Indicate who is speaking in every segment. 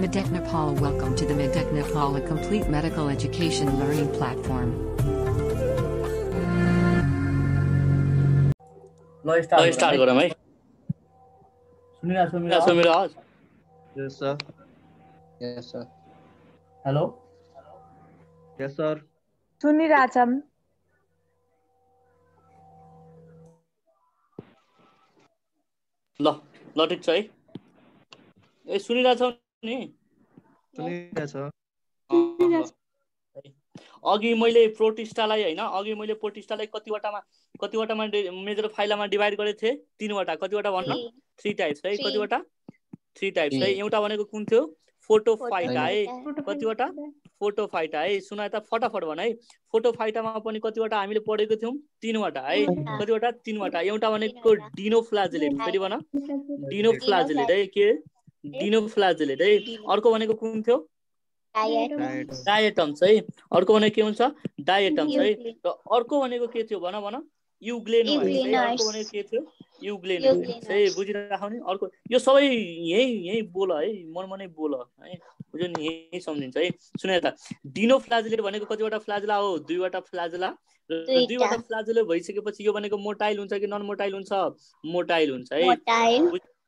Speaker 1: Medec Nepal. Welcome to the Medec Nepal, a complete medical education learning platform.
Speaker 2: ल start गरौँ है। सुनिरहेको मेरो आवाज?
Speaker 3: Yes, sir. Yes, sir.
Speaker 2: Hello
Speaker 3: Yes, sir.
Speaker 4: सुनिरहेछौँ।
Speaker 2: ल ल ठिक छ है। ए सुनिरहेछौ नि?
Speaker 3: सुनिरहेछ।
Speaker 2: अघि मैले प्रोटिस्टालाई हैन, अघि मैले प्रोटिस्टालाई कतिवटामा मेजर फाइलामा डिभाइड गरेको थिएँ? 3 वटा। कतिवटा भन्न? 3 टाइप्स है। कतिवटा? 3 टाइप्स है। एउटा भनेको कुन थियो? फोटोफाइटा है। कतिवटा? फोटोफाइटा है। सुनाए त फटाफट भन है। फोटोफाइटामा पनि कतिवटा हामीले पढेको थियौं? 3 वटा है। कतिवटा? 3 वटा। एउटा भनेको डिनोफ्लाजेलेट। फेरि भन। डिनोफ्लाजेलेट है। के? डिनोफ्लाजेलेट है। अर्को भनेको कुन थियो? डायटम्स है। अर्को भनेको के हुन्छ? डायटम्स है। र अर्को भनेको के थियो भन? युग्लेनोइड्स है। अर्को भनेको के थियो? युग्लेनोइड्स है। बुझिराख्नु नि। अर्को यो सबै यही बोल है, मनै बोल है। बुझ्यो नि? यही सम्झिन्छ है। सुने त, डिनोफ्लाजेलेट भनेको कतिवटा फ्लाजेला हो? 2 वटा फ्लाजेला। र 2 वटा फ्लाजेला भइसकेपछि यो भनेको मोटाइल हुन्छ कि नन मोटाइल हुन्छ? मोटाइल हुन्छ है।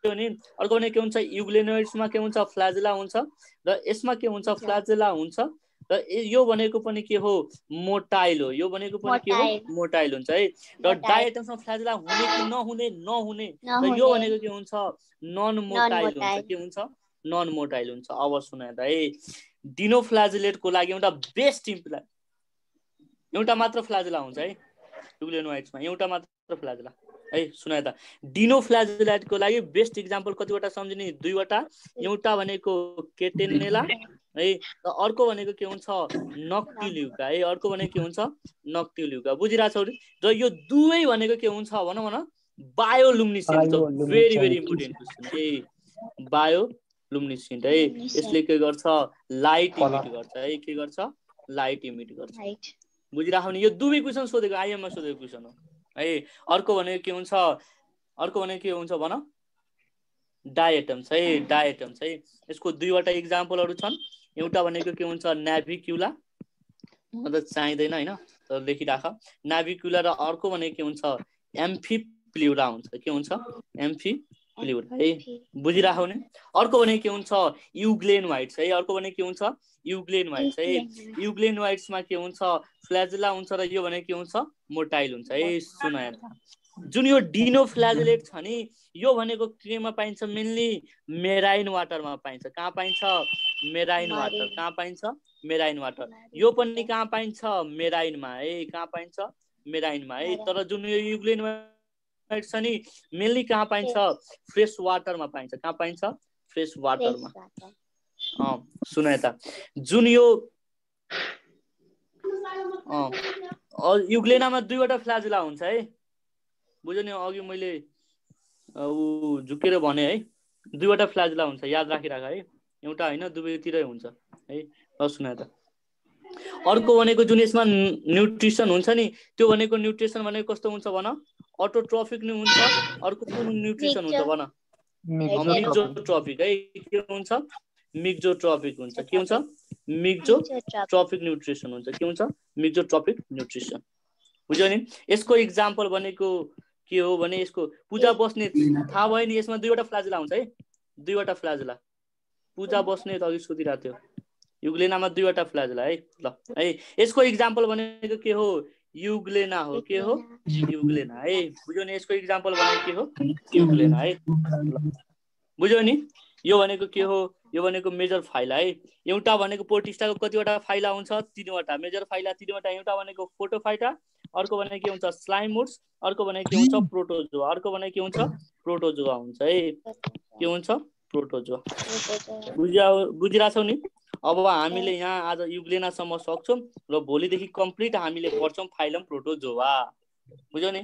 Speaker 2: बुझ्यो नि? अर्को भनेको के हुन्छ? युग्लेनोइड्समा के हुन्छ? फ्लाजेला हुन्छ र यसमा के हुन्छ? फ्लाजेला हुन्छ। र यो भनेको पनि के हो? मोटाइल हो। यो भनेको पनि के हो? मोटाइल हुन्छ है। र डायटम्समा फ्लाजेला हुने कि नहुने र यो भनेको के हुन्छ? नन मोटाइल हुन्छ। के हुन्छ? नन मोटाइल हुन्छ। अब सुनाए त है, डिनोफ्लाजेलेटको लागि एउटा मात्र फ्लाजेला हुन्छ है। युग्लेनोइड्समा एउटा मात्र फ्लाजेला है। सुनाए त, डिनोफ्लाजेलेटको लागि बेस्ट इक्जाम्पल कतिवटा सम्झिने? 2 वटा। एउटा भनेको केटेनेला है, र अर्को भनेको के हुन्छ? नक्टिल्युका है। अर्को भनेको के हुन्छ? नक्टिल्युका। बुझिरहेछौ? र यो दुवै भनेको के हुन्छ भन? बायोलुमिनेसेन्ट हुन्छ। भेरी भेरी इम्पोर्टेन्ट क्वेशन है। बायोलुमिनेसेन्ट है। यसले के गर्छ? लाइट इमिट गर्छ है। के गर्छ? लाइट इमिट गर्छ। बुझिराख्नु नि? यो दुवै क्वेशन सोधेको, आइएममा सोधेको क्वेशन हो है। अर्को भनेको के हुन्छ? अर्को भनेको के हुन्छ भन? डायटम्स है। डायटम्स है। यसको 2 वटा इक्जाम्पलहरु छन्। एउटा भनेको के हुन्छ? नाभिक्युला। मतलब चाहिँदैन हैन, तर लेखिराख। नाभिक्युला र अर्को भनेको के हुन्छ? एम्फिप्लिउरा हुन्छ। के हुन्छ? एम्फिप्लिउरा है। बुझिराख्नु नि? अर्को भनेको के हुन्छ? युग्लेनोइड्स है। अर्को भनेको के हुन्छ? युग्लेनोइड्स है। युग्लेनोइड्समा के हुन्छ? फ्लाजेला हुन्छ र यो भनेको के हुन्छ? मोटाइल हुन्छ है। सुनाए त, जुन यो डिनोफ्लाजेलेट छ नि, यो भनेको केमा पाइन्छ? मेनली मेराइन वाटरमा पाइन्छ। कहाँ पाइन्छ? Marine water. कहाँ पाइन्छ? Marine water. यो पनि कहाँ पाइन्छ? मेराइनमा है। कहाँ पाइन्छ? मेराइनमा है। तर जुन यो युग्लेनोइड छ नि, मेनली कहाँ पाइन्छ? फ्रेश वाटरमा पाइन्छ। कहाँ पाइन्छ? फ्रेश वाटरमा। सुनाए त, जुन यो युग्लेनामा 2 वटा फ्लाजेला हुन्छ है। बुझ्यो नि? अघि मैले झुकेर भने है, 2 वटा फ्लाजेला हुन्छ। याद राखिराख है। एउटा हैन, दुवैतिरै हुन्छ है। ल सुनाए त, अर्को भनेको जुन यसमा न्युट्रिसन हुन्छ नि, त्यो भनेको न्युट्रिसन भनेको कस्तो हुन्छ भन? अटोट्रोफिक नै हुन्छ। अर्को कुन न्युट्रिसन हुन्छ भन? मिक्जोट्रोफिक है। के हुन्छ? मिक्जोट्रोफिक हुन्छ। के हुन्छ? मिक्जोट्रोफिक न्युट्रिसन हुन्छ। के हुन्छ? मिक्जोट्रोफिक न्युट्रिसन। बुझ्यो नि? यसको इक्जाम्पल भनेको के हो भने, यसको पूजा बस्नेत थाहा भयो नि? यसमा 2 वटा फ्लाजेला हुन्छ है। 2 वटा फ्लाजेला। पूजा बस्नेत अघि सोधिरहेको थियो। युग्लेनामा 2 वटा फ्लाजेला है। ल है, यसको इक्जाम्पल भनेको के हो? युग्लेना हो। के हो? युग्लेना है। बुझ्यो नि? यसको इक्जाम्पल भनेको के हो? युग्लेना है। बुझ्यो नि? यो भनेको के हो? यो भनेको मेजर फाइला है। एउटा भनेको प्रोटिस्टाको कतिवटा फाइला हुन्छ? 3 वटा। मेजर फाइला 3 वटा। एउटा भनेको फोटोफाइटा, अर्को भनेको के हुन्छ? स्लाइमुड्स, अर्को भनेको के हुन्छ? प्रोटोजोआ। अर्को भनेको के हुन्छ? प्रोटोजोआ हुन्छ है। के हुन्छ? प्रोटोजोआ। बुझिरहेछौ नि? अब हामीले यहाँ आज युग्लेनासम्म सक्छौं र भोलिदेखि कम्प्लिट हामीले पढ्छौं फाइलम प्रोटोजोआ। बुझ्यौ नि?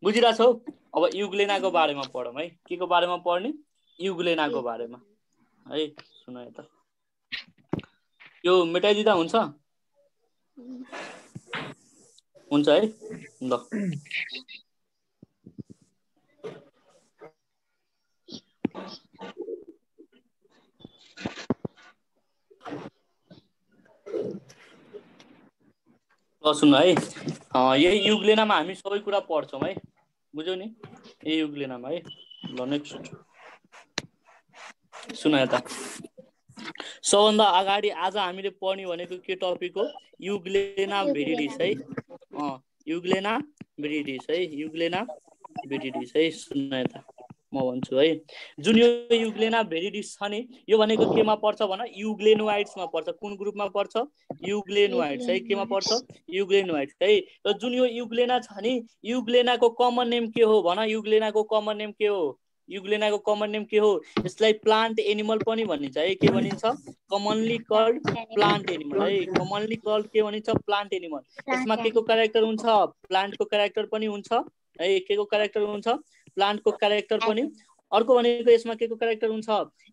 Speaker 2: बुझिरहेछौ? अब युग्लेनाको बारेमा पढौँ है। के को बारेमा पढ्ने? युग्लेनाको बारेमा है। सुनाए त, यो मेटाइदिँदा हुन्छ? हुन्छ है। ल ल सुन्नु है, यही युग्लेनामा हामी सबै कुरा पढ्छौँ है, बुझ्यौ नि, यही युग्लेनामा है। ल नेक्स्ट सुन यता, सबभन्दा अगाडि आज हामीले पढ्ने भनेको के टपिक हो? युग्लेना भेरिडिस है। युग्लेना भेरिडिस है, युग्लेना भेरिडिस है। सुन्न यता म भन्छु है, जुन यो युग्लेना भेरिडिस छ नि, यो भनेको केमा पर्छ भन? युग्लेनोइड्समा पर्छ। कुन ग्रुपमा पर्छ? युग्लेनोइड्स है। केमा पर्छ? युग्लेनोइड्स है। र जुन यो युग्लेना छ नि, युग्लेनाको कमन नेम के हो भन? युग्लेनाको कमन नेम के हो? युग्लेनाको कमन नेम के हो? यसलाई प्लान्ट एनिमल पनि भनिन्छ है। के भनिन्छ? कमनली कल्ड प्लान्ट एनिमल है। कमनली कल्ड के भनिन्छ? Plant animal. यसमा के को क्यारेक्टर हुन्छ? प्लान्टको क्यारेक्टर पनि हुन्छ है। के को क्यारेक्टर हुन्छ? प्लान्टको क्यारेक्टर पनि। अर्को भनेको यसमा के को क्यारेक्टर हुन्छ?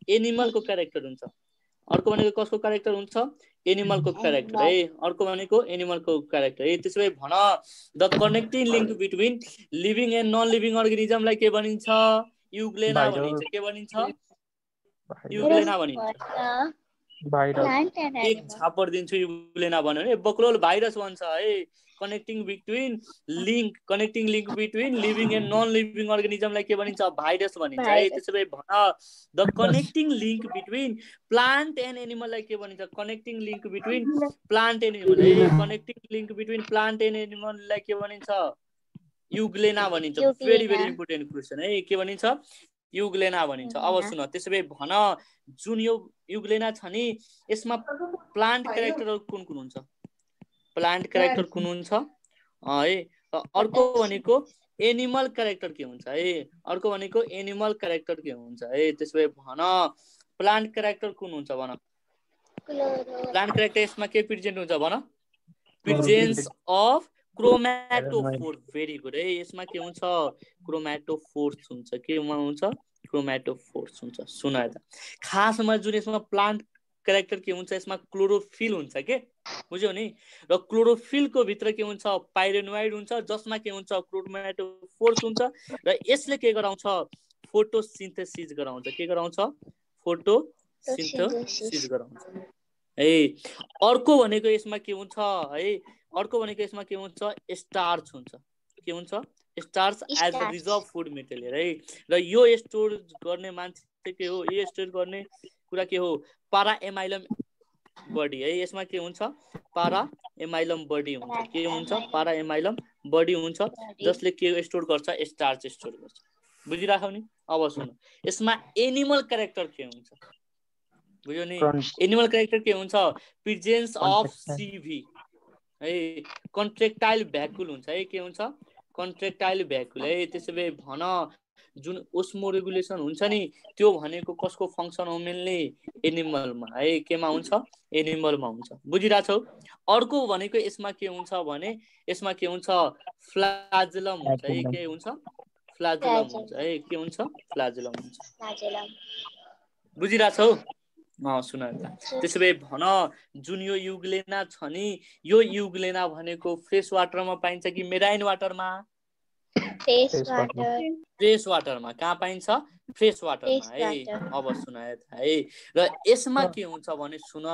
Speaker 2: एनिमलको क्यारेक्टर हुन्छ। अर्को भनेको कसको क्यारेक्टर हुन्छ? एनिमलको क्यारेक्टर है। अर्को भनेको एनिमलको क्यारेक्टर है। त्यसो भए भन, the connecting link between living and non living अर्गानिजमलाई के भनिन्छ? युग्लेना भनिन्छ। के भनिन्छ? युग्लेना भनिन्छ। एक झापड दिन्छु युग्लेना भन्यो भने बक्लोल भाइरस भन्छ है। Connecting link between living and non living अर्गानिजमलाई के भनिन्छ? भाइरस भनिन्छ है। त्यसो भए भन, the connecting link between plant and एनिमललाई के भनिन्छ? Connecting link between plant and animal है। Connecting link between plant and एनिमललाई के भनिन्छ? युग्लेना भनिन्छ। भेरी भेरी इम्पोर्टेन्ट क्वेसन है। के भनिन्छ? युग्लेना भनिन्छ। अब सुन, त्यसो भए भन, जुन यो युग्लेना छ नि, यसमा प्लान्ट क्यारेक्टरहरू कुन कुन हुन्छ? प्लान्ट क्यारेक्टर कुन हुन्छ है? अर्को भनेको एनिमल क्यारेक्टर के हुन्छ है? अर्को भनेको एनिमल क्यारेक्टर के हुन्छ है? त्यसो भए भन, प्लान्ट क्यारेक्टर कुन हुन्छ भन? प्लान्ट क्यारेक्टर यसमा के प्रेजेन्ट हुन्छ भन? Presence of chromatophore. Very good है। यसमा के हुन्छ? क्रोम्याटोफोर्स हुन्छ। केमा हुन्छ? क्रोम्याटोफोर्स हुन्छ। सुन यता, खासमा जुन यसमा प्लान्ट क्यारेक्टर के हुन्छ? यसमा क्लोरोफिल हुन्छ के, बुझ्यौ नि? र क्लोरोफिलको भित्र के हुन्छ? पाइरेनोइड हुन्छ, जसमा के हुन्छ? क्रोम्याटोफोर्स हुन्छ। र यसले के गराउँछ? फोटोसिन्थेसिस गराउँछ। के गराउँछ? फोटोसिन्थेसिस गराउँछ है। अर्को भनेको यसमा के हुन्छ है? अर्को भनेको यसमा के हुन्छ? स्टार्च हुन्छ। के हुन्छ? Starch as a reserve food material है। र यो स्टोर गर्ने मान्छे के हो? यो स्टोर गर्ने कुरा के हो? पारा एमाइलम बडी है। यसमा के हुन्छ? पारा एमाइलम बडी हुन्छ। के हुन्छ? पारा एमाइलम बडी हुन्छ, जसले के स्टोर गर्छ? स्टार्च स्टोर गर्छ। बुझिराखौ नि? अब सुन, यसमा एनिमल क्यारेक्टर के हुन्छ? बुझ्यौ नि? एनिमल क्यारेक्टर के हुन्छ? प्रेजेन्स अफ सिभी है। कन्ट्रेक्टाइल भ्याकुल हुन्छ है। के हुन्छ? कन्ट्रेक्टाइल भ्याकुल है। त्यसो भए भन, जुन ओस्मो रेगुलेसन हुन्छ नि, त्यो भनेको कसको फङ्सन हो? मेनली एनिमलमा है। केमा हुन्छ? एनिमलमा हुन्छ। बुझिरहेछौ? अर्को भनेको यसमा के हुन्छ भने, यसमा के हुन्छ? फ्लाजेलम हुन्छ है। के हुन्छ? फ्लाजेलम हुन्छ है। के हुन्छ? फ्लाजेलम हुन्छ। बुझिरहेछौ? सुन त, त्यसो भए भन, जुन यो युग्लेना छ नि, यो युग्लेना भनेको फ्रेस वाटरमा पाइन्छ कि मेराइन वाटरमा? फ्रेस वाटरमा। कहाँ पाइन्छ? फ्रेस वाटरमा है। अब सुन है, र यसमा के हुन्छ भने, सुन,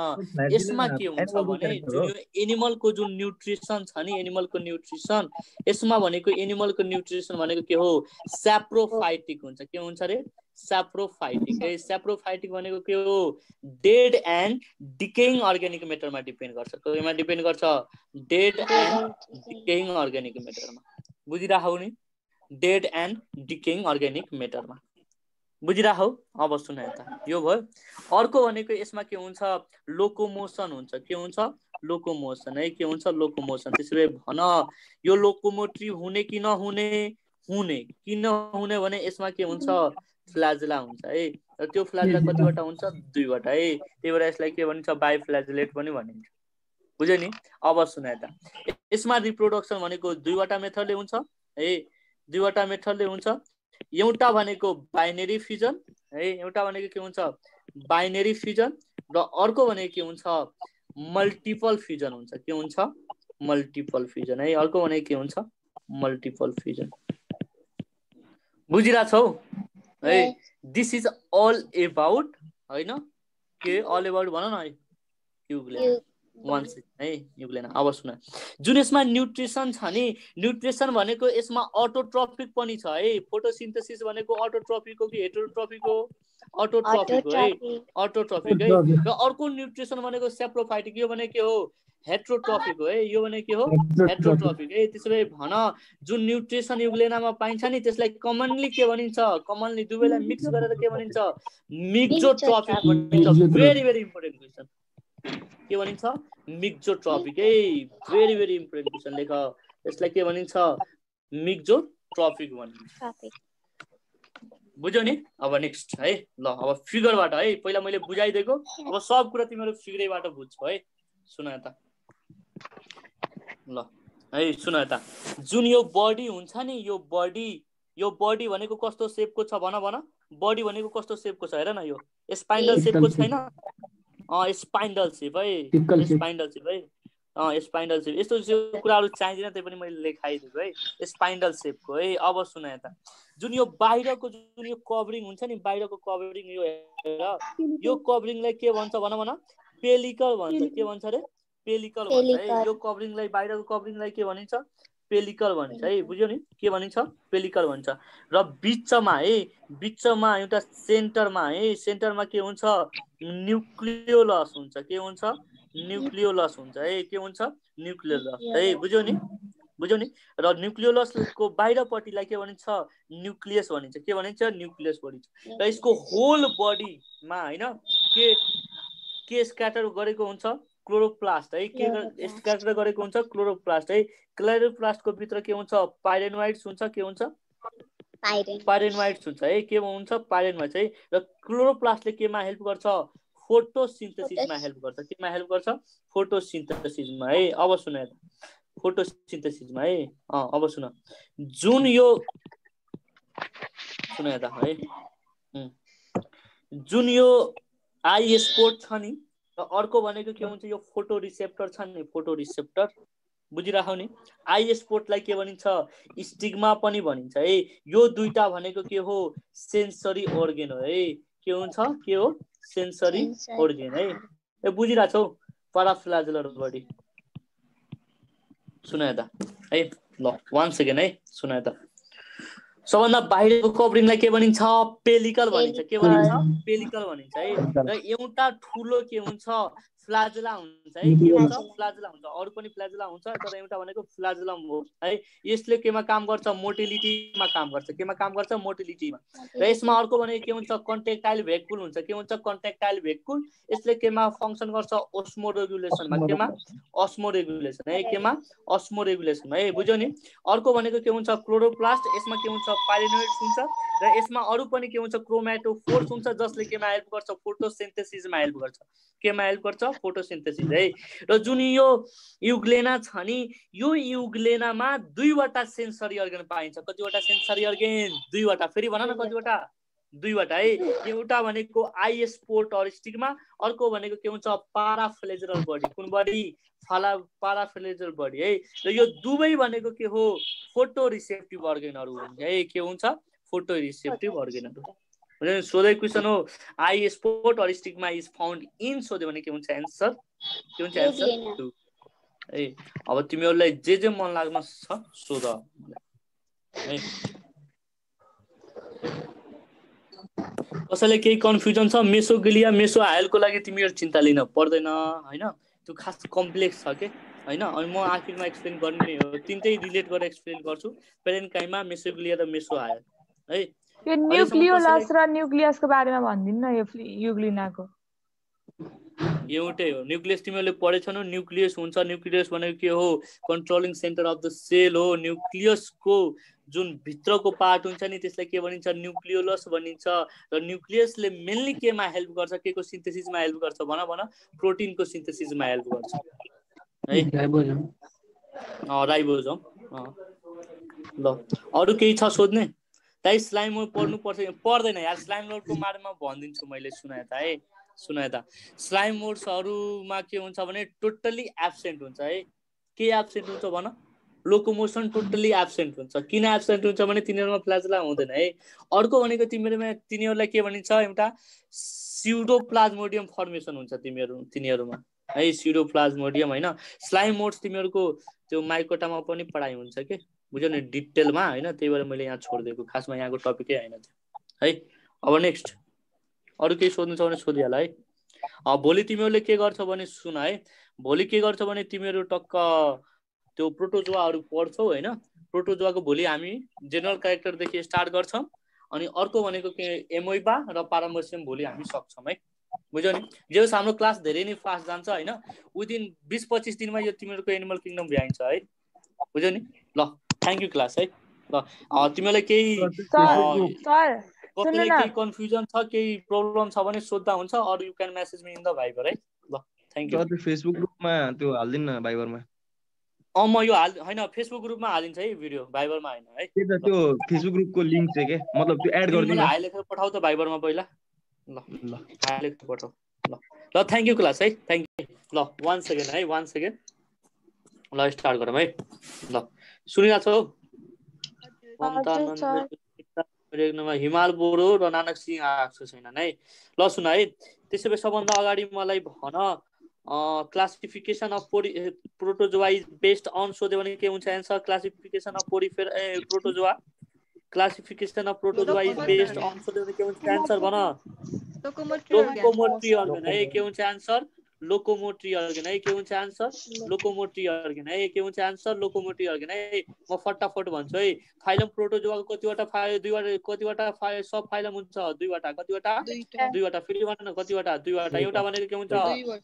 Speaker 2: यसमा के हुन्छ भने, जुन यो एनिमलको जुन न्युट्रिसन छ नि, एनिमलको न्युट्रिसन, यसमा भनेको एनिमलको न्युट्रिसन भनेको के हो? स्याप्रोफाइटिक हुन्छ। के हुन्छ रे? स्याप्रोफाइटिक है। स्याप्रोफाइटिक भनेको के हो? डेड एन्ड डिकेइङ अर्ग्यानिक मेटरमा डिपेन्ड गर्छ। केमा डिपेन्ड गर्छ? डेड एन्ड डिकेइङ अर्ग्यानिक मेटरमा। बुझिराखौ नि? डेड एन्ड डिकेइङ अर्ग्यानिक मेटरमा। बुझिराखौ? अब सुन यता, यो भयो। अर्को भनेको यसमा के हुन्छ? लोकोमोसन हुन्छ। के हुन्छ? लोकोमोसन है। के हुन्छ? लोकोमोसन। त्यसो भए भन, यो लोकोमोटिभ हुने कि नहुने? हुने। किन हुने भने यसमा के हुन्छ? फ्लाजेला हुन्छ है। र त्यो फ्लाजेला कतिवटा हुन्छ? 2वटा है। त्यही भएर यसलाई के भनिन्छ? बाइफ्लाजेलेट पनि भनिन्छ। बुझ्यो नि? अब सुन यता, यसमा रिप्रोडक्सन भनेको 2वटा मेथडले हुन्छ है। 2वटा मेथडले हुन्छ। एउटा भनेको बाइनेरी फ्युजन है। एउटा भनेको के हुन्छ? Binary fusion. र अर्को भनेको के हुन्छ? मल्टिपल फ्युजन हुन्छ। के हुन्छ? मल्टिपल फ्युजन है। अर्को भनेको के हुन्छ? Multiple fusion. बुझिरहेछौ है? दिस इज अल एबाउट, होइन? के अल एबाउट भन न है? युग्लेना वान सेकेन्ड है युग्लेना। अब सुन, जुन यसमा न्युट्रिसन छ नि, न्युट्रिसन भनेको यसमा अटोट्रोपिक पनि छ है। फोटोसिन्थेसिस भनेको अटोट्रोपिक हो कि हेटेरोट्रोपिक हो? अटोट्रोपिक हो है, अटोट्रोपिक है। र अर्को न्युट्रिसन भनेको सेप्रोफाइटिक, यो भने के हो? हेट्रोट्रोपिक हो है, यो भने के हो? हेट्रोट्रोपिक है। त्यसो भए भन जुन न्युट्रिसन युग्लेनामा पाइन्छ नि त्यसलाई कमनली के भनिन्छ? कमनली दुवैलाई मिक्स गरेर के भनिन्छ? मिक्जोट्रोपिक भनिन्छ। भेरी भेरी इम्पोर्टेन्ट क्वेसन, के भनिन्छ? मिक्जोट्रोपिक है। भेरी भेरी इम्पोर्टेन्ट क्वेसन लेख, यसलाई के भनिन्छ? मिक्जोट्रोपिक भनिन्छ। बुझ्यौ नि? अब नेक्स्ट है, ल अब फिगरबाट है, पहिला मैले बुझाइदिएको, अब सब कुरा तिमीहरू फिगरैबाट बुझ्छौ है। सुन त ल है, सुन त, जुन यो बडी हुन्छ नि, यो बडी भनेको कस्तो सेपको छ भन भन? बडी भनेको कस्तो सेपको छ हेर न, यो स्पाइन्डल सेपको छैन? स्पाइन्डल सेप है, स्पाइन्डल सेप है, स्पाइन्डल सेप। यस्तो कुराहरू चाहिँदैन, त्यही पनि मैले लेखाइदिएको है, स्पाइन्डल सेपको है। अब सुन त, जुन यो बाहिरको जुन यो कभरिङ हुन्छ नि, बाहिरको कभरिङ, यो हेर, यो कभरिङलाई के भन्छ भन भन? पेलिकल भन्छ। के भन्छ रे? पेलिकल भन्छ है। यो कभरिङलाई, बाहिरको कभरिङलाई के भनिन्छ? पेलिकल भनिन्छ है। बुझ्यौ नि? के भनिन्छ? पेलिकल भन्छ। र बिचमा है, बिचमा एउटा सेन्टरमा है, सेन्टरमा के हुन्छ? न्युक्लियोलस हुन्छ। के हुन्छ? न्युक्लियोलस हुन्छ है। के हुन्छ? न्युक्लियोलस है। बुझ्यौ नि? बुझ्यौ नि? र न्युक्लियोलसको बाहिरपट्टिलाई के भनिन्छ? न्युक्लियस भनिन्छ। के भनिन्छ? न्युक्लियस भनिन्छ। र यसको होल बडीमा हैन के स्क्याटर गरेको हुन्छ? क्लोरोप्लास्ट है। के स्क्याटर गरेको हुन्छ? क्लोरोप्लास्ट है। क्लोरोप्लास्टको भित्र के हुन्छ? पाइरेनोइड्स हुन्छ। के हुन्छ? पाइरेनोइड्स हुन्छ है। के हुन्छ? पाइरेनोइड्स है। र क्लोरोप्लास्टले केमा हेल्प गर्छ? फोटोसिन्थेसिसमा हेल्प गर्छ। केमा हेल्प गर्छ? फोटोसिन्थेसिसमा है। अब सुन, फोटोसिन्थेसिसमा है। अब सुन, जुन यो सुन त है, जुन यो आई स्पोट छ नि, र अर्को भनेको के हुन्छ? यो फोटो रिसेप्टर छ नि, फोटो रिसेप्टर। बुझिराखौ नि? आई स्पोटलाई के भनिन्छ? स्टिग्मा पनि भनिन्छ है। यो दुईटा भनेको के हो? सेन्सरी अर्गेन हो है। के हुन्छ? के हो? सेन्सरी अर्गेन है। ए बुझिराछौ? पाराफ्लाजुलर बडी। सुन त है, ल वान सेकेन्ड है, सुन त। सबभन्दा बाहिरको कभरिङलाई के भनिन्छ? पेलिकल भनिन्छ। के भनिन्छ? पेलिकल भनिन्छ है। र एउटा ठुलो के हुन्छ? फ्लाजुला हुन्छ है। के हुन्छ? फ्लाजुला हुन्छ। अरू पनि फ्लाजुला हुन्छ, तर एउटा भनेको फ्लाजुलम हो है। यसले केमा काम गर्छ? मोटिलिटीमा काम गर्छ। केमा काम गर्छ? मोटिलिटीमा। र यसमा अर्को भनेको के हुन्छ? कन्ट्याक्टाइल भेक्युल हुन्छ। के हुन्छ? कन्ट्याक्टाइल भेक्युल। यसले केमा फङ्सन गर्छ? ओस्मो रेगुलेसनमा। केमा? अस्मो रेगुलेसन है। केमा? अस्मो रेगुलेसनमा है। बुझ्यौ नि? अर्को भनेको के हुन्छ? क्लोरोप्लास्ट। यसमा के हुन्छ? पाइरेनोइड्स हुन्छ। र यसमा अरू पनि के हुन्छ? क्रोमेटोफोर्स हुन्छ, जसले केमा हेल्प गर्छ? फोटोसिन्थेसिसमा हेल्प गर्छ। केमा हेल्प गर्छ? फोटोसिन्थेसिस है। र जुन यो युग्लेना छ नि, यो युग्लेनामा दुईवटा सेन्सरी अर्गन पाइन्छ। कतिवटा सेन्सरी अर्गन? दुईवटा। फेरि भन न कतिवटा? दुईवटा है। एउटा भनेको आई स्पोट अर स्टिग्मा, अर्को भनेको के हुन्छ? पाराफ्लेजरल बडी। कुन बडी? पाराफ्लेजरल बडी है। र यो दुवै भनेको के हो? फोटो रिसेप्टिभ अर्गेनहरू हुन्छ है। के हुन्छ? फोटो रिसेप्टिभ अर्गेनहरू। सोधे क्वेसन हो, eye spot or stigma is found in, सोध्यो भने के हुन्छ एन्सर? के हुन्छ एन्सर? 2 है। अब तिमीहरूलाई जे मन लाग्न छ सोध है। कसैले केही कन्फ्युजन छ? मेसोग्लिया मेसोहायलको लागि तिमीहरू चिन्ता लिन पर्दैन हैन, त्यो खास कम्प्लेक्स छ के हैन। अनि म आखिरमा एक्सप्लेन गर्ने नै हो, तिनटै रिलेट गरेर एक्सप्लेन गर्छु, पेरेन्काइमा, मेसोग्लिया र मेसोहायल है।
Speaker 4: यो न्युक्लियोलस र न्युक्लियसको बारेमा भनिदिनु न, यो युग्लिनाको।
Speaker 2: एउटै हो। न्युक्लियस तिमीहरूले पढेछौ न, न्युक्लियस हुन्छ। न्युक्लियस भनेको के हो? Controlling centre of the cell हो। न्युक्लियसको जुन भित्रको पार्ट हुन्छ नि त्यसलाई के भनिन्छ? न्युक्लियोलस भनिन्छ। र न्युक्लियसले मेनली केमा हेल्प गर्छ? के को सिन्थेसिसमा हेल्प गर्छ भन भन? प्रोटिनको सिन्थेसिसमा हेल्प गर्छ है। राइबोसोम। ल अरू केही छ सोध्ने? ताइ स्लाइम मोड पढ्नु पर्छ? पर्दैन यार, स्लाइम मोडको बारेमा भनिदिन्छु मैले। सुनाए त है, सुनाए त। स्लाइम मोड्सहरूमा के हुन्छ भने टोटल्ली एब्सेन्ट हुन्छ है। के एब्सेन्ट हुन्छ भन? लोकोमोसन टोटल्ली एब्सेन्ट हुन्छ। किन एब्सेन्ट हुन्छ भने तिनीहरूमा प्लाज्मा हुँदैन है। अर्को भनेको तिनीहरूलाई के भनिन्छ? एउटा स्युडोप्लाज्मोडियम फर्मेसन हुन्छ तिनीहरूमा। है स्युडोप्लाज्मोडियम हैन स्लाइम मोड्स तिमीहरुको त्यो माइकोटामा पनि पढाइ हुन्छ के बुझ्यौ नि डिटेलमा हैन त्यही भएर मैले यहाँ छोड्दिएको खासमा यहाँको टपिकै हैन है अब नेक्स्ट अरु केही सोध्नु छ भने सोधिहाल है भोलि तिमीहरुले के गर्छ भने सुन है भोलि के गर्छ भने तिमीहरु टक्क त्यो प्रोटोजोआहरु पढ्छौ हैन प्रोटोजोआको भोलि हामी जेनरल क्यारेक्टर देखि स्टार्ट गर्छौं अनि अर्को भनेको के एमोइबा र पारामर्सियम भोलि हामी सक्छौं है बुझ्यौ नि जे होस् हाम्रो क्लास धेरै नै फास्ट जान्छ हैन विदिन 20-25 दिनमा यो तिमीहरुको एनिमल किंगडम भ्याइन्छ है बुझ्यौ नि ल थ्यांक यू क्लास है ल तिमीहरुलाई केही
Speaker 4: सर
Speaker 2: कसैले केही कन्फ्युजन छ केही प्रब्लम छ भने सोध्दा हुन्छ or you can message me in the Viber है ल थ्यांक यू
Speaker 3: त्यो फेसबुक ग्रुपमा त्यो हाल्दिन न भाइबरमा
Speaker 2: म यो हैन फेसबुक ग्रुपमा हालिन्छ है भिडियो भाइबरमा हैन है
Speaker 3: त्यो फेसबुक ग्रुपको लिंक चाहिँ के मतलब त्यो एड गर्दिन
Speaker 2: मलाई हाइ लेखेर पठाउ त भाइबरमा पहिला ल हाइ लेखेर पठाउ ल थ्यांक यू क्लास है थ्यांक यू ल 1 सेकेन्ड है 1 सेकेन्ड ल स्टार्ट गरौँ है ल सुनिरा छौ हिमाल बोरो र नानक सिंह आएको छैन है ल सुन है त्यसैले सबभन्दा अगाडि मलाई भन classification of protozoa is based on सोध्यो भने के हुन्छ answer classification of protozoa classification of protozoa is based on सोध्यो भने के हुन्छ एन्सर भन लोकोमोटरी अर्गन है के हुन्छ एन्सर लोकोमोटरी अर्गन है के हुन्छ एन्सर लोकोमोटरी अर्गन है के हुन्छ एन्सर लोकोमोटरी अर्गन है म फटाफट भन्छु है फाइलम प्रोटोजोआको कतिवटा कतिवटा सब फाइलम हुन्छ दुईवटा कतिवटा फेरि भन्न कतिवटा दुईवटा एउटा भनेको के हुन्छ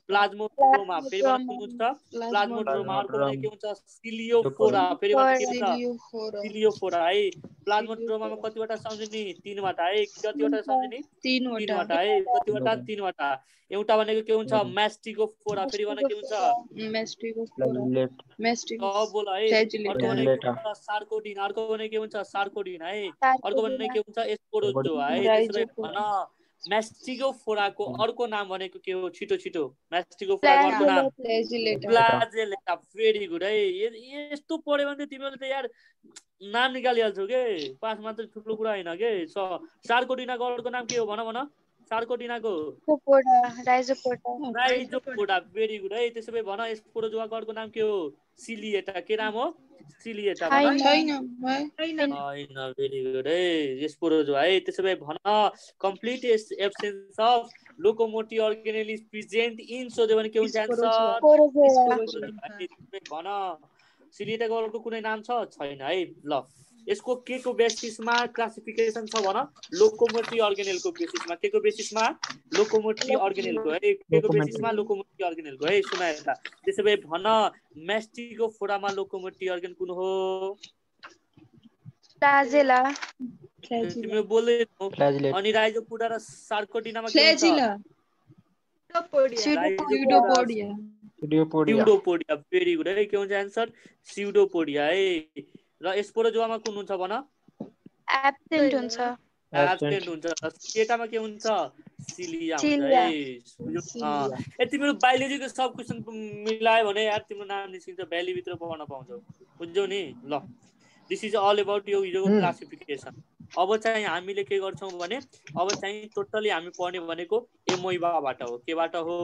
Speaker 2: प्लाज्मोड्रोमा फेरि भन्न कुन हुन्छ प्लाज्मोड्रोमा अर्को भनेको के हुन्छ सिलियोफोरा फेरि भन्न के हुन्छ सिलियोफोरा है प्लाज्मोड्रोमामा कतिवटा सम्झिने तीनवटा है कतिवटा सम्झिने तीनवटा है कतिवटा तीनवटा एउटा भनेको के हुन्छ म्यास्टिकोफोरा फेरि भने के हुन्छ म्यास्टिकोफोरा बोल है अर्को भनेको सार्कोडिन अर्को भनेको के हुन्छ सार्कोडिन है अर्को भनेको के हुन्छ एस्पोरोजोआ है त्यसैले भन म्यास्टिकोफोराको अर्को नाम भनेको के हो छिटो छिटो म्यास्टिकोफोराको अर्को नाम फ्लाजेलेटा भेरी गुड है यस्तो पढ्यो भने तिमीले त यार नाम निकालिहाल्छौ के पास मात्र ठुलो कुरा हैन के सार्कोडिनाको अर्को नाम के हो भन भन सार्कोडिनाको राइजोपोडा भेरी गुड है त्यसैले भन एस्पोरोजोआको अर्को नाम के हो सिलिएटा के नाम हो सिलिएटा हैन भेरी गुड है एस्पोरोजोआ है त्यसैले भन complete absence of locomotive organelle is present in सोध्यो भने के हुन्छ एन्सर भन सिलिएटाको अर्को कुनै नाम छैन है ल यसको के को बेसिसमा क्लासिफिकेसन छ भन लोकोमोटिभ अर्गेनेलको बेसिसमा के को बेसिसमा लोकोमोटिभ अर्गेनेलको है के को बेसिसमा लोकोमोटिभ अर्गेनेलको है सुनाए त त्यसैले भन म्यास्टिकोफोरामा लोकोमोटिभ अर्गेन कुन हो फ्लाजेला तिमी बोल्दै नौ अनि राइजोपोडा र सार्कोडिनामा के हुन्छ स्युडोपोडिया भेरी गुड है के हुन्छ एन्सर स्युडोपोडिया है र एस्पोरोजोआमा कुन हुन्छ भन एब्सेन्ट हुन्छ केटामा के हुन्छ सिलिया हुन्छ है तिम्रो बायोलोजीको सब क्वेशन मिलायो भने यार तिम्रो नाम निस्किन्छ भ्याली भित्र पढ्न पाउँछौ बुझ्यौ नि ल दिस इज अल अबाउट यो हिजोको क्लासिफिकेसन अब चाहिँ हामीले के गर्छौं भने अब चाहिँ टोटली हामी पढ्ने भनेको एमोइबाबाट हो केबाट हो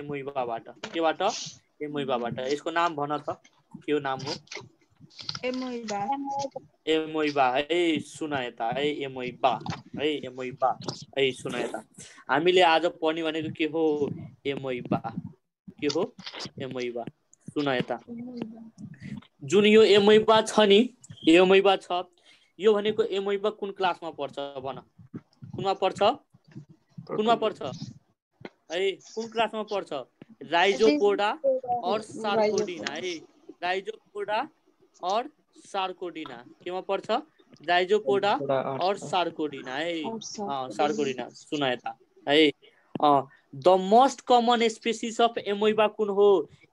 Speaker 2: एमोइबाबाट केबाट एमोइबाबाट यसको नाम भन त के हो नाम हो एमोइबा है सुनाएता है एमोइबा है सुनाएता हामीले आज पढ्ने भनेको के हो एमोइबा सुनाएता जुन यो एमोइबा छ नि एमोइबा छ यो भनेको एमोइबा कुन क्लासमा पर्छ भन कुनमा पर्छ है कुन क्लासमा पर्छ राइजोपोडा और सार्कोडिना है राइजोपोडा और सार्कोडिना केमा पर्छ राइजोपोडा और सार्कोडिना है सार्कोडिना सुनाएता है the most common species of amoeba कुन हो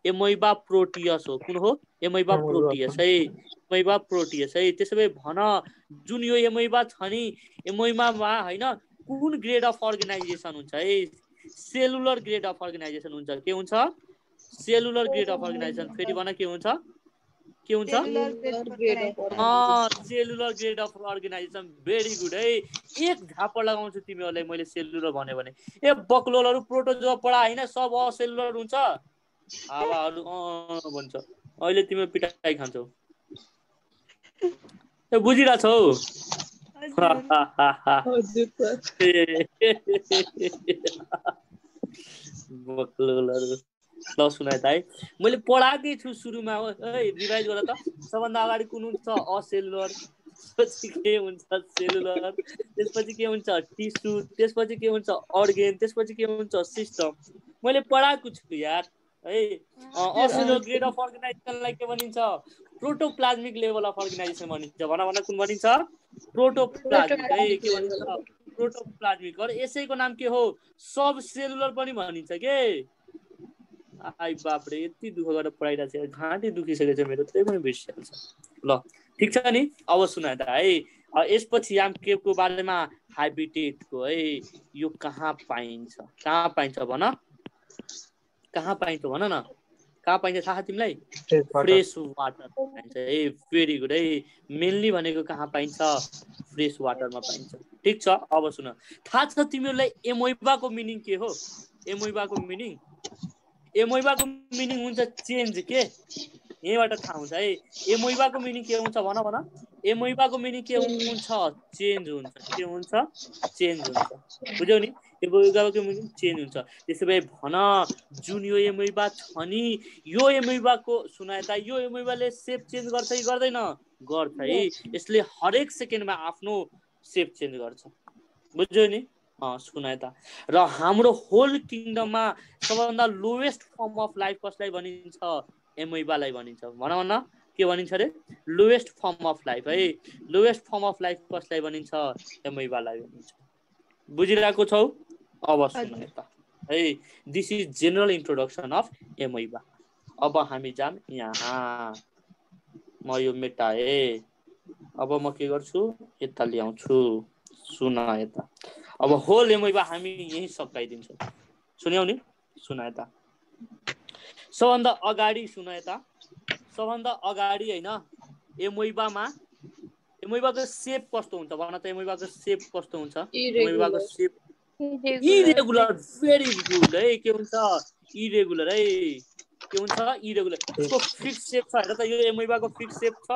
Speaker 2: एमोइबा प्रोटियस हो कुन हो एमोइबा प्रोटियस है त्यसैले भन जुन यो एमोइबा छ नि एमोइबामा हैन कुन ग्रेड अफ अर्गनाइजेसन हुन्छ है सेलुलर ग्रेड अफ अर्गनाइजेसन हुन्छ के हुन्छ सेलुलर ग्रेड अफ अर्गनाइजेसन फेरि भन के हुन्छ cellular grade of organisation very good है एक झापड लगाउँछु तिमीहरुलाई मैले सेलुलर भन्यो भने ए बक्लोलहरु प्रोटोजोआ पढा हैन सब असेलुलर हुन्छ हावाहरू भन्छ अहिले तिम्रो पिटाइ खान्छौ ए बुझिरहेछौ बक्लोलहरु ल सुनाइ त है मैले पढाएकै छु सुरुमा हो है रिभाइज गर त सबभन्दा अगाडि कुन हुन्छ असेलुलर त्यसपछि के हुन्छ सेलुलर त्यसपछि के हुन्छ टिस्यु त्यसपछि के हुन्छ अर्गेन त्यसपछि के हुन्छ सिस्टम मैले पढाएको छु यार है असेलुलर ग्रेड अफ अर्गनाइजेसनलाई के भनिन्छ प्रोटोप्लाज्मिक लेभल अफ अर्गनाइजेसन भनिन्छ भन कुन भनिन्छ प्रोटोप्लाज्मिक है के भनिन्छ प्रोटोप्लाज्मिक और यसैको नाम के हो सब सेलुलर पनि भनिन्छ के आई बाप रे यति दुःख गरेर पढाइरहेको छ घाँटी दुखिसकेको छ मेरो त्यही पनि बिर्सिहाल्छ ल ठीक छ नि अब सुना त है यसपछि याम केको बारेमा हाइबिटेटको है यो कहाँ पाइन्छ भन कहाँ पाइन्छ भन न कहाँ पाइन्छ थाहा तिमीलाई फ्रेश वाटर पाइन्छ है भेरी गुड है मेनली भनेको कहाँ पाइन्छ फ्रेश वाटरमा पाइन्छ ठीक छ अब सुन थाहा छ तिमीहरूलाई एमोइबाको मिनिङ के हो एमोइबाको मिनिङ हुन्छ चेन्ज के यहीबाट थाहा हुन्छ है एमोइबाको मिनिङ के हुन्छ भन एमोइबाको मिनिङ के हुन्छ चेन्ज हुन्छ के हुन्छ चेन्ज हुन्छ बुझ्यौ नि एमोइबाको मिनिङ चेन्ज हुन्छ त्यसै भए भन जुन यो एमोइबा छ नि यो एमोइबाको सुनाए त यो एमोइबाले सेप चेन्ज गर्छ कि गर्दैन गर्छ है यसले हरेक सेकेन्डमा आफ्नो सेप चेन्ज गर्छ बुझ्यौ नि सुनाए त र हाम्रो होल किङडममा सबभन्दा लोएस्ट फर्म अफ लाइफ कसलाई भनिन्छ एमोइबालाई भनिन्छ भन के भनिन्छ रे लोएस्ट फर्म अफ लाइफ है लोएस्ट फर्म अफ लाइफ कसलाई भनिन्छ एमोइबालाई भनिन्छ बुझिरहेको छौ अब सुनाए त है this is general introduction of amoeba अब हामी जाम यहाँ म यो मेटाए अब म के गर्छु यता ल्याउँछु सुना यता अब होल एमोइबा हामी यही सकाइदिन्छौँ सुन्यौ नि सुना यता सबभन्दा अगाडि सुना यता सबभन्दा अगाडि हैन एमोइबाको सेप कस्तो हुन्छ भन त एमोइबाको सेप कस्तो हुन्छ एमोइबाको सेप इरेगुलर भेरी गुड है के हुन्छ इरेगुलर है के हुन्छ इरेगुलर यसको फिक्स सेप छ हेर त यो एमोइबाको फिक्स सेप छ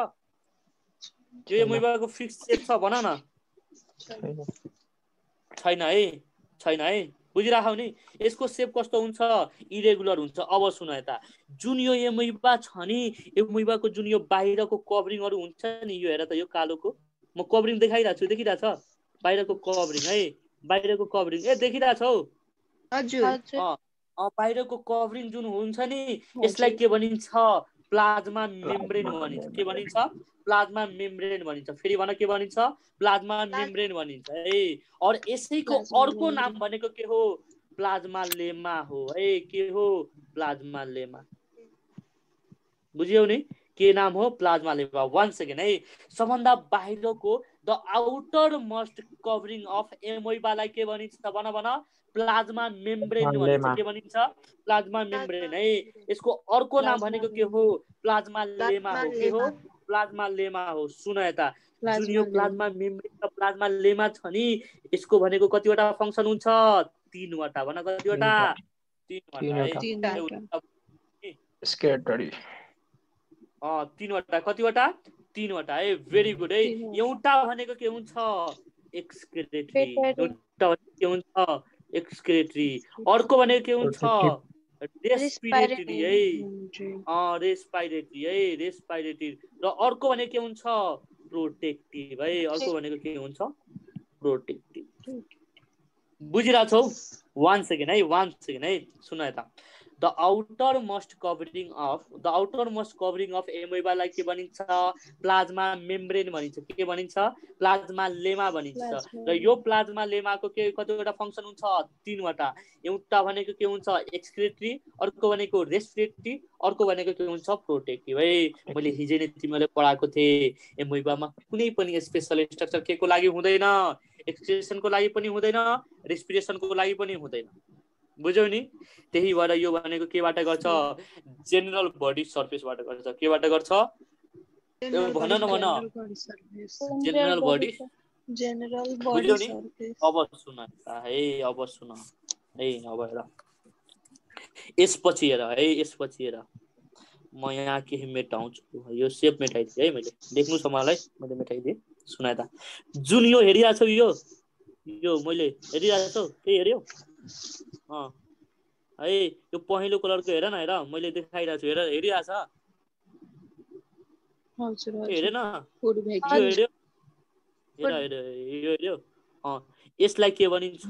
Speaker 2: यो एमोइबाको फिक्स सेप छ भन न छैन है बुझिराखौ नि यसको सेप कस्तो हुन्छ इरेगुलर हुन्छ अब सुन यता जुन यो एमोइबा छ नि एमोइबाको जुन यो बाहिरको कभरिङहरु हुन्छ नि यो हेर त यो कालोको म कभरिङ देखाइरहेको छु देखिरहेछ बाहिरको कभरिङ है बाहिरको कभरिङ देखिरहेछौ
Speaker 5: हजुर
Speaker 2: बाहिरको कभरिङ जुन हुन्छ नि यसलाई के भनिन्छ प्लाज्मा मेम्ब्रेन भनिन्छ के भनिन्छ प्लाज्मा मेम्ब्रेन भनिन्छ फेरि भन के भनिन्छ प्लाज्मा मेम्ब्रेन भनिन्छ है और यसैको अर्को नाम भनेको के हो प्लाज्मा लेमा हो है के हो प्लाज्मा लेमा बुझ्यौ नि के नाम हो प्लाज्मा लेमा वन सेकेन्ड है सबभन्दा बाहिरको the outer most covering of एमोइबालाई के भनिन्छ भन प्लाज्मा मेम्ब्रेन भनिन्छ के भनिन्छ प्लाज्मा मेम्ब्रेन है यसको अर्को नाम भनेको के हो प्लाज्मा लेमा हो के हो प्लाज्मा लेमा हो सुन यता जुन यो प्लाज्मा मेम्ब्रेन र प्लाज्मा लेमा छ नि यसको भनेको कतिवटा फंक्सन हुन्छ 3 वटा भन कतिवटा 3 वटा
Speaker 6: स्केटरी
Speaker 2: 3 वटा कतिवटा 3 वटा है भेरी गुड है एउटा भनेको के हुन्छ एक्सक्रेटरी एउटा के हुन्छ एक्सक्रेटरी अर्को भनेको के हुन्छ रेस्पिरेटरी है रेस्पिरेटरी र अर्को भनेको के हुन्छ प्रोटेक्टिभ है अर्को भनेको के हुन्छ प्रोटेक्टिभ बुझिरहेछौ 1 सेकेन्ड है सुन यता the outer most covering of एमोइबालाई के भनिन्छ प्लाज्मा मेम्ब्रेन भनिन्छ के भनिन्छ प्लाज्मा लेमा भनिन्छ र यो प्लाज्मा लेमाको के कतिवटा फंक्सन हुन्छ 3 वटा एउटा भनेको के हुन्छ एक्सक्रेटरी अर्को भनेको रेस्पिरेटरी अर्को भनेको के हुन्छ प्रोटेक्टिभ है मैले हिजो नै तिमीले पढाएको थिए एमोइबामा कुनै पनि स्पेशल स्ट्रक्चर के को लागि हुँदैन एक्सक्रेसनको लागि पनि हुँदैन रेस्पिरेसनको लागि पनि हुँदैन बुझ्यौ नि त्यही भएर यो भनेको केबाट गर्छ जेनरल बडी सर्फेसबाट गर्छ केबाट गर्छ भन जेनरल बडी बुझ्यौ नि अब सुन है अब हेर यसपछि हेर है, यसपछि हेर म यहाँ केही मेटाउँछु। यो सेप मेटाइदिएँ है मैले, देख्नु छ मलाई, मैले मेटाइदिएँ। सुनाए त जुन यो हेरिरहेको छौ, यो मैले हेरिरहेको छौ, त्यही हेऱ्यौ है। यो पहेँलो कलरको हेर न, हेर मैले देखाइरहेको छु, हेर हेरिरहेछ, हेरेन यो हेऱ्यो, हेर यो हेऱ्यो। यसलाई के भनिन्छ?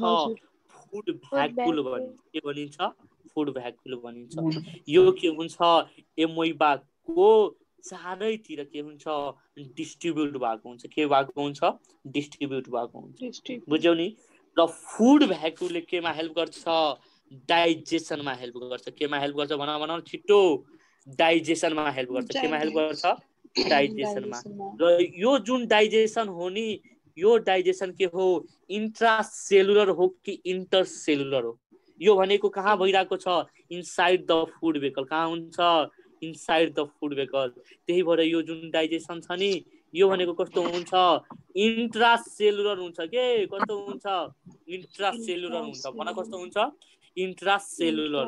Speaker 2: फुड भ्याकुल भनिन्छ। के भनिन्छ? फुड भ्याकुल भनिन्छ। यो के हुन्छ? एमोइबाको चारैतिर के हुन्छ? डिस्ट्रिब्युट भएको हुन्छ। के भएको हुन्छ? डिस्ट्रिब्युट भएको हुन्छ। बुझ्यौ नि? र फुड भ्याकुलले केमा हेल्प गर्छ? डाइजेसनमा हेल्प गर्छ। केमा हेल्प गर्छ भन छिट्टो? डाइजेसनमा हेल्प गर्छ। केमा हेल्प गर्छ? डाइजेसनमा। र यो जुन डाइजेसन हो नि, यो डाइजेसन के हो? इन्ट्रासेलुलर हो कि इन्टरसेलुलर हो? यो भनेको कहाँ भइरहेको छ? Inside the food vehicle. कहाँ हुन्छ? Inside the food vehicle. त्यही भएर यो जुन डाइजेसन छ नि, यो भनेको कस्तो हुन्छ? इन्ट्रासेलुलर हुन्छ के? कस्तो हुन्छ? इन्ट्रासेलुलर हुन्छ। भन कस्तो हुन्छ? इन्ट्रासेलुलर।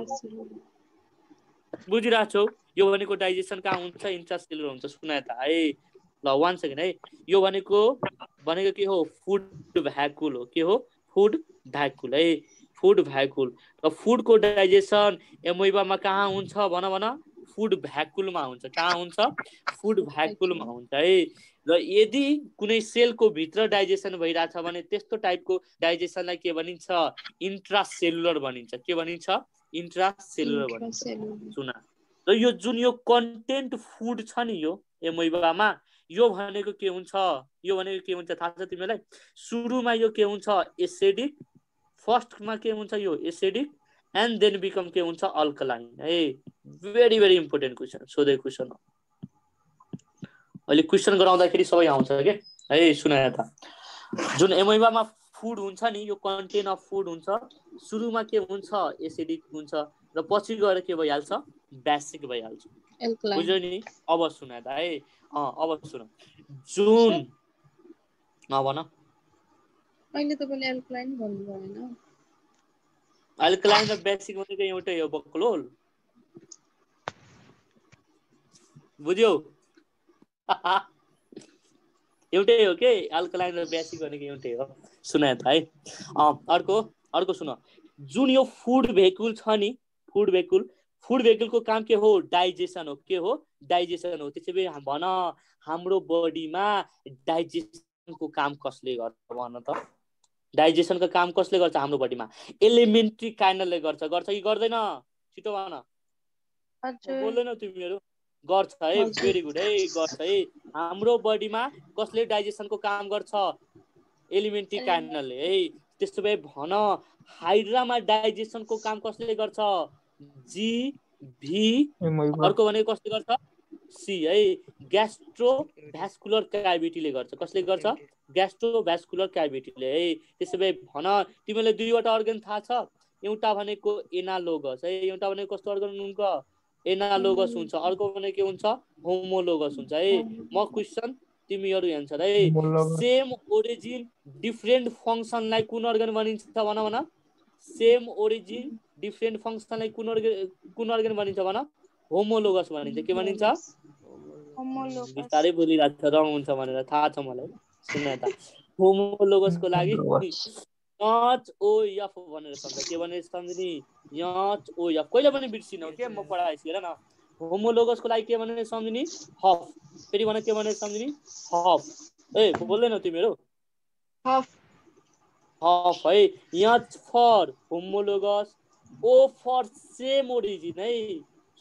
Speaker 2: बुझिरहेको छौ? यो भनेको डाइजेसन कहाँ हुन्छ? इन्ट्रासेलुलर हुन्छ। सुनाए त है, ल 1 सेकेन्ड है। यो भनेको के हो? फुड भ्याकुल हो। के हो? फुड भ्याकुल है, फुड भ्याकुल। र फुडको डाइजेसन एमोइबामा कहाँ हुन्छ भन? फुड भ्याकुलमा हुन्छ। कहाँ हुन्छ? फुड भ्याकुलमा हुन्छ है। र यदि कुनै सेलको भित्र डाइजेसन भइरहेछ भने त्यस्तो टाइपको डाइजेसनलाई के भनिन्छ? इन्ट्रासेलुलर भनिन्छ। के भनिन्छ? इन्ट्रासेलुलर भनिन्छ। सुन, र यो जुन यो कन्टेन्ट फुड छ नि, यो एमोइबामा, यो भनेको के हुन्छ? यो भनेको के हुन्छ थाहा छ तिमीलाई? सुरुमा यो के हुन्छ? एसिडिक। फर्स्टमा के हुन्छ? यो एसिडिक एन्ड देन बिकम के हुन्छ? अल्कलाइन है। भेरी भेरी इम्पोर्टेन्ट क्वेसन, सोधेको क्वेसन हो। अहिले क्वेसन गराउँदाखेरि सबै आउँछ के है। सुनाए त जुन एमोइबामा फुड हुन्छ नि, यो कन्टेन्ट अफ फुड हुन्छ। सुरुमा के हुन्छ? एसिडिक हुन्छ र पछि गएर के भइहाल्छ? बेसिक भइहाल्छ। बुझ्यौ नि? अब सुनाए त है, अब सुन। जुन भन
Speaker 5: अहिले तपाईले एल्कलाइन भन्नु भएन।
Speaker 2: अल्कलाइन र बेसिक भनेको एउटै हो बक्लोल। बुझ्यौ? एउटै हो के? अल्कलाइन र बेसिक भनेको एउटै हो। सुनाए त है। अर्को सुन। जुन यो फुड भेकुल छ नि, फुड भेकुलको काम के हो? डाइजेसन हो। के हो? डाइजेसन हो। त्यसै भए भन, हाम्रो बडीमा डाइजेसनको काम कसले गर्छ भन त? डाइजेसनको काम कसले गर्छ हाम्रो बडीमा? एलिमेन्ट्री काइनलले गर्छ कि गर्दैन? छिटो भन। बोल्दैनौ तिमीहरू? गर्छ है। भेरी गुड है, गर्छ है। हाम्रो बडीमा कसले डाइजेसनको काम गर्छ? एलिमेन्ट्री काइनलले है। त्यसो भए भन, हाइड्रामा डाइजेसनको काम कसले गर्छ? जी अर्को भनेको कसले गर्छ? सी है। ग्यास्ट्रोभ्यास्कुलर क्याभिटीले गर्छ। कसले गर्छ? ग्यास्ट्रोभ्यास्कुलर क्याभिटीले है। त्यसो भए भन, तिमीलाई दुईवटा अर्गन थाहा छ। एउटा भनेको एनालोगस है। एउटा भनेको कस्तो अर्गन हुन्छ? एनालोगस हुन्छ। अर्को भनेको के हुन्छ? होमोलोगस हुन्छ है। म क्वेसन, तिमीहरू एन्सर है। सेम ओरिजिन डिफरेन्ट फङ्सनलाई कुन अर्गन भनिन्छ भन? सेम ओरिजिन डिफरेन्ट फङ्सनलाई कुन अर्गन भनिन्छ भन? होमोलोगस भनिन्छ। के भनिन्छ? बिस्तारै बोलिरहेको छ, रङ हुन्छ भनेर थाहा छ मलाई। सुन त, होमोलोगसको लागि एच-ओ-एफ भनेर सम्झ। के भनेर सम्झिने? एच-ओ-एफ। कहिले पनि बिर्सिनौ के? म पढाएछु हेर न। होमोलोगसको लागि के भनेर सम्झिने? हफ। फेरि भन, के भनेर सम्झिने? हफ। ए बोल्दैनौ तिमीहरू? हफ है। H for homologous, O for same origin है।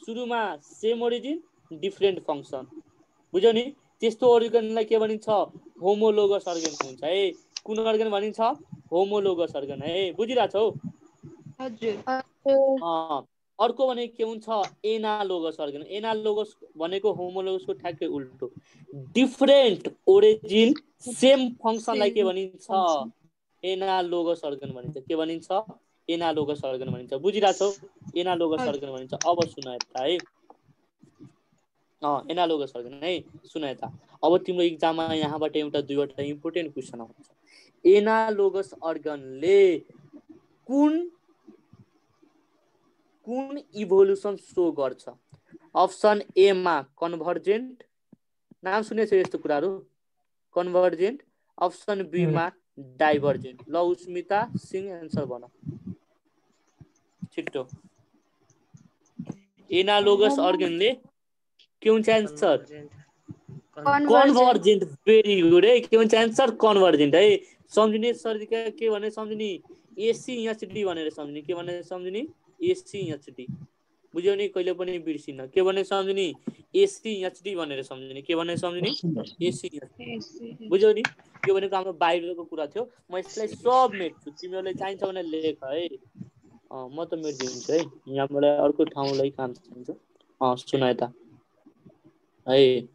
Speaker 2: सुरुमा सेम ओरिजिन, डिफरेन्ट फङ्सन। बुझ्यौ नि? त्यस्तो अर्गनलाई के भनिन्छ? होमोलोगस अर्गन हुन्छ है। कुन अर्गन भनिन्छ? होमोलोगस अर्गन है। बुझिरहेछौ? अर्को भनेको के हुन्छ? Analogous organ. एनालोगस भनेको होमोलोगसको ठ्याक्कै उल्टो। डिफरेन्ट ओरिजिन सेम फङ्सनलाई के भनिन्छ? एनालोगस अर्गन भनिन्छ। के भनिन्छ? एनालोगस अर्गन भनिन्छ। बुझिरहेछौ? एनालोगस अर्गन भनिन्छ। अब सुन त है, एनालोगस अर्गन है। सुन त, अब तिम्रो इक्जाममा यहाँबाट एउटा दुईवटा इम्पोर्टेन्ट क्वेसन आउँछ। एनालोगस अर्गनले कुन कुन इभोल्युसन सो गर्छ? अप्सन ए मा कन्भर्जेन्ट, नाम सुनेछ यस्तो कुराहरू, कन्भर्जेन्ट। अप्सन बी मा डाइभर्जेन्ट। ल उस्मिता सिंह एन्सर भन छिट्टो। एनालोगस अर्गेनले के हुन्छ एन्सर? कन्भर्जेन्ट। भेरी गुड है, के हुन्छ एन्सर? कन्भर्जेन्ट है। सम्झिने सर के भने सम्झिने एसिएचडी भनेर सम्झिने, के भनेर सम्झिने? एसिएचडी। बुझ्यौ नि, कहिले पनि बिर्सिन। के भने सम्झिने? एसिएचडी भनेर सम्झिने। के भनेर सम्झिने? एसिएचडी। बुझ्यौ नि, यो भनेको हाम्रो बाहिरको कुरा थियो। म यसलाई सब मेट्छु, तिमीहरूले चाहिन्छ भने लेख है। म त मेटिदिन्छु है, यहाँ मलाई अर्को ठाउँलाई काम चाहिन्छ। सुन यता है।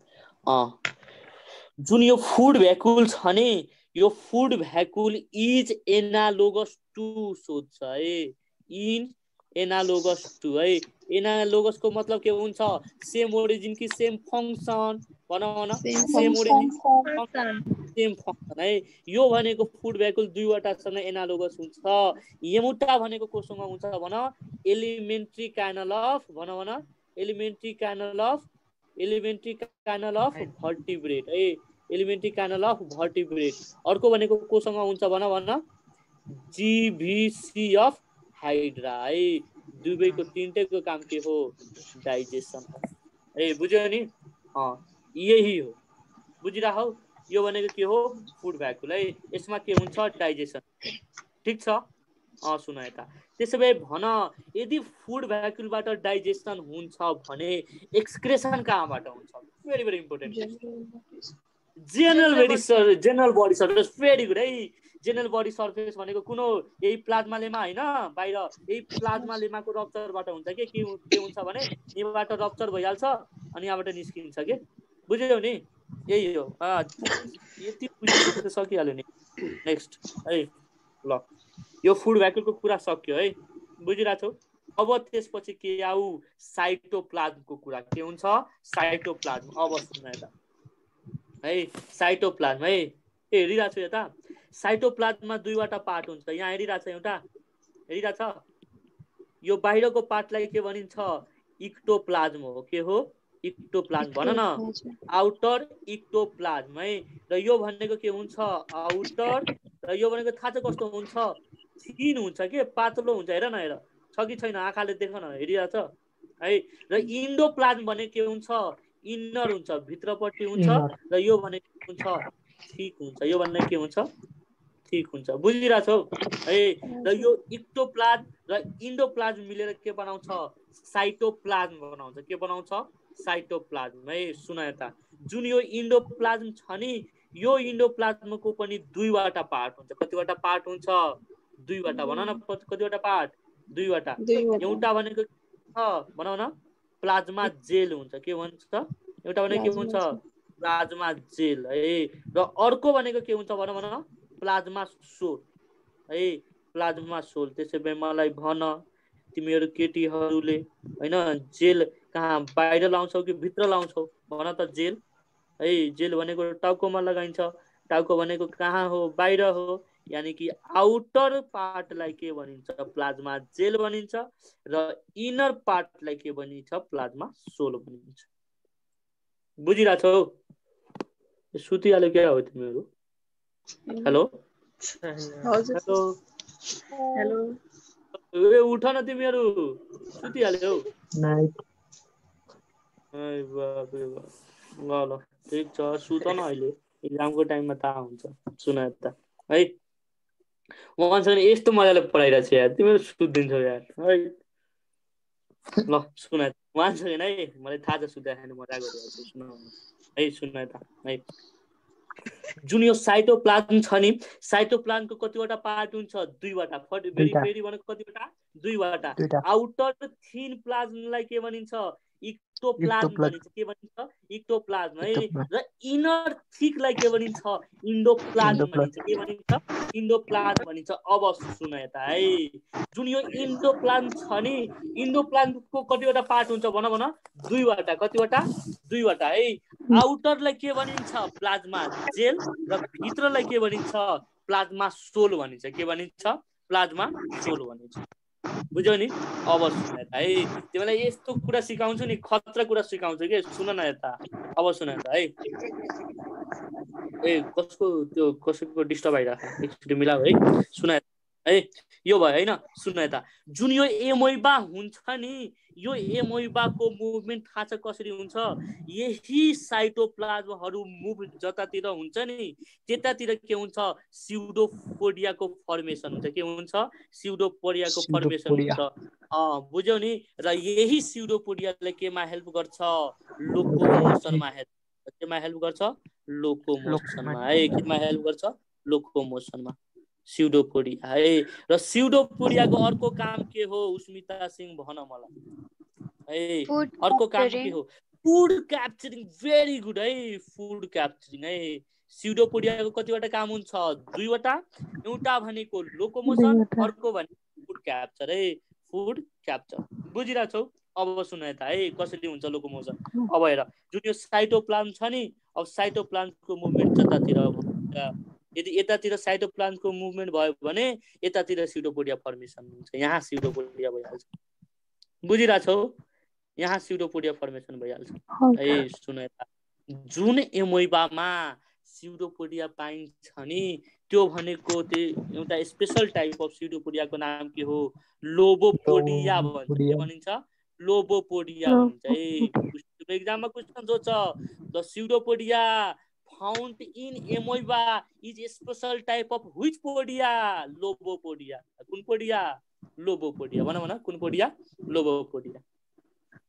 Speaker 2: जुन यो फुड भ्याकुल छ नि, यो food vacuum is analogous to सोध्छ है। इन एनालोगस टु है। एनालोगसको मतलब के हुन्छ? सेम ओरिजिन कि सेम फङ्सन भनौँ न, सेम ओरिजिन सेम फङ्सन है। यो भनेको फुड भ्याकुल दुईवटासँग एनालोगस हुन्छ। एउटा भनेको कोसँग हुन्छ भन? एलिमेन्ट्री काइनल अफ, भन एलिमेन्ट्री काइनल अफ भर्टिब्रेट है। Alimentary canal of vertebrate. अर्को भनेको कोसँग हुन्छ भन? जीभीसी अफ हाइड्रा है। दुवैको तिनटैको काम के हो? डाइजेसन है। बुझ्यो नि? यही हो, बुझिरहौ। यो भनेको के हो? फुड भ्याकुल है। यसमा के हुन्छ? डाइजेसन। ठिक छ? सुन यता। त्यसो भए भन, यदि फुड भ्याकुलबाट डाइजेसन हुन्छ भने एक्सक्रेसन कहाँबाट हुन्छ? Very very important. General body surface. Very good है। जेनरल बडी सर्फेस भनेको कुन हो? यही प्लाज्मा लेमा होइन, बाहिर यही प्लाज्मा लेमाको रप्चरबाट हुन्छ। के हुन्छ भने यहाँबाट रप्चर भइहाल्छ अनि यहाँबाट निस्किन्छ के। बुझ्यौ नि? यही हो। यति बुझिसक्यो त सकिहाल्यो नि। नेक्स्ट है। ल यो फुड भ्याकुलको कुरा सक्यो है, बुझिरहेछौ? अब त्यसपछि के आऊ? साइटोप्लाज्मको कुरा। के हुन्छ? साइटोप्लाज्म। अब सुन यता है। साइटोप्लाज्म है। हेरिरहेको छु यता। साइटोप्लाज्ममा दुईवटा पार्ट हुन्छ। यहाँ हेरिरहेछ, एउटा हेरिरहेछ? यो बाहिरको पार्टलाई के भनिन्छ? इक्टोप्लाज्म हो। के हो? इक्टोप्लाज्म। भन न, आउटर इक्टोप्लाज्म है। र यो भनेको के हुन्छ? आउटर। र यो भनेको थाहा छ कस्तो हुन्छ? थिन हुन्छ के, पातलो हुन्छ। हेर न, हेर छ कि छैन? आँखाले देख न, हेरिरहेछ है। र इन्डोप्लाज्म भनेको के हुन्छ? इन्नर हुन्छ, भित्रपट्टि हुन्छ। र यो भनेको हुन्छ थिक हुन्छ। यो भनेको के हुन्छ? थिक हुन्छ। बुझिरहेछौ है? र यो इक्टोप्लाज्म र इन्डोप्लाज्म मिलेर के बनाउँछ? साइटोप्लाज्म बनाउँछ। के बनाउँछ? साइटोप्लाज्म है। सुन यता। जुन यो इन्डोप्लाज्म छ नि, यो इन्डोप्लाज्मको पनि दुईवटा पार्ट हुन्छ। कतिवटा पार्ट हुन्छ? दुईवटा। भन न, कतिवटा पार्ट? दुईवटा। एउटा भनेको भनौँ न प्लाज्मा जेल हुन्छ। के भन्छ? एउटा भनेको के हुन्छ? प्लाज्मा जेल है। र अर्को भनेको के हुन्छ भन? प्लाज्मा सोल है। Plasma sol. त्यसै भए मलाई भन, तिमीहरू केटीहरूले होइन जेल कहाँ बाहिर लाउँछौ कि भित्र लाउँछौ? भन त। जेल है। जेल भनेको टाउकोमा लगाइन्छ। टाउको भनेको कहाँ हो? बाहिर हो। यानी कि आउटर पार्टलाई के भनिन्छ? प्लाज्मा जेल भनिन्छ। र इनर पार्टलाई के भनिन्छ? प्लाज्मा सोल भनिन्छ। बुझिरहेछौ? सुतिहाल्यो क्या हो तिमीहरू? Hello hello
Speaker 5: hello.
Speaker 2: उठ न तिमीहरू, सुतिहाल्यौ? ल ठिक छ, सुत न। अहिले इक्जामको टाइममा थाहा हुन्छ। सुन यता है। उहाँसँग यस्तो मजाले पढाइरहेको छ यार, तिमीहरू सुत्दिन्छौ यार है। ल सुन उहाँसँग है, मलाई थाहा छ सुत्दाखेरि मजा गरिरहेको छु। सुन है, सुन यता है। जुन यो साइटोप्लाज्म छ नि, साइटोप्लाज्मको कतिवटा पार्ट हुन्छ? दुईवटा। फेरि भनेको कतिवटा? दुईवटा। आउटर थिन प्लाज्मलाई के भनिन्छ? इक्टोप्लाज्म भनिन्छ। के भनिन्छ? इक्टोप्लाज्म है। र इनर थिकलाई के भनिन्छ? इन्डोप्लाज्म भनिन्छ। के भनिन्छ? इन्डोप्लाज्म भनिन्छ। अब सुन यता है। जुन यो इन्डोप्लाज्म छ नि, इन्डोप्लाज्मको कतिवटा पार्ट हुन्छ भन? दुईवटा। कतिवटा? दुईवटा है। आउटरलाई के भनिन्छ? Plasma gel. र भित्रलाई के भनिन्छ? प्लाज्मा सोल भनिन्छ। के भनिन्छ? प्लाज्मा सोल भनिन्छ। बुझ्यौ नि अब सुन यता है तिमीलाई यस्तो कुरा सिकाउँछु नि खतरा कुरा सिकाउँछु के सुन न यता अब सुन यता है ए कसको डिस्टर्ब आइरहेको छ एकचोटि मिलाऊ है सुन है यो भयो हैन सुन यता जुन यो एमोइबा हुन्छ नि यो एमोइबाको मुभमेन्ट थाहा छ कसरी हुन्छ यही साइटोप्लाज्महरू मुभ जतातिर हुन्छ नि त्यतातिर के हुन्छ स्युडोपोडियाको फर्मेसन हुन्छ के हुन्छ स्युडोपोडियाको फर्मेसन हुन्छ बुझ्यौ नि र यही स्युडोपोडियाले केमा हेल्प गर्छ लोकोमोसनमा हेल्प गर्छ लोकोमोसनमा है केमा हेल्प गर्छ लोकोमोसनमा स्युडोपोडिया है र स्युडोपोडियाको अर्को काम के हो उस्मिता सिंह भन मलाई है अर्को काम के हो फुड क्याप्चरिङ भेरी गुड है फुड क्याप्चरिङ है स्युडोपोडियाको कतिवटा काम हुन्छ दुईवटा एउटा भनेको लोकोमोसन अर्को भनेको फुड क्याप्चर है फुड क्याप्चर बुझिरहेछौ अब सुन यता है कसरी हुन्छ लोकोमोसन अब हेर जुन यो साइटोप्लाज्म छ नि अब साइटोप्लाज्मको मुभमेन्ट जतातिर यदि यतातिर साइटोप्लाज्मको मुभमेन्ट भयो भने यतातिर स्युडोपोडिया फर्मेसन हुन्छ यहाँ स्युडोपोडिया भइहाल्छ बुझिरहेछौ यहाँ स्युडोपोडिया फर्मेसन भइहाल्छ है सुन यता जुन एमोइबामा स्युडोपोडिया पाइन्छ नि त्यो भनेको त्यो एउटा स्पेशल टाइप अफ स्युडोपोडियाको नाम के हो लोबोपोडिया भनिन्छ लोबोपोडिया भन्छ है एक्जाममा क्वेशन सोध्छ the स्युडोपोडिया found in amoeba is a special type of which podia lobopodia कुन पोडिया लोबोपोडिया भन कुन पोडिया लोबोपोडिया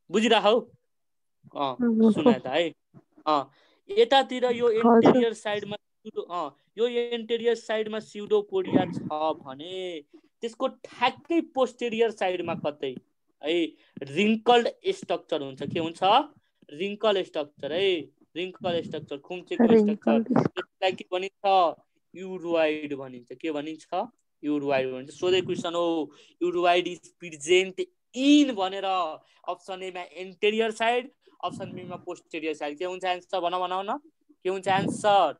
Speaker 2: बुझिराखौ सुन यता है यतातिर यो एन्टेरियर साइडमा स्युडोपोडिया छ भने त्यसको ठ्याक्कै पोस्टेरियर साइडमा कतै है रिङ्कल्ड स्ट्रक्चर हुन्छ के हुन्छ रिङ्कल स्ट्रक्चर है रिङ्कल स्ट्रक्चर खुम्चेको स्ट्रक्चर त्यसलाई के भनिन्छ युरोइड भनिन्छ के भनिन्छ युरोइड भनिन्छ सोधे क्वेशन हो युरोइड इज प्रेजेन्ट इन भनेर अप्सन ए मा एन्टेरियर साइड अप्सन बी मा पोस्टेरियर साइड के हुन्छ आन्सर भनाउ न के हुन्छ आन्सर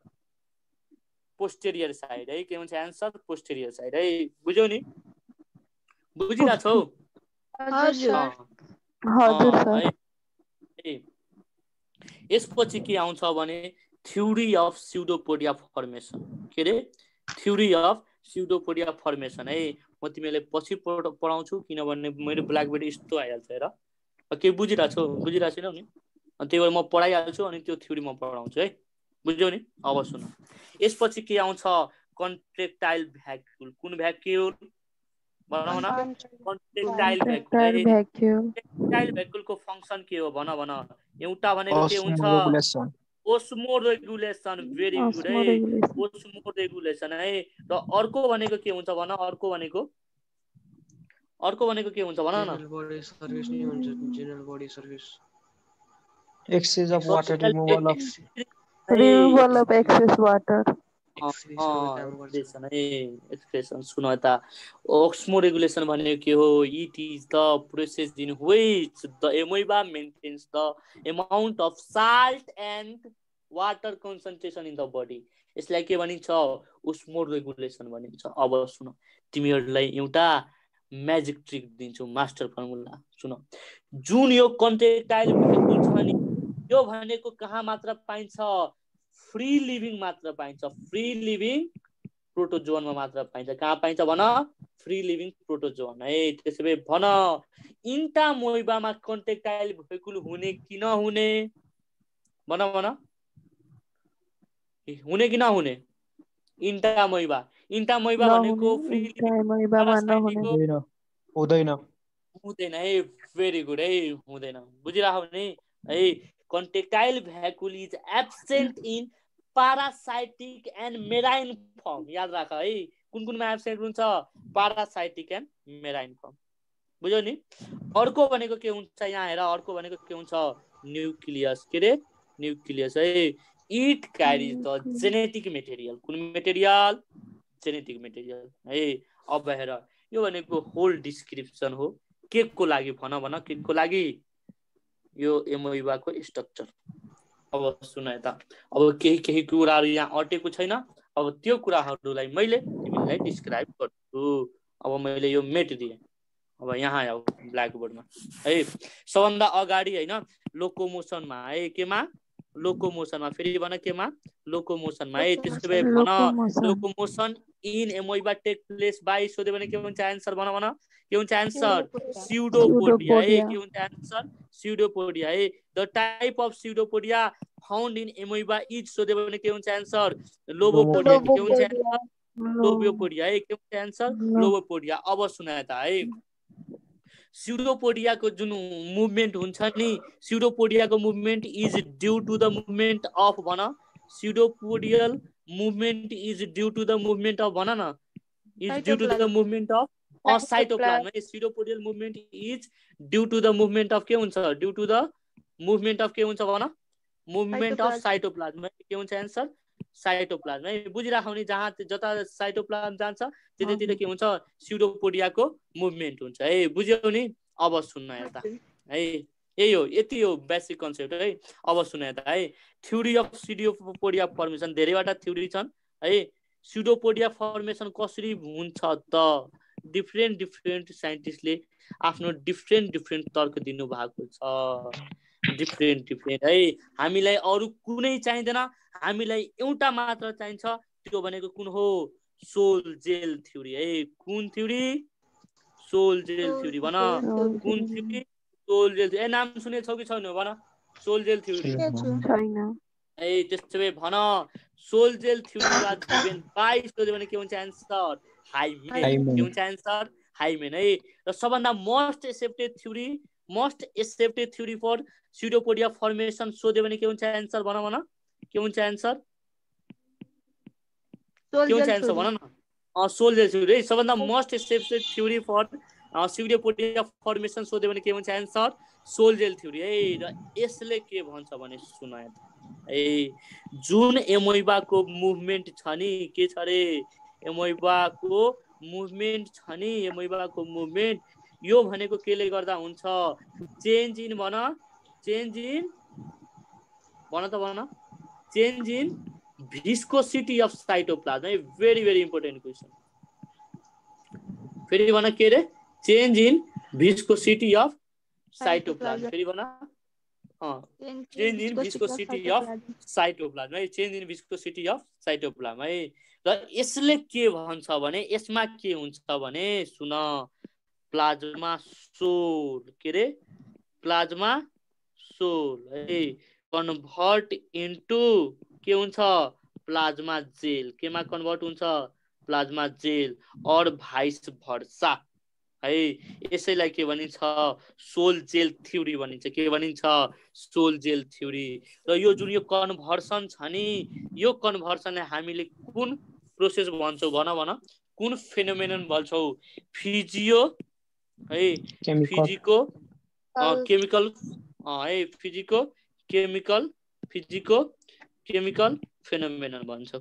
Speaker 2: पोस्टेरियर साइड है के हुन्छ आन्सर पोस्टेरियर साइड है बुझ्यौ नि बुझिराछौ
Speaker 4: हजुर सर
Speaker 2: यसपछि के आउँछ भने थ्योरी अफ स्युडोपोडिया फर्मेसन के रे थ्योरी अफ स्युडोपोडिया फर्मेसन है म तिमीलाई पछि पढाउँछु किनभने मेरो ब्ल्याकबोर्ड यस्तो आइहाल्छ हेर के बुझिरहेको छैनौ नि अनि त्यही भएर म पढाइहाल्छु अनि त्यो थ्योरी म पढाउँछु है बुझ्यौ नि अब सुन यसपछि के आउँछ कन्ट्रेक्टाइल भ्याक्युल कुन भ्याक्युल भन कन्ट्रेक्टाइल भ्याक्युलको फंक्सन के हो भन एउटा भनेको के हुन्छ ओस्मो रेगुलेसन भेरी गुड है ओस्मो रेगुलेसन है र अर्को भनेको के हुन्छ भन अर्को भनेको के हुन्छ भन न
Speaker 7: बडी सर्भिस नि हुन्छ general body surface
Speaker 6: exchange of water
Speaker 4: removal of excess water
Speaker 2: excretion सुन यता ओस्मो रेगुलेसन भनेको के हो it is the process in which the amoeba maintains the amount of salt and water concentration in the body यसलाई के भनिन्छ osmo regulation भनिन्छ अब सुन तिमीहरूलाई एउटा म्याजिक ट्रिक दिन्छु मास्टर फर्मुला सुन जुन यो कन्ट्रेक्टाइल भ्याक्युल छ नि यो भनेको कहाँ मात्र पाइन्छ फ्री लिभिङ मात्र पाइन्छ फ्री लिभिङ प्रोटोजोनमा मात्र पाइन्छ कहाँ पाइन्छ भन फ्री लिभिङ प्रोटोजोन है त्यसैले भन इन्टामोइबामा कन्ट्रेक्टाइल भ्याक्युल हुने कि नहुने भन हुने कि नहुने इन्टामोइबा भनेको फ्री लिभिङ हुँदैन है भेरी गुड है हुँदैन बुझिराखौ नि है contractile vacuole is absent in parasitic and marine form याद राख है कुनमा एब्सेन्ट हुन्छ पारासाइटिक एन्ड मेराइन फर्म बुझ्यौ नि अर्को भनेको के हुन्छ यहाँ हेर अर्को भनेको के हुन्छ न्युक्लियस के रे न्युक्लियस है इट क्यारीज द जेनेटिक मेटेरियल कुन मेटेरियल जेनेटिक मेटेरियल है अब हेर यो भनेको होल डिस्क्रिप्सन हो के को लागि भन के को लागि यो एमोइबाको स्ट्रक्चर अब सुन यता अब केही कुराहरू यहाँ अटेको छैन अब त्यो कुराहरूलाई मैले तिमीलाई डिस्क्राइब गर्छु अब मैले यो मेट दिएँ अब यहाँ आऊ ब्ल्याक बोर्डमा है सबभन्दा अगाडि हैन लोकोमोसनमा है केमा लोकोमोसनमा फेरि भन केमा लोकोमोसनमा है त्यसो भए भन locomotion in amoeba take place by सोध्यो भने के हुन्छ आन्सर भन भन के हुन्छ आन्सर स्युडोपोडिया है के हुन्छ आन्सर स्युडोपोडिया है the type of pseudopodia found in amoeba is सोध्यो भने के हुन्छ आन्सर लोबोपोडिया के हुन्छ आन्सर लोबोपोडिया है के हुन्छ आन्सर लोबोपोडिया अब सुना त है स्युडोपोडिया को जुन मुभमेन्ट हुन्छ नि स्युडोपोडिया को movement is due to the movement of भन pseudopodial movement is due to the movement of भन न is due to the movement of cytoplasm है pseudopodial movement is due to the movement of के हुन्छ due to the movement of के हुन्छ भन movement of cytoplasm के हुन्छ आन्सर साइटोप्लाज्म है बुझिराखौ नि जहाँ जता साइटोप्लाज्म जान्छ त्यतातिर के हुन्छ स्युडोपोडियाको मुभमेन्ट हुन्छ है बुझ्यौ नि अब सुन्न यता है यही हो यति हो बेसिक कन्सेप्ट है अब सुन्न यता है थ्योरी अफ स्युडोपोडिया फर्मेसन धेरैवटा थ्योरी छन् है स्युडोपोडिया फर्मेसन कसरी हुन्छ त डिफरेन्ट साइन्टिस्टले आफ्नो डिफरेन्ट तर्क दिनु भएको छ डिफरेन्ट है हामीलाई अरु कुनै चाहिँदैन हामीलाई एउटा मात्र चाहिन्छ त्यो भनेको कुन हो सोल जेल थ्योरी है कुन थ्योरी सोल जेल थ्योरी भन कुन थ्योरी सोल जेल ए नाम सुनेछौ कि छैन भन सोल जेल थ्योरी
Speaker 4: छैन
Speaker 2: ए त्यसो भए भन sol gel theory was given by सोध्यो भने के हुन्छ आन्सर हाइमेन के हुन्छ आन्सर हाइमेन है र सबभन्दा most accepted theory for pseudopodia formation सोध्यो भने के हुन्छ आन्सर भन भन के हुन्छ आन्सर के हुन्छ आन्सर भन न सोल जेल थ्योरी सबभन्दा most accepted theory for pseudopodia formation सोध्यो भने के हुन्छ आन्सर सोल जेल थ्योरी है र यसले के भन्छ भने सुन है जुन एमोइबाको मुभमेन्ट छ नि के छ रे एमोइबाको मुभमेन्ट छ नि एमोइबाको मुभमेन्ट यो भनेको केले गर्दा हुन्छ चेन्ज इन भन change in change in viscosity of cytoplasm है भेरी इम्पोर्टेन्ट क्वेसन फेरि भन के रे change in viscosity of cytoplasm फेरि भन change in viscosity of cytoplasm है change in viscosity of cytoplasm है र यसले के भन्छ भने यसमा के हुन्छ भने सुन प्लाज्मा सोल के रे प्लाज्मा सोल है कन्भर्ट इन्टु के हुन्छ प्लाज्मा जेल केमा कन्भर्ट हुन्छ प्लाज्मा जेल और भाइस भर्सा है यसैलाई के भनिन्छ सोल जेल थ्योरी भनिन्छ के भनिन्छ सोल जेल थ्योरी र यो जुन यो कन्भर्सन छ नि यो कन्भर्सनलाई हामीले कुन प्रोसेस भन्छौ भन कुन फेनोमेनन भन्छौ फिजियो है फिजिको केमिकल है फिजिको केमिकल फेनोमेनन भन्छ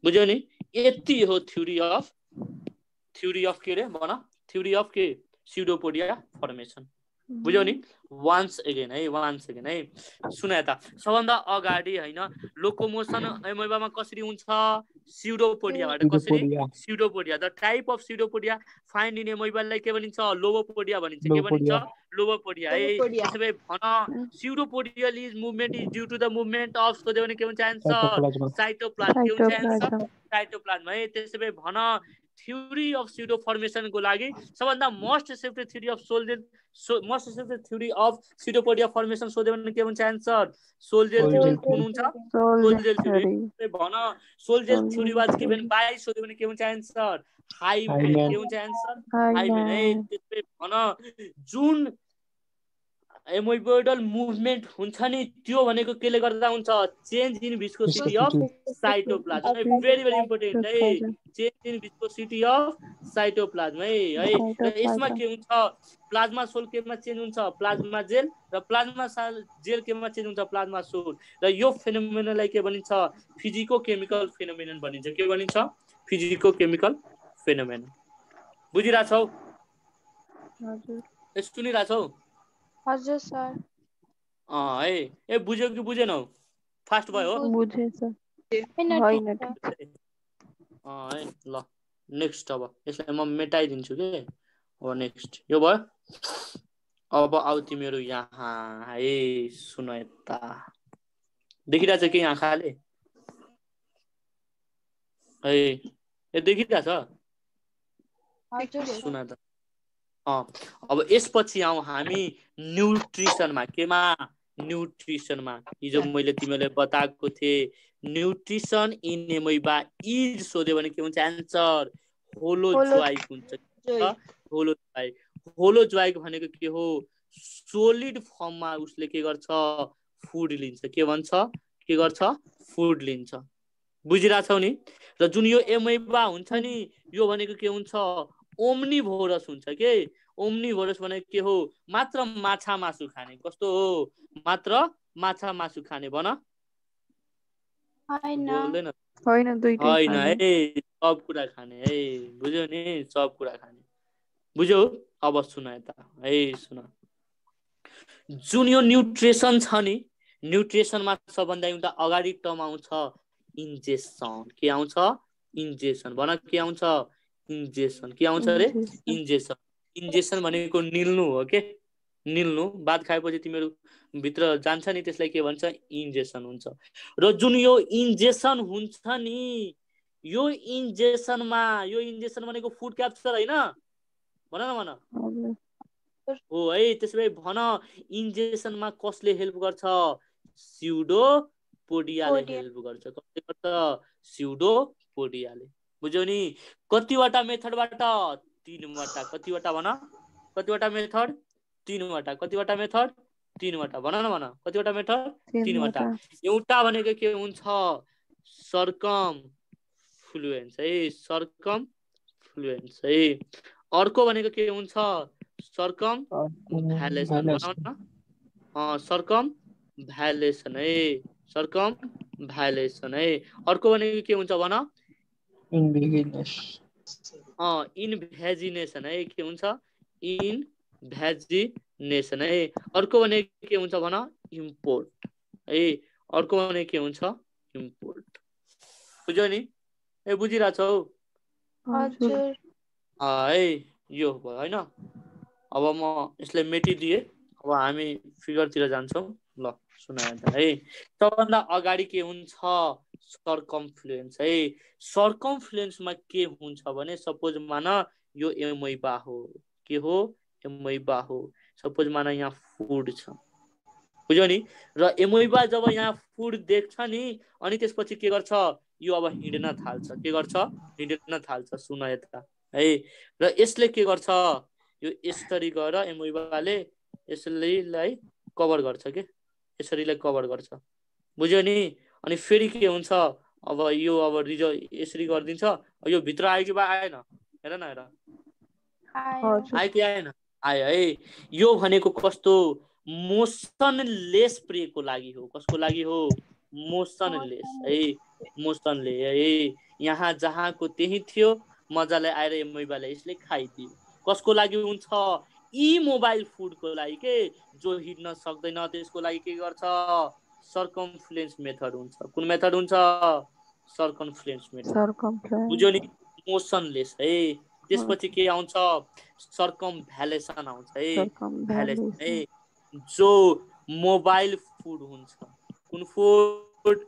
Speaker 2: बुझ्यौ नि यति हो थ्योरी अफ के रे भन थ्योरी अफ के स्युडोपोडिया फर्मेसन बुझ्यौ नि वान्स अगेन है सुन यता सबभन्दा अगाडि हैन लोकोमोसन एमोइबामा कसरी हुन्छ स्युडोपोडियाबाट कसरी pseudopodia the type of pseudopodia find in एमोइबालाई के भनिन्छ लोबोपोडिया भनिन्छ के भनिन्छ लोबोपोडिया है त्यसैले भन pseudopodial is movement is due to the movement of सोध्यो भने के हुन्छ आन्सर साइटोप्लाज्म के हुन्छ आन्सर साइटोप्लाज्म है त्यसैले भन थ्योरी अफ स्युडो फर्मेसन को लागि सबभन्दा most accepted theory of most accepted theory of pseudopodia formation सोध्यो भने के हुन्छ आन्सर सोलजेल थ्योरी कुन हुन्छ सोलजेल थ्योरी भन sol gel theory was given by सोध्यो भने के हुन्छ आन्सर हाइमेन के हुन्छ आन्सर हाइमेन है त्यसले भन जुन एमोइबोइडल मुभमेन्ट हुन्छ नि त्यो भनेको केले गर्दा हुन्छ change in viscosity of cytoplasm very important है change in viscosity of cytoplasm है र यसमा के हुन्छ प्लाज्मा सोल केमा चेन्ज हुन्छ प्लाज्मा जेल र प्लाज्मा जेल केमा चेन्ज हुन्छ प्लाज्मा सोल र यो फेनोमेननलाई के भनिन्छ फिजिको केमिकल फेनोमेनन भनिन्छ के भनिन्छ फिजिको केमिकल फेनोमेनन बुझिराछौ हजुर सुनिराछौ
Speaker 4: हजुर सर
Speaker 2: है ए बुझ्यौ कि बुझेनौ फास्ट भयो
Speaker 4: बुझे सर होइन
Speaker 2: है ल नेक्स्ट अब यसलाई म मेटाइदिन्छु के अब नेक्स्ट यो भयो। अब आऊ तिमीहरू यहाँ है, सुन यता देखिरहेछ कि आँखाले है? ए देखिरहेछ? सुन त। अब यसपछि आउँ हामी न्युट्रिसनमा। केमा? न्युट्रिसनमा। हिजो मैले तिमीलाई बताएको थिएँ न्युट्रिसन इन एमोइबा इज सोध्यो भने के हुन्छ एन्सर? होलोजोइक हुन्छ। होलोजोइक। होलोजोइक भनेको के हो? सोलिड फर्ममा उसले के गर्छ? फुड लिन्छ। के भन्छ? के गर्छ? फुड लिन्छ। बुझिरहेछौ नि? र जुन यो एमोइबा हुन्छ नि यो भनेको के हुन्छ? ओम्निभोरस हुन्छ के? ओम्निभोरस भनेको के हो? मात्र माछा मासु खाने। कस्तो हो? मात्र माछा मासु खाने। भन बोल्दैन? होइन है, सब कुरा खाने है। बुझ्यौ नि? सब कुरा खाने। बुझ्यौ? अब सुन यता है, सुन। जुन यो न्युट्रिसन छ नि, न्युट्रिसनमा सबभन्दा एउटा अगाडि टर्म आउँछ इन्जेक्सन। के आउँछ? इन्जेक्सन। भन के आउँछ? इन्जेक्सन। के आउँछ रे? इन्जेक्सन। इन्जेक्सन भनेको निल्नु हो के? निल्नु। भात खाएपछि तिमीहरू भित्र जान्छ नि, त्यसलाई के भन्छ? इन्जेक्सन हुन्छ। र जुन यो इन्जेक्सन हुन्छ नि, यो इन्जेक्सनमा, यो इन्जेक्सन भनेको फुड क्याप्चर होइन? भन न, भन हो है। त्यसो भए भन इन्जेक्सनमा कसले हेल्प गर्छ? स्युडोपोडियाले हेल्प गर्छ। कसले गर्छ? स्युडोपोडियाले। बुझ्यौ नि? कतिवटा मेथडबाट? 3वटा। कतिवटा? भन कतिवटा मेथड? 3वटा। कतिवटा मेथड? 3वटा। भन न, भन कतिवटा मेथड? 3वटा। एउटा भनेको के हुन्छ? सर्कमफ्लुएन्स है, सर्कमफ्लुएन्स है। अर्को भनेको के हुन्छ? सर्कमभ्यालेसन। भन न, सर्कमभ्यालेसन है, सर्कमभ्यालेसन है। अर्को भनेको के हुन्छ? भन इन्भ्याजिनेसन है। के हुन्छ? इन्भ्याजिनेसन है। अर्को भनेको के हुन्छ? भन इम्पोर्ट है। अर्को भनेको के हुन्छ? इम्पोर्ट। बुझ्यौ नि? ए बुझिरहेछौ? है यो भयो होइन? अब म यसलाई मेटिदिए। अब हामी फिगरतिर जान्छौँ। ल सुन है। सबभन्दा अगाडि के हुन्छ? सर्कमफ्लुएन्स है। सर्कमफ्लुएन्समा के हुन्छ भने सपोज मान यो एमोइबा हो। के हो? एमोइबा हो। सपोज मान यहाँ फुड छ। बुझ्यौ नि? र एमोइबा जब यहाँ फुड देख्छ नि अनि त्यसपछि के गर्छ? यो अब हिँड्न थाल्छ। के गर्छ? हिँड्न थाल्छ। सुन यता है। र यसले के गर्छ? यो यसरी गएर एमोइबाले यसलाई कभर गर्छ के? यसरीलाई कभर गर्छ। बुझ्यौ नि? अनि फेरि के हुन्छ? अब यो अब यसरी गरिदिन्छ। यो भित्र आयो कि बा आएन? हेर न, हेर आयो कि आएन? आयो है। यो भनेको कस्तो? मोसनलेस प्रेको लागि हो। कसको लागि हो? मोसनलेस है। मोसनले है। यहाँ जहाँको त्यही थियो, मजाले आएर एमोइबाले यसले खाइदियो। कसको लागि हुन्छ? मोबाइल फुडको लागि के? जो हिँड्न सक्दैन त्यसको लागि के गर्छ? सर्कमफ्लुएन्स मेथड हुन्छ। कुन मेथड हुन्छ? सर्कमफ्लुएन्स मेथड। बुझ्यौ नि? मोसनलेस है। त्यसपछि के आउँछ? सर्कमभ्यालेसन आउँछ है। भ्यालेसन है। जो मोबाइल फुड हुन्छ। कुन फुड?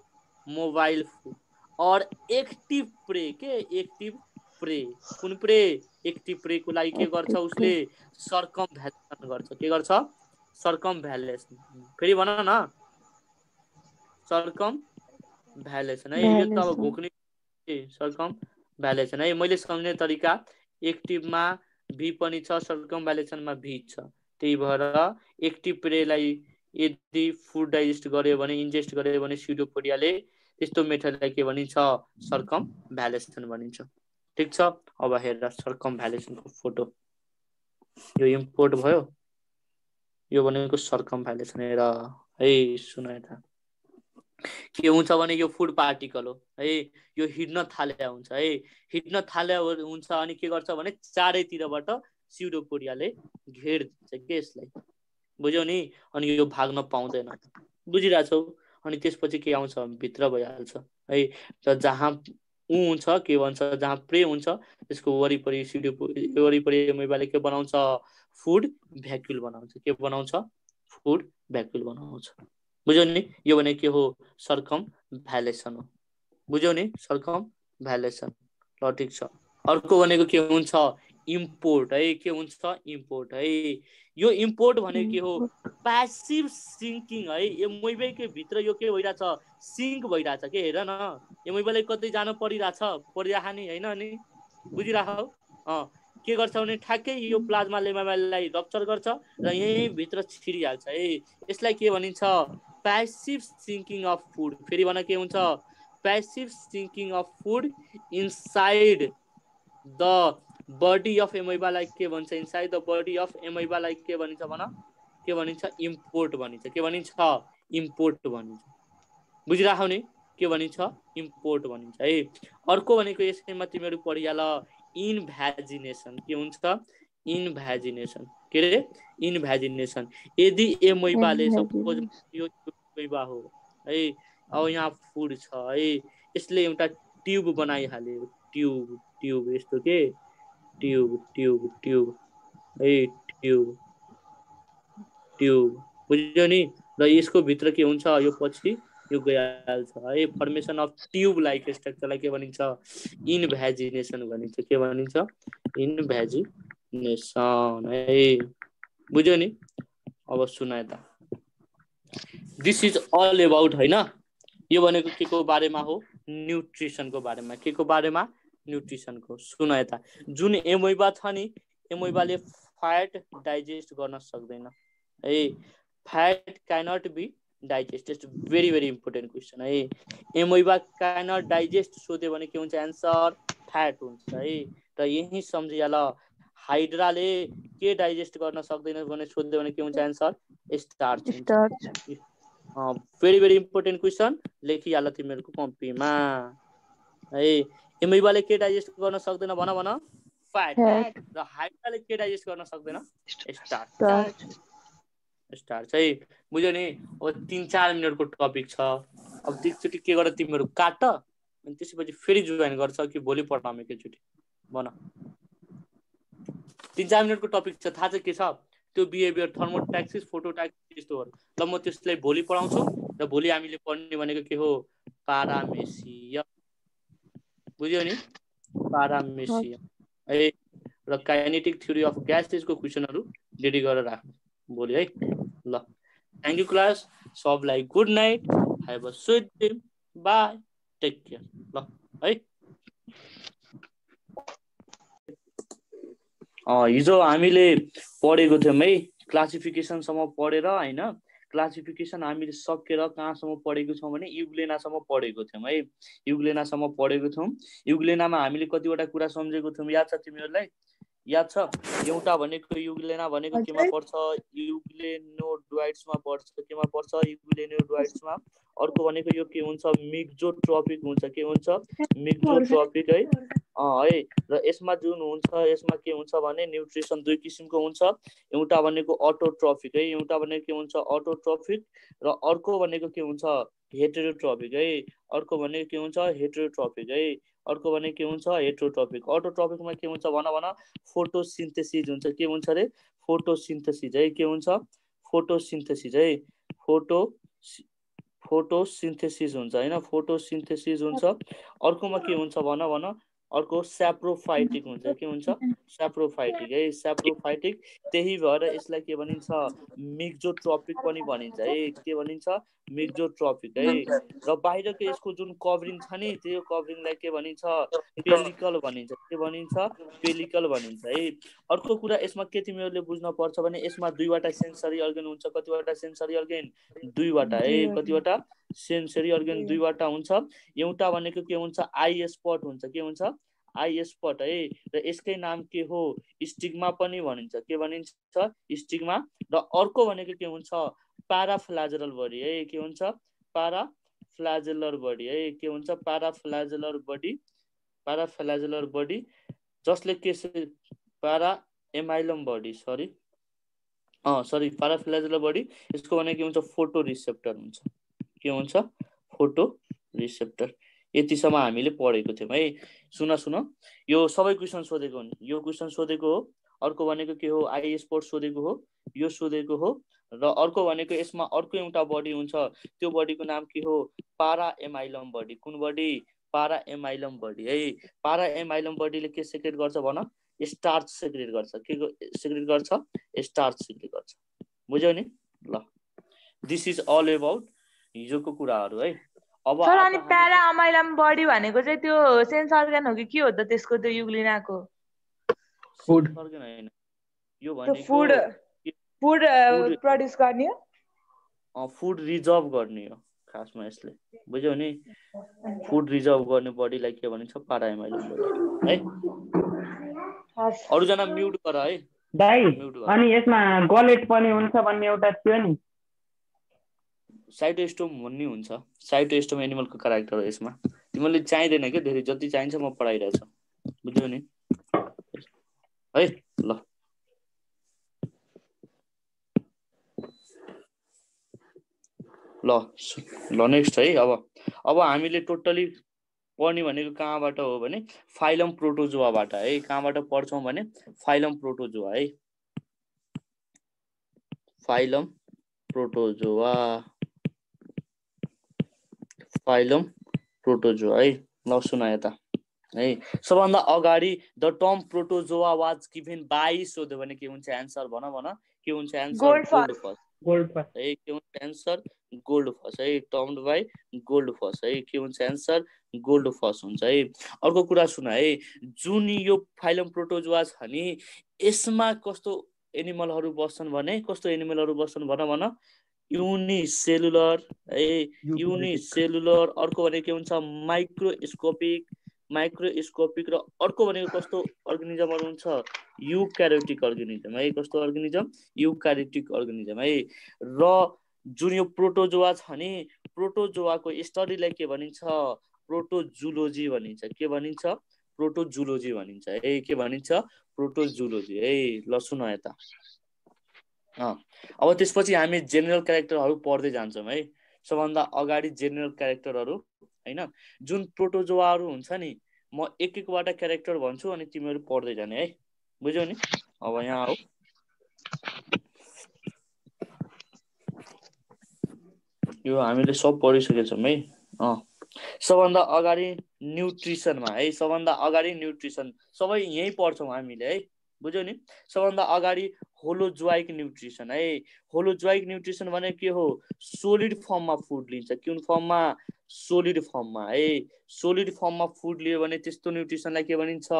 Speaker 2: Mobile food. और एक्टिभ प्रे के? Active prey. कुन प्रे? एक्टिभ प्रेको लागि के गर्छ? उसले सर्कमभ्यालेसन गर्छ। के गर्छ? सर्कमभ्यालेसन। फेरि भन न, सर्कमभ्यालेसन है। यो त अब घोक्ने सर्कमभ्यालेसन है। मैले सम्झ्ने तरिका एक्टिभमा भी पनि छ, सर्कमभ्यालेसनमा भी छ। त्यही भएर एक्टिभ प्रेलाई यदि फुड डाइजेस्ट गर्यो भने, इन्जेस्ट गर्यो भने स्युडोपोडियाले त्यस्तो मेथडलाई के भनिन्छ? सर्कमभ्यालेसन भनिन्छ। ठिक छ? अब हेर सर्कमभ्यालेसनको फोटो। यो इम्पोर्ट भयो। यो भनेको सर्कमभ्यालेसन हेर है। सुन यता के हुन्छ भने यो फुड पार्टिकल हो है। यो हिँड्न थाले हुन्छ है। हिँड्न थाले हुन्छ अनि के गर्छ भने चारैतिरबाट स्युडोपोडियाले घेरिदिन्छ के यसलाई। बुझ्यौ नि? अनि यो भाग्न पाउँदैन। बुझिरहेछौ? अनि त्यसपछि के आउँछ? भित्र भइहाल्छ है। र जहाँ हुन्छ के भन्छ जहाँ प्रे हुन्छ त्यसको वरिपरि वरिपरि एमोइबाले के बनाउँछ फुड भ्याक्युल बनाउँछ के बनाउँछ फुड भ्याक्युल बनाउँछ बुझ्यौ नि यो भने के हो सर्कम भ्यालेसन हो बुझ्यौ नि सर्कम भ्यालेसन ल ठिक छ अर्को भनेको के हुन्छ इम्पोर्ट है के हुन्छ इम्पोर्ट है यो इम्पोर्ट भनेको के हो प्यासिभ सिङ्किङ है एमोइबाकै भित्र यो के भइरहेछ सिङ्क भइरहेछ के हेर न एमोइबाले कतै जानु परिराख नि होइन नि बुझिराख के गर्छ भने ठ्याक्कै यो प्लाज्मा लेमालाई रप्चर गर्छ र यही भित्र छिरिहाल्छ है यसलाई के भनिन्छ प्यासिभ सिङ्किङ अफ फुड फेरि भन के हुन्छ passive sinking of food inside the body of एमोइबालाई के भन्छ इनसाइड द बडी अफ एमोइबालाई के भनिन्छ भन के भनिन्छ इम्पोर्ट भनिन्छ के भनिन्छ इम्पोर्ट भनिन्छ बुझिराखौ नि के भनिन्छ इम्पोर्ट भनिन्छ है अर्को भनेको यसैमा तिमीहरू पढिहाल इनभ्याजिनेसन के हुन्छ इनभ्याजिनेसन के रे इनभ्याजिनेसन यदि एमोइबाले सपोज यो एमोइबा हो है अब यहाँ फुड छ है यसले एउटा ट्युब बनाइहाल्यो ट्युब ट्युब यस्तो के ट्युब ट्युब ट्युब है ट्युब ट्युब बुझ्यो नि र यसको भित्र के हुन्छ यो पछि यो गइहाल्छ है फर्मेसन अफ ट्युब लाइक स्ट्रक्चरलाई के भनिन्छ इनभ्याजिनेसन भनिन्छ के भनिन्छ इनभ्याजिनेसन है बुझ्यो नि अब सुन यता दिस इज अल अबाउट हैन यो भनेको के को बारेमा हो न्युट्रिसनको बारेमा के को बारेमा न्युट्रिसनको सुन यता जुन एमोइबा छ नि एमोइबाले फ्याट डाइजेस्ट गर्न सक्दैन है fat cannot be digest it's very very important question है एमोइबा क्यानट डाइजेस्ट सोध्यो भने के हुन्छ एन्सर फ्याट हुन्छ है र यही सम्झिहाल हाइड्राले के डाइजेस्ट गर्न सक्दैन भने सोध्यो भने के हुन्छ answer starch very very important question लेखिहाल तिमीहरूको कपीमा है एमोइबाले के डाइजेस्ट गर्न सक्दैन भन भन फ्याट र हाइड्राले के डाइजेस्ट गर्न सक्दैन स्टार्च स्टार्च है बुझ्यो नि अब 3-4 मिनटको टपिक छ अब एकचोटि के गर तिमीहरू काट अनि त्यसपछि फेरि जोइन गर्छ कि भोलि पढाउँ एकचोटि भन 3-4 मिनटको टपिक छ थाहा छ के छ त्यो बिहेभियर थर्मोट्याक्सिस फोटोट्याक्सिस यस्तोहरू ल म त्यसलाई भोलि पढाउँछु र भोलि हामीले पढ्ने भनेको के हो पारामेसियम बुझ्यो नि पारामेसियम है र काइनेटिक थ्योरी अफ ग्यासेसको क्वेसनहरू रेडी गरेर राख्नु भोलि है ल थ्याङ्क यू क्लास सबलाई good night have a sweet dream bye take care ल है हिजो हामीले पढेको थियौँ है क्लासिफिकेसनसम्म पढेर होइन क्लासिफिकेसन हामीले सकेर कहाँसम्म पढेको छौँ भने युग्लेनासम्म पढेको थियौँ है युग्लेनासम्म पढेको थियौँ युग्लेनामा हामीले कतिवटा कुरा सम्झेको थियौँ याद छ तिमीहरूलाई याद छ एउटा भनेको युग्लेना भनेको केमा पर्छ युग्लेनोडोइड्समा पर्छ केमा पर्छ युग्लेनोडोइड्समा अर्को भनेको यो के हुन्छ मिक्जोट्रोपिक हुन्छ के हुन्छ मिक्जोट्रोपिक है है र यसमा जुन हुन्छ यसमा के हुन्छ भने न्युट्रिसन दुई किसिमको हुन्छ एउटा भनेको अटोट्रोफिक है एउटा भनेको के हुन्छ अटोट्रोफिक र अर्को भनेको के हुन्छ हेटेरोट्रोपिक है अर्को भनेको के हुन्छ हेटेरोट्रोपिक है अर्को भनेको के हुन्छ हेटेरोट्रोपिक अटोट्रोपिकमा के हुन्छ भन भन फोटोसिन्थेसिस हुन्छ के हुन्छ रे फोटोसिन्थेसिस है के हुन्छ फोटोसिन्थेसिस है फोटोसिन्थेसिस हुन्छ हैन फोटोसिन्थेसिस हुन्छ अर्कोमा के हुन्छ भन भन अर्को स्याप्रोफाइटिक हुन्छ के हुन्छ स्याप्रोफाइटिक है स्याप्रोफाइटिक त्यही भएर यसलाई के भनिन्छ मिक्जोट्रोपिक पनि भनिन्छ है के भनिन्छ मिक्जोट्रोपिक है र बाहिरको यसको जुन कभरिङ छ नि त्यो कभरिङलाई के भनिन्छ पेलिकल भनिन्छ के भनिन्छ पेलिकल भनिन्छ है अर्को कुरा यसमा के तिमीहरूले बुझ्न पर्छ भने यसमा दुईवटा सेन्सरी अर्गन हुन्छ कतिवटा सेन्सरी अर्गन दुईवटा है कतिवटा सेन्सरी अर्गन दुईवटा हुन्छ एउटा भनेको के हुन्छ आई स्पट हुन्छ के हुन्छ आई स्पट है र यसकै नाम के हो स्टिग्मा पनि भनिन्छ के भनिन्छ स्टिग्मा र अर्को भनेको के हुन्छ प्याराफ्लाजलर बडी है के हुन्छ प्याराफ्लाजलर बडी है के हुन्छ प्याराफ्लाजलर बडी जसले के para amylum body sorry प्याराफ्लाजलर body यसको भनेको के हुन्छ फोटो रिसेप्टर हुन्छ के हुन्छ फोटो रिसेप्टर यतिसम्म हामीले पढेको थियौँ है। सुन यो सबै क्वेसन सोधेको हुन्। यो क्वेसन सोधेको हो। अर्को भनेको के हो, आई स्पोर्ट सोधेको हो, यो सोधेको हो। र अर्को भनेको यसमा अर्को एउटा बडी हुन्छ, त्यो बडीको नाम के हो, पारा एमाइलम बडी। कुन बडी, पारा एमाइलम बडी है। पारा एमाइलम बडीले के सेक्रेट गर्छ भन, स्टार्च सेक्रेट गर्छ। के सेक्रेट गर्छ, स्टार्च सेक्रेट गर्छ। बुझ्यौ नि? ल दिस इज अल अबाउट हिजोको कुराहरू है। अब
Speaker 4: सर अनि प्यारा अमाइलम बडी भनेको चाहिँ त्यो सेन्स अर्गन हो कि के हो त त्यसको, त्यो युग्लिनाको
Speaker 3: फुड
Speaker 2: अर्गन हैन, यो
Speaker 4: त्यो
Speaker 2: भनेको
Speaker 4: फुड प्रड्युस गर्ने हो,
Speaker 2: फुड रिजर्भ गर्ने हो खासमा यसले। बुझ्यौ नि? फुड रिजर्भ गर्ने बडीलाई के भनिन्छ, पारा एमाइलम बडी है। अरु जना म्युट गर है
Speaker 8: दाइ।
Speaker 2: म्युट गर।
Speaker 8: अनि यसमा गलेट पनि हुन्छ भन्ने एउटा थियो नि,
Speaker 2: साइटोस्टोम भन्ने हुन्छ। साइटोस्टोम एनिमलको क्यारेक्टर हो यसमा। तिमीले चाहिँदैन के, धेरै जति चाहिन्छ म पढाइरहेको छु। बुझ्यौ नि है? ल ल नेक्स्ट है। अब हामीले टोटली पढ्ने भनेको कहाँबाट हो भने फाइलम प्रोटोजोआबाट है। कहाँबाट पढ्छौँ भने फाइलम प्रोटोजोआ है। फाइलम प्रोटोजोआ, फाइलम प्रोटोजोआ है। ल सुन यता है। सबभन्दा अगाडि the term protozoa was given by सोध्यो भने के हुन्छ एन्सर भन। के हुन्छ एन्सर, गोल्डफस है। के हुन्छ एन्सर, गोल्डफस है। टर्म्ड बाई गोल्डफस है। के हुन्छ एन्सर, गोल्डफस हुन्छ है। अर्को कुरा सुन है, जुन यो फाइलम प्रोटोजोआ छ नि यसमा कस्तो एनिमलहरू बस्छन् भने, कस्तो एनिमलहरू बस्छन् भन। युनिसेलुलर है, युनिसेलुलर। अर्को भनेको के हुन्छ, माइक्रोस्कोपिक र अर्को भनेको कस्तो अर्गानिजमहरू हुन्छ, युक्यारियोटिक अर्गानिजम है। कस्तो अर्गानिजम, युक्यारियोटिक अर्गानिजम है। र जुन यो प्रोटोजोआ छ नि, प्रोटोजोआको स्टडीलाई के भनिन्छ, प्रोटोजुलोजी भनिन्छ। के भनिन्छ, प्रोटोजुलोजी भनिन्छ है। के भनिन्छ, प्रोटोजुलोजी है। ल सुन यता। अब त्यसपछि हामी जेनरल क्यारेक्टरहरू पढ्दै जान्छौँ है। सबभन्दा अगाडि जेनरल क्यारेक्टरहरू हैन, जुन प्रोटोजोआहरू हुन्छ नि, म एक एकबाट क्यारेक्टर भन्छु अनि तिमीहरू पढ्दै जाने है। बुझ्यौ नि? अब यहाँ आऊ। यो हामीले सब पढिसकेका छौँ है। सबभन्दा अगाडि न्युट्रिसनमा है। सबभन्दा अगाडि न्युट्रिसन सबै यही पढ्छौँ हामीले है। बुझ्यौ नि? सबभन्दा अगाडि होलोजोइक न्युट्रिसन है। होलोजोइक न्युट्रिसन भने के हो, सोलिड फर्ममा फुड लिन्छ। कुन फर्ममा, सोलिड फर्ममा है। सोलिड फर्ममा फुड लियो भने त्यस्तो न्युट्रिसनलाई के भनिन्छ,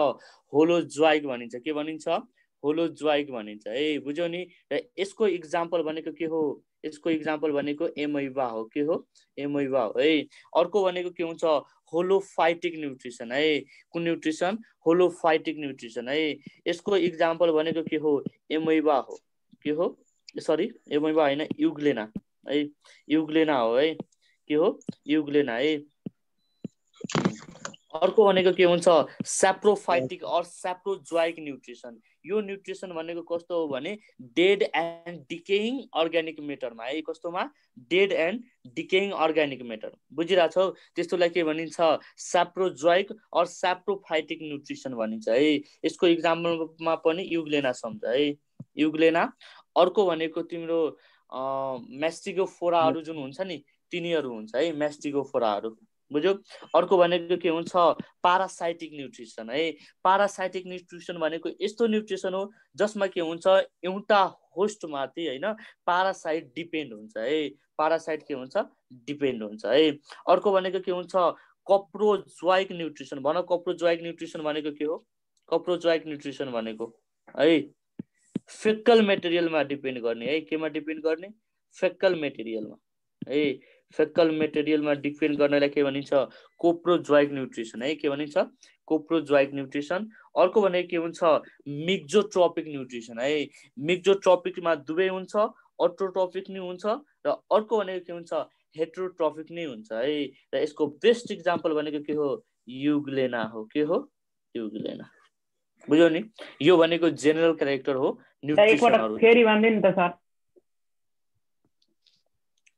Speaker 2: होलोजोइक भनिन्छ। के भनिन्छ, होलोजोइक भनिन्छ है। बुझ्यौ नि? र यसको इक्जाम्पल भनेको के हो, यसको इक्जाम्पल भनेको एमोइबा हो। के हो, एमोइबा हो है। अर्को भनेको के हुन्छ, होलोफाइटिक न्युट्रिसन है। कुन न्युट्रिसन, होलोफाइटिक न्युट्रिसन है। यसको इक्जाम्पल भनेको के हो, एमोइबा हो। के हो, सरी एमोइबा हैन, युग्लेना है। युग्लेना हो है। के हो, युग्लेना है। अर्को भनेको के हुन्छ, स्याप्रोफाइटिक अर स्याप्रोजोइक न्युट्रिसन। यो न्युट्रिसन भनेको कस्तो हो भने डेड एन्ड डिकेइङ अर्ग्यानिक मेटरमा है। कस्तोमा, dead and decaying organic matter. बुझिरहेछौ? त्यस्तोलाई के भनिन्छ, स्याप्रोजोइक अर स्याप्रोफाइटिक न्युट्रिसन भनिन्छ है। यसको इक्जाम्पलमा पनि युग्लेना सम्झ है, युग्लेना। अर्को भनेको तिम्रो म्यास्टिगोफोराहरू जुन हुन्छ नि, तिनीहरू हुन्छ है, म्यास्टिगोफोराहरू। बुझ्यौ? अर्को भनेको के हुन्छ, पारासाइटिक न्युट्रिसन है। पारासाइटिक न्युट्रिसन भनेको यस्तो न्युट्रिसन हो जसमा के हुन्छ, एउटा होस्टमाथि हैन पारासाइट डिपेन्ड हुन्छ है। पारासाइट के हुन्छ, डिपेन्ड हुन्छ है। अर्को भनेको के हुन्छ, कप्रोजोइक न्युट्रिसन भन। कप्रोजोइक न्युट्रिसन भनेको के हो, कप्रोजोइक न्युट्रिसन भनेको है फेकल मेटेरियलमा डिपेन्ड गर्ने है। केमा डिपेन्ड गर्ने, फेकल मेटेरियलमा है। फेकल मेटेरियलमा डिपेन्ड गर्नलाई के भनिन्छ, कोप्रोजोइक न्युट्रिसन है। के भनिन्छ, कोप्रोजोइक न्युट्रिसन। अर्को भनेको के हुन्छ, मिक्जोट्रोपिक न्युट्रिसन है। मिक्जोट्रोपिकमा दुवै हुन्छ, अटोट्रोपिक नै हुन्छ र अर्को भनेको के हुन्छ, हेट्रोट्रोपिक नै हुन्छ है। र यसको बेस्ट इक्जाम्पल भनेको के हो, युग्लेना हो। के हो, युग्लेना। बुझ्यौ नि? यो भनेको जेनरल क्यारेक्टर हो न्युट्रिसनहरु।
Speaker 8: फेरि भन्दिनु त सर।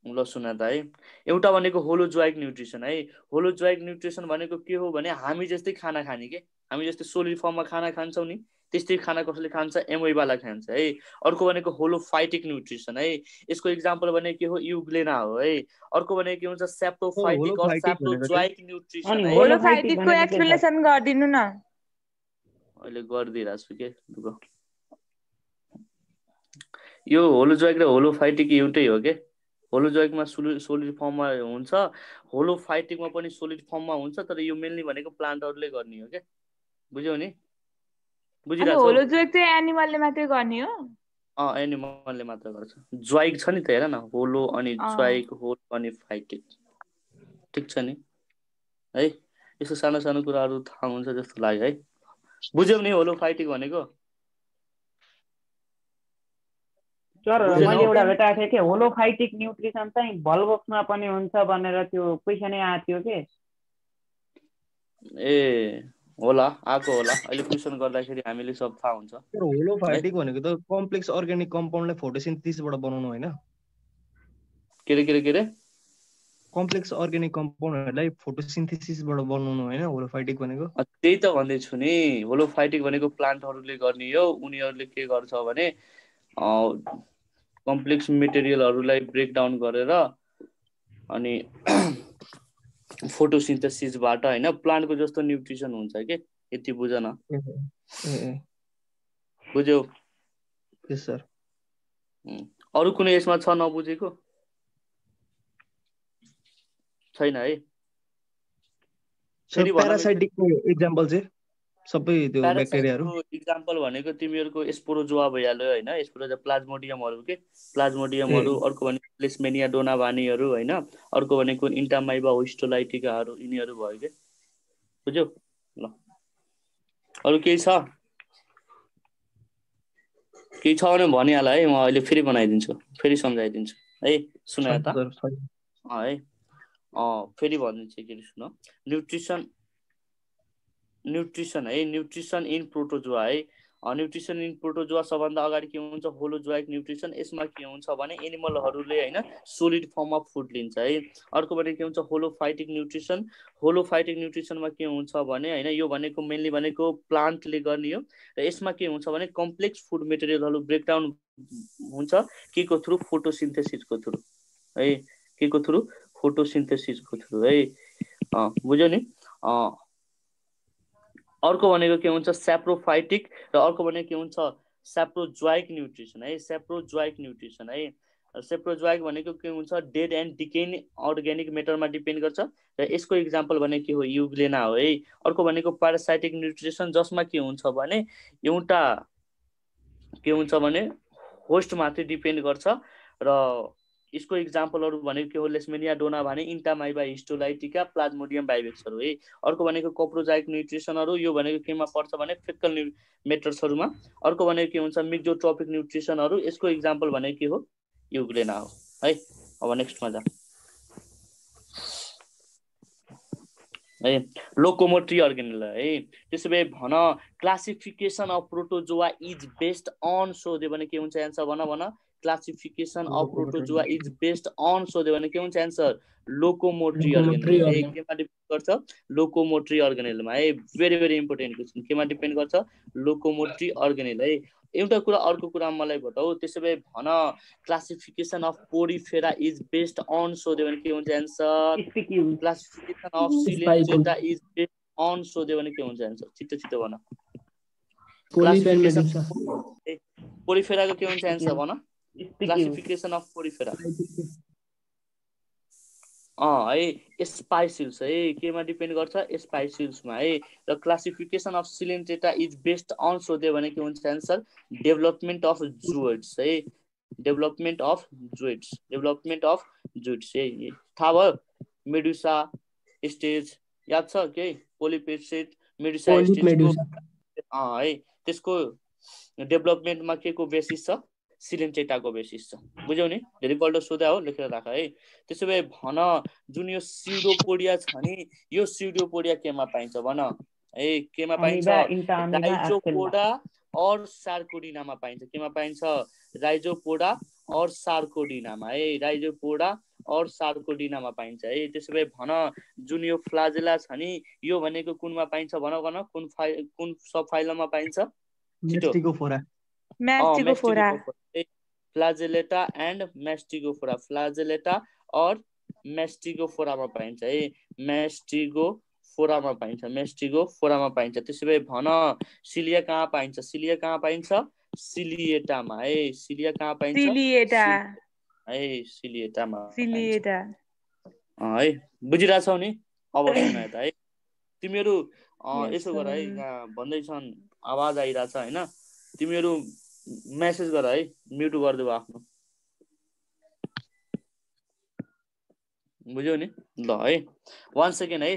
Speaker 2: ल सुन त है, एउटा भनेको होलोजोइक न्युट्रिसन है। होलोजोइक न्युट्रिसन भनेको के हो भने हामी जस्तै खाना खाने के, हामी जस्तै सोलिड फर्ममा खाना खान्छौँ नि त्यस्तै खाना कसले खान्छ, एमओईवाला खान्छ है। अर्को भनेको होलोफाइटिक न्युट्रिसन है, यसको इक्जाम्पल भनेको के हो, युग्लेना हो है। अर्को भनेको के हुन्छ, सेप्टोफाइटिक और सेप्टोजोइक न्युट्रिसन है।
Speaker 4: होलोफाइटिकको एक्सप्लेनेसन गरिदिनु न।
Speaker 2: अहिले गरिदिइरहेको छु के दुःख। यो होलोजोइक र होलोफाइटिक एउटै हो के। होलोजोइकमा सोलिड फर्ममा हुन्छ, होलोफाइटिकमा पनि सोलिड फर्ममा हुन्छ, तर यो मेनली भनेको प्लान्टहरूले गर्ने हो के, बुझ्यौ नि? बुझिरहेछौ?
Speaker 4: होलोजोइक चाहिँ एनिमलले मात्रै गर्ने हो?
Speaker 2: एनिमलले मात्र गर्छ। जोइक छ नि त, हेर न, होलो अनि जोइक, होल अनि फाइटिक, ठिक छ नि है। यस्तो सानो सानो कुराहरू थाहा हुन्छ जस्तो लाग्यो है। बुझ्यौ नि होलोफाइटिक भनेको?
Speaker 8: सर मैले एउटा भेटाएको थिएँ कि होलोफाइटिक न्युट्रिसन चाहिँ भल्बक्समा पनि हुन्छ भनेर त्यो क्वेसनै आएको थियो के।
Speaker 2: ए होला, आएको होला। अहिले क्वेसन गर्दाखेरि हामीले सब थाहा हुन्छ।
Speaker 3: होलोफाइटिक भनेको त कम्प्लेक्स अर्ग्यानिक कम्पाउन्डलाई फोटोसिन्थेसिसबाट बनाउनु होइन?
Speaker 2: के रे
Speaker 3: कम्प्लेक्स अर्ग्यानिक कम्पाउन्डहरूलाई फोटोसिन्थेसिसबाट बनाउनु होइन होलोफाइटिक भनेको?
Speaker 2: त्यही त भन्दैछु नि, होलोफाइटिक भनेको प्लान्टहरूले गर्ने हो। उनीहरूले के गर्छ भने कम्प्लेक्स मेटेरियलहरूलाई ब्रेक डाउन गरेर अनि फोटोसिन्थेसिसबाट होइन प्लान्टको जस्तो न्युट्रिसन हुन्छ के, यति बुझ न। बुझ्यौ?
Speaker 3: यस सर।
Speaker 2: अरू कुनै यसमा छ नबुझेको? छैन है?
Speaker 3: प्यारासाइटिकको एक्जाम्पल चाहिँ सबै त्यो ब्याक्टेरियाहरू
Speaker 2: इक्जाम्पल भनेको तिमीहरूको स्पोरोजोआ भइहाल्यो होइन, स्पोरोजोआ प्लाज्मोडियमहरू के, प्लाज्मोडियमहरू। अर्को भनेको लेशमेनिया डोनाभानीहरू होइन। अर्को भनेको इन्टामाइबा हिस्टोलाइटिकाहरू, यिनीहरू भयो के, बुझ्यौ? ल अरू केही छ? केही छ भने भनिहाल है, म अहिले फेरि बनाइदिन्छु, फेरि सम्झाइदिन्छु है। सुन त है, फेरि भनिदिन्छु के सुन। न्युट्रिसन है, न्युट्रिसन इन प्रोटोजोआ है। न्युट्रिसन इन प्रोटोजोआ सबभन्दा अगाडि के हुन्छ, होलोजोइक न्युट्रिसन। यसमा के हुन्छ भने एनिमलहरूले होइन सोलिड फर्ममा फुड लिन्छ है। अर्को भनेको के हुन्छ, होलोफाइटिक न्युट्रिसन। होलोफाइटिक न्युट्रिसनमा के हुन्छ भने होइन, यो भनेको मेनली भनेको प्लान्टले गर्ने हो। र यसमा के हुन्छ भने कम्प्लेक्स फुड मेटेरियलहरू ब्रेकडाउन हुन्छ के को थ्रु, फोटोसिन्थेसिसको थ्रु है। के को थ्रु, फोटोसिन्थेसिसको थ्रु है। बुझ्यौ नि? अर्को भनेको के हुन्छ, सेप्रोफाइटिक। र अर्को भनेको के हुन्छ, सेप्रोजोइक न्युट्रिसन है। सेप्रोजोइक न्युट्रिसन है। सेप्रोजोइक भनेको के हुन्छ, डेड एन्ड डिकेइङ अर्ग्यानिक मेटरमा डिपेन्ड गर्छ। र यसको इक्जाम्पल भनेको के हो, युग्लेना हो है। अर्को भनेको प्यारासाइटिक न्युट्रिसन, जसमा के हुन्छ भने एउटा के हुन्छ भने होस्टमाथि डिपेन्ड गर्छ। र यसको इक्जाम्पलहरू भनेको के हो, लेशमेनिया डोनाभानी, इन्टामाइबा हिस्टोलाइटिका, प्लाज्मोडियम बाइवेक्सहरू है। अर्को भनेको कोप्रोजोइक न्युट्रिसनहरू, यो भनेको केमा पर्छ भने फेकल मेटर्सहरूमा। अर्को भनेको के हुन्छ, मिक्जोट्रोपिक न्युट्रिसनहरू। यसको इक्जाम्पल भनेको के हो, युग्लेना हो है। अब नेक्स्टमा जा है, लोकोमोटरी अर्गेनेल है। त्यसो भए भन, classification of protozoa is based on, सोध्यो भने के हुन्छ एन्सर, भन। Classification of protozoa is based on सोध्यो भने के हुन्छ एन्सर, लोकोमोटरी अर्गेनेल। केमा डिपेन्ड गर्छ, लोकोमोटरी अर्गेनेलमा है। भेरी भेरी इम्पोर्टेन्ट क्वेसन, केमा डिपेन्ड गर्छ, लोकोमोटरी अर्गेनेल है। एउटा कुरा अर्को कुरा मलाई बताऊ। त्यसो भए भन, classification of porifera is based on सोध्यो भने के हुन्छ answer, classification of coelenterata is based on सोध्यो भने के हुन्छ एन्सर, छिटो छिटो भन। पोरिफेराको के हुन्छ एन्सर भन, क्लासिफिकेसन अफ पोरिफेरा है। स्पाइसिल्स है, केमा डिपेन्ड गर्छ, स्पाइसिल्समा है। र classification of coelenterata is based on सोध्यो भने के हुन्छ एन्सर, डेभलपमेन्ट अफ जुइड्स है। डेभलपमेन्ट अफ जुइड्स है। थाहा भयो? मेडुसा स्टेज याद छ के, पोलिपेसेट मेडुसा स्टेज है। त्यसको डेभलपमेन्टमा के को बेसिस छ, सिलेन्ट्रेटाको बेसिस छ। बुझ्यौ नि? धेरैपल्ट सोधा हो, लेखेर राख है। त्यसो भए भन, जुन यो स्युडोपोडिया छ नि, यो स्युडोपोडिया केमा पाइन्छ भन है, केमा पाइन्छ, राइजोपोडा और सार्कोडिनामा पाइन्छ। केमा पाइन्छ, राइजोपोडा और सार्कोडिनामा है। राइजोपोडा और सार्कोडिनामा पाइन्छ है। त्यसो भए भन जुन यो फ्लाजेला छ नि यो भनेको कुनमा पाइन्छ भन भन कुन सब फाइलममा पाइन्छ छिटो
Speaker 3: Mastigophora.
Speaker 4: Mastigophora.
Speaker 2: फ्लाजेलेटा एन्ड मेस्टिगोफोरा फ्लाजेलेटा और मेस्टिगोफोरामा पाइन्छ है मेस्टिगोफोरामा पाइन्छ। त्यसो भए भन सिलिया कहाँ पाइन्छ सिलिएटामा है सिलिया कहाँ पाइन्छ
Speaker 4: Ciliata.
Speaker 2: है सिलिएटामा
Speaker 4: Ciliata.
Speaker 2: है बुझिरहेछौ नि अब सुन यता है तिमीहरू यसो गर है यहाँ भन्दैछन् आवाज आइरहेछ हैन तिमीहरू मेसेज गर है म्युट गरिदेऊ आफ्नो बुझ्यौ नि ल है 1 सेकेन्ड है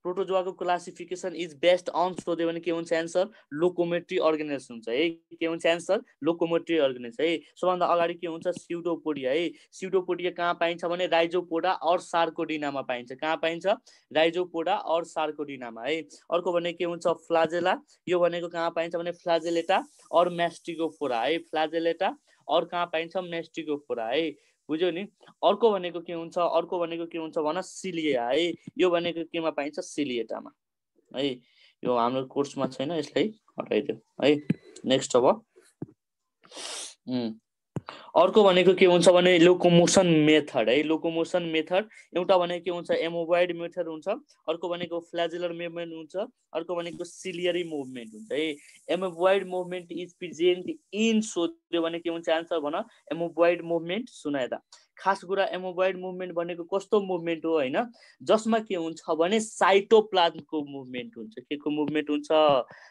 Speaker 2: प्रोटोजोआको क्लासिफिकेसन इज बेस्ड अन सोध्यो भने के हुन्छ एन्सर लोकोमेट्री अर्गेनाइज हुन्छ है के हुन्छ एन्सर लोकोमेट्री अर्गेनाइज है सबभन्दा अगाडि के हुन्छ स्युडोपोडिया है स्युडोपोडिया कहाँ पाइन्छ भने राइजोपोडा और सार्कोडिनामा पाइन्छ कहाँ पाइन्छ राइजोपोडा और सार्कोडिनामा है अर्को भने के हुन्छ फ्लाजेला यो भनेको कहाँ पाइन्छ भने फ्लाजेलेटा और मेस्टिगोफोरा है फ्लाजेलेटा और कहाँ पाइन्छ मेस्टिगोफोरा है बुझ्यौ नि अर्को भनेको के हुन्छ भन सिलिया है यो भनेको केमा पाइन्छ सिलिएटामा है यो हाम्रो कोर्समा छैन यसलाई हटाइदियो है नेक्स्ट अब अर्को भनेको के हुन्छ भने लोकोमोसन मेथड है लोकोमोसन मेथड एउटा भनेको के हुन्छ एमोबाइड मेथड हुन्छ अर्को भनेको फ्ल्याजुलर मुभमेन्ट हुन्छ अर्को भनेको सिलियरी मुभमेन्ट हुन्छ है एमोबाइड मुभमेन्ट इज प्रेजेन्ट इन सोध्यो भने के हुन्छ आन्सर भन एमोबाइड मुभमेन्ट सुन यता खास कुरा एमोबाइड मुभमेन्ट भनेको कस्तो मुभमेन्ट हो हैन जसमा के हुन्छ भने साइटोप्लाज्मको मुभमेन्ट हुन्छ केको मुभमेन्ट हुन्छ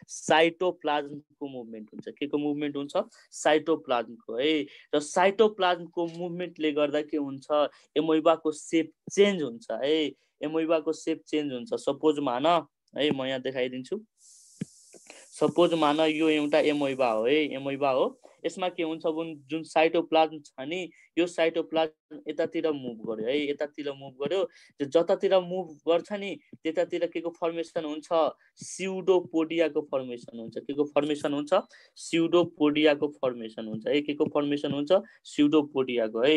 Speaker 2: साइटोप्लाज्मको मुभमेन्ट हुन्छ केको मुभमेन्ट हुन्छ साइटोप्लाज्मको है र साइटोप्लाज्मको मुभमेन्टले गर्दा के हुन्छ एमोइबाको सेप चेन्ज हुन्छ है एमोइबाको सेप चेन्ज हुन्छ सपोज मान है म यहाँ देखाइदिन्छु सपोज मान यो एउटा एमोइबा हो है एमोइबा हो यसमा के हुन्छ जुन साइटोप्लाज्म छ नि यो साइटोप्लाज्म यतातिर मुभ गर्यो है यतातिर मुभ गर्यो जतातिर मुभ गर्छ नि त्यतातिर केको फर्मेसन हुन्छ स्युडोपोडियाको फर्मेसन हुन्छ केको फर्मेसन हुन्छ स्युडोपोडियाको फर्मेसन हुन्छ है केको फर्मेसन हुन्छ स्युडोपोडियाको है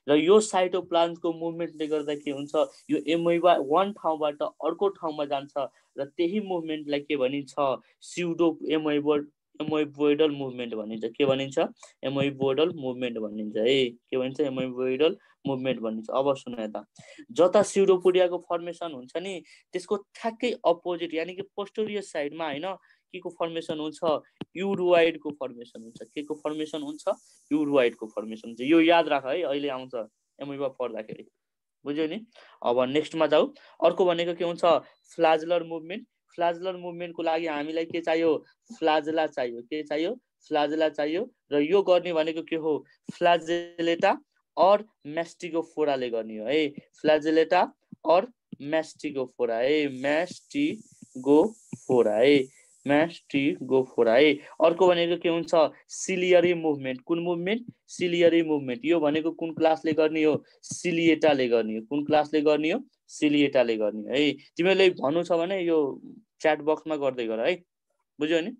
Speaker 2: र यो साइटोप्लाज्मको मुभमेन्टले गर्दा के हुन्छ यो एमोइबा वन ठाउँबाट अर्को ठाउँमा जान्छ र त्यही मुभमेन्टलाई के भनिन्छ स्युडो एमोइबोइडल मुभमेन्ट भनिन्छ के भनिन्छ एमोइबोइडल मुभमेन्ट भनिन्छ है के भनिन्छ एमोइबोइडल मुभमेन्ट भनिन्छ अब सुन यता जता स्युडोपोडियाको फर्मेसन हुन्छ नि त्यसको ठ्याक्कै अपोजिट यानी कि पोस्टेरियर साइडमा हैन केको फर्मेसन हुन्छ युरोइडको फर्मेसन हुन्छ केको फर्मेसन हुन्छ युरोइडको फर्मेसन हुन्छ यो याद राख है अहिले आउँछ एमोइबा पढ्दाखेरि बुझ्यौ नि अब नेक्स्टमा जाऊ अर्को भनेको के हुन्छ फ्लाजुलर मुभमेन्ट फ्लाजुलर मुभमेन्टको लागि हामीलाई के चाहियो फ्लाजेला चाहियो के चाहियो फ्लाजेला चाहियो र यो गर्ने भनेको के हो फ्लाजेलेटा और मेस्टिगोफोराले गर्ने हो है फ्लाजेलेटा और मेस्टिगोफोरा है मेस्टिगोफोरा है अर्को भनेको के हुन्छ सिलियरी मुभमेन्ट कुन मुभमेन्ट सिलियरी मुभमेन्ट यो भनेको कुन क्लासले गर्ने हो सिलिएटाले गर्ने हो कुन क्लासले गर्ने हो सिलिएटाले गर्ने है तिमीले भन्नु छ भने यो च्याट बक्समा गर्दै गर है बुझ्यौ नि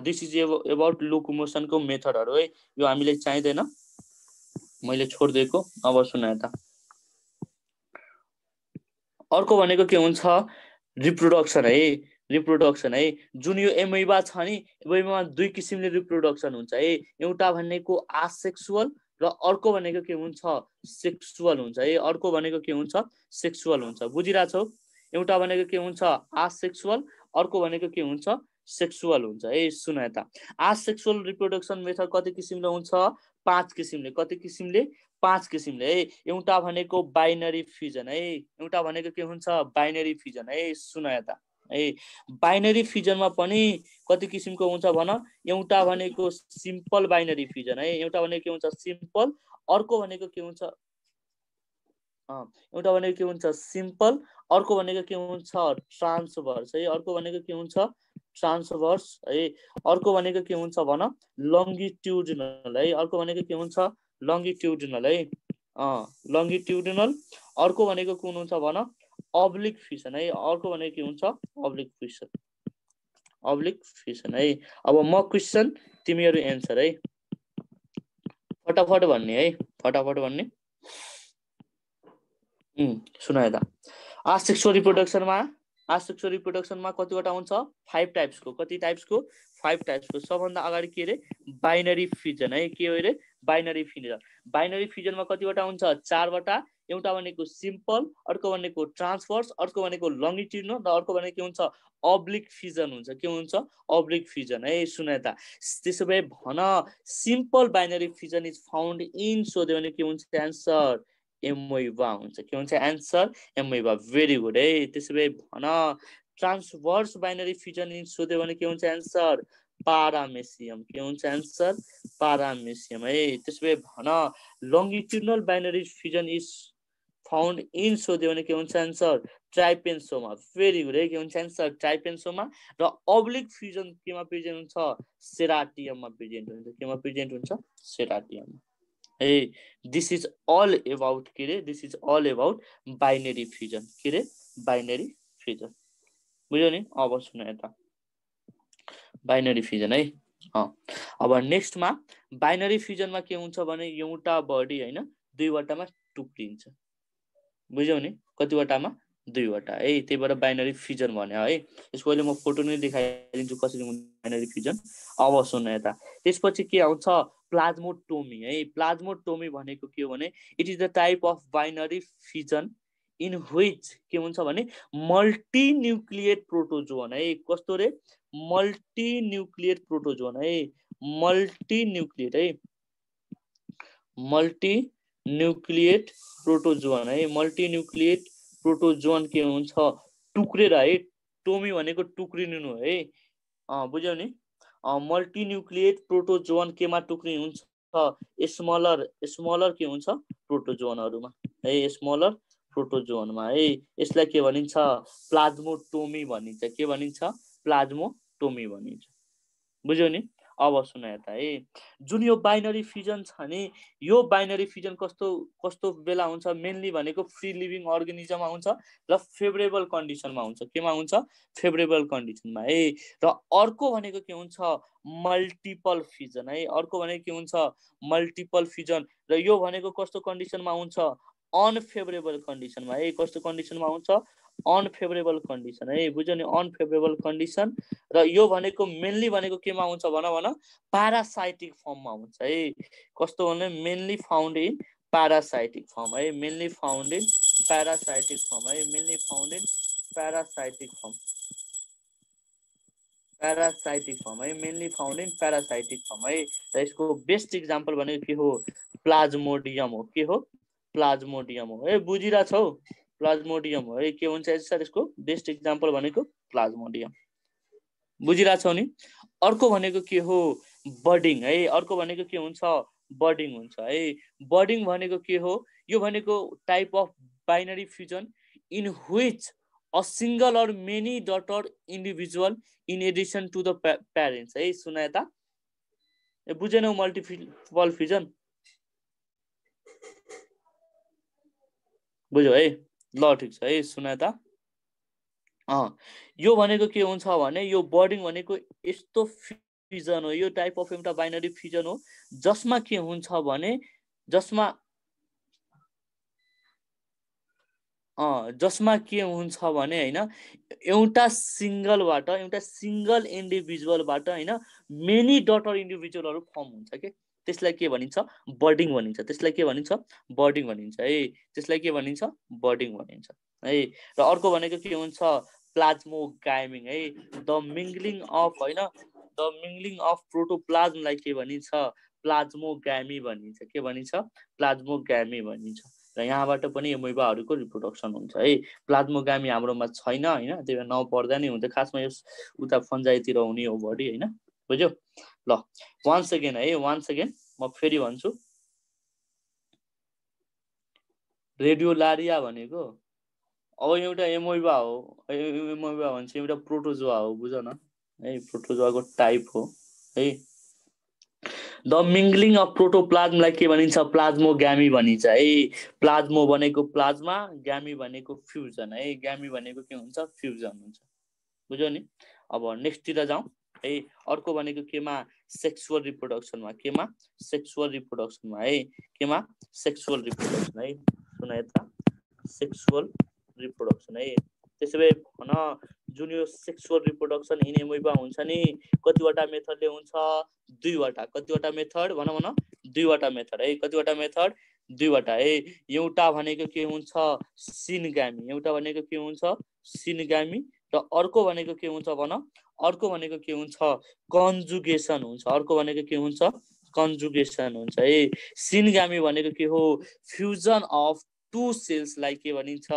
Speaker 2: दिस इज अबाउट लोकोमोसनको मेथडहरु है यो हामीले चाहिदैन मैले छोड्दिएको अब सुन यता अर्को भनेको के हुन्छ रिप्रोडक्सन है जुन यो एमोइबा छ नि एमोइबामा दुई किसिमले रिप्रोडक्सन हुन्छ है एउटा भनेको आसेक्सुअल र अर्को भनेको के हुन्छ सेक्सुअल हुन्छ है अर्को भनेको के हुन्छ सेक्सुअल हुन्छ बुझिराछौ एउटा भनेको के हुन्छ आसेक्सुअल अर्को भनेको के हुन्छ सेक्सुअल हुन्छ है सुन यता आसेक्सुअल रिप्रोडक्सन मेथड कति किसिमले हुन्छ 5 किसिमले कति किसिमले 5 किसिमले है एउटा भनेको बाइनरी फ्युजन है एउटा भनेको के हुन्छ बाइनरी फ्युजन है सुन यता है बाइनरी फ्युजनमा पनि कति किसिमको हुन्छ भन एउटा भनेको सिम्पल बाइनरी फ्युजन है एउटा भनेको के हुन्छ सिम्पल अर्को भनेको के हुन्छ एउटा भनेको के हुन्छ सिम्पल अर्को भनेको के हुन्छ ट्रान्सभर्स है अर्को भनेको के हुन्छ ट्रान्सभर्स है अर्को भनेको के हुन्छ भन लंगिट्युडिनल है अर्को भनेको के हुन्छ लंगिट्युडिनल है लंगिट्युडिनल अर्को भनेको कुन हुन्छ भन अब्लिक फ्युजन है अर्को भनेको के हुन्छ अब्लिक फ्युजन है अब म क्वेशन तिमीहरु एन्सर है फटाफट भन्ने सुन यता आसेक्सुअल रिप्रोडक्सनमा कतिवटा हुन्छ 5 टाइप्सको कति टाइप्सको 5 टाइप्सको सबभन्दा अगाडि के रे बाइनरी फिजन है के हो रे बाइनरी फिजनमा कतिवटा हुन्छ 4 वटा एउटा भनेको सिम्पल अर्को भनेको ट्रान्सभर्स अर्को भनेको लंगिट्युडिनल र अर्को भनेको के हुन्छ अब्लिक फिजन हुन्छ के हुन्छ अब्लिक फिजन है सुन यता त्यसो भए भन simple binary fission is found in सोध्यो भने के हुन्छ आन्सर एमोइबा हुन्छ के हुन्छ आन्सर एमोइबा भेरी गुड है त्यसो भए भन ट्रान्सभर्स बाइनरी फिजन इन सोध्यो भने के हुन्छ आन्सर पारामेसियम के हुन्छ आन्सर पारामेसियम है त्यसो भए भन longitudinal binary fission is found in सोध्यो भने के हुन्छ आन्सर ट्राइपेन्सोमा भेरी गुड है के हुन्छ आन्सर ट्राइपेन्सोमा र अब्लिक फ्युजन केमा प्रेजेन्ट हुन्छ सेराटियममा प्रेजेन्ट हुन्छ केमा प्रेजेन्ट हुन्छ सेराटियममा है दिस इज अल अबाउट के रे this is all about binary fusion के रे बाइनरी फ्युजन बुझ्यो नि अब सुन यता बाइनरी फ्युजन है अब नेक्स्टमा बाइनरी फ्युजनमा के हुन्छ भने एउटा बडी हैन दुईवटामा टुक्रिन्छ बुझ्यौ नि कतिवटामा दुईवटा है त्यही भएर बाइनरी फ्युजन भने है यसको अहिले म फोटो नै देखाइदिन्छु कसरी हुन्छ बाइनरी फ्युजन अब सुन यता त्यसपछि के आउँछ प्लाज्मोटोमी है प्लाज्मोटोमी भनेको के हो भने it is the type of binary fusion in which के हुन्छ भने मल्टिन्युक्लिएट प्रोटोजोन है कस्तो रे मल्टिन्युक्लिएट प्रोटोजोन है मल्टिन्युक्लिएट प्रोटोजोन है मल्टिन्युक्लिएट प्रोटोजोन के हुन्छ टुक्रेर है टोमी भनेको टुक्रिनु है बुझ्यौ नि मल्टिन्युक्लिएट प्रोटोजोन केमा टुक्रिनु हुन्छ स्मलर के हुन्छ प्रोटोजोनहरुमा है स्मलर प्रोटोजोनमा है यसलाई के भनिन्छ प्लाज्मोटोमी भनिन्छ के भनिन्छ प्लाज्मोटोमी भनिन्छ बुझ्यौ नि अब सुन यता है जुन यो बाइनरी फ्युजन छ नि यो बाइनरी फ्युजन कस्तो बेला हुन्छ मेनली भनेको फ्री लिभिङ अर्गानिजममा हुन्छ र फेभरेबल कन्डिसनमा हुन्छ केमा हुन्छ फेभरेबल कन्डिसनमा है र अर्को भनेको के हुन्छ मल्टिपल फ्युजन है अर्को भनेको के हुन्छ मल्टिपल फ्युजन र यो भनेको कस्तो कन्डिसनमा हुन्छ अनफेभरेबल कन्डिसनमा है कस्तो कन्डिसनमा हुन्छ अनफेभरेबल कन्डिसन है बुझ्यौ नि अनफेभरेबल कन्डिसन र यो भनेको मेनली भनेको केमा हुन्छ भन प्यारासाइटिक फर्ममा हुन्छ है कस्तो भने mainly found in parasitic form है mainly found in parasitic form है mainly found in parasitic form है mainly found in parasitic form है र यसको बेस्ट इक्जाम्पल भनेको के हो प्लाज्मोडियम हो के हो प्लाज्मोडियम हो ए बुझिरा छौ प्लाज्मोडियम हो है के हुन्छ सर यसको बेस्ट इक्जाम्पल भनेको प्लाज्मोडियम बुझिरा छौ नि अर्को भनेको के हो बडिङ है अर्को भनेको के हुन्छ बडिङ हुन्छ है बडिङ भनेको के हो यो भनेको type of binary fusion in which a single or many daughter individual in addition to the parents है सुन यता ए बुझेनौ मल्टिपल फ्युजन बुझ्यौ है ल ठीक छ है सुन त यो भनेको के हुन्छ भने यो बर्डिङ भनेको यस्तो फ्युजन हो यो टाइप अफ एउटा बाइनरी फ्युजन हो जसमा के हुन्छ भने जसमा के हुन्छ भने हैन एउटा सिंगल इन्डिभिजुअलबाट हैन मेनी डटर इन्डिभिजुअलहरु फर्म हुन्छ के त्यसलाई के भनिन्छ बर्डिङ भनिन्छ त्यसलाई के भनिन्छ बर्डिङ भनिन्छ है त्यसलाई के भनिन्छ बर्डिङ भनिन्छ है र अर्को भनेको के हुन्छ प्लाज्मोगाइमिङ है द मिंगलिङ अफ प्रोटोप्लाज्मलाई के भनिन्छ प्लाज्मोगामी भनिन्छ के भनिन्छ प्लाज्मोगामी भनिन्छ र यहाँबाट पनि एमोइबाहरुको रिप्रोडक्सन हुन्छ है प्लाज्मोगामी हाम्रोमा छैन हैन त्यही भएर नपर्दा नि हुन्छ खासमा यो उता फन्जाइतिर हुने हो बडी हैन बुझ्यौ ल वान्स अगेन म फेरि भन्छु रेडियोलारिया भनेको अब एउटा एमोइबा हो एमोइबा भन्छ एउटा प्रोटोजोआ हो बुझ न है प्रोटोजोआको टाइप हो है द मिंगलिङ अफ प्रोटोप्लाज्मलाई के भनिन्छ प्लाज्मोगामी भनिन्छ है प्लाज्मो भनेको प्लाज्मा गामी भनेको फ्युजन है गामी भनेको के हुन्छ फ्युजन हुन्छ बुझ्यौ नि अब नेक्स्ट तिर जाउँ है अर्को भनेको केमा सेक्सुअल रिप्रोडक्सनमा केमा सेक्सुअल रिप्रोडक्सन है सुन यता सेक्सुअल रिप्रोडक्सन है। त्यसो भए भन जुन यो सेक्सुअल रिप्रोडक्सन इन एमोइबा हुन्छ नि कतिवटा मेथडले हुन्छ, दुईवटा। कतिवटा मेथड भन दुईवटा मेथड है। कतिवटा मेथड दुईवटा है। एउटा भनेको के हुन्छ सिनगामी, एउटा भनेको के हुन्छ सिनगामी, र अर्को भनेको के हुन्छ भन, अर्को भनेको के हुन्छ कन्जुगेसन हुन्छ। अर्को भनेको के हुन्छ कन्जुगेसन हुन्छ है। सिनगामी भनेको के हो फ्युजन अफ टु सेल्सलाई के भनिन्छ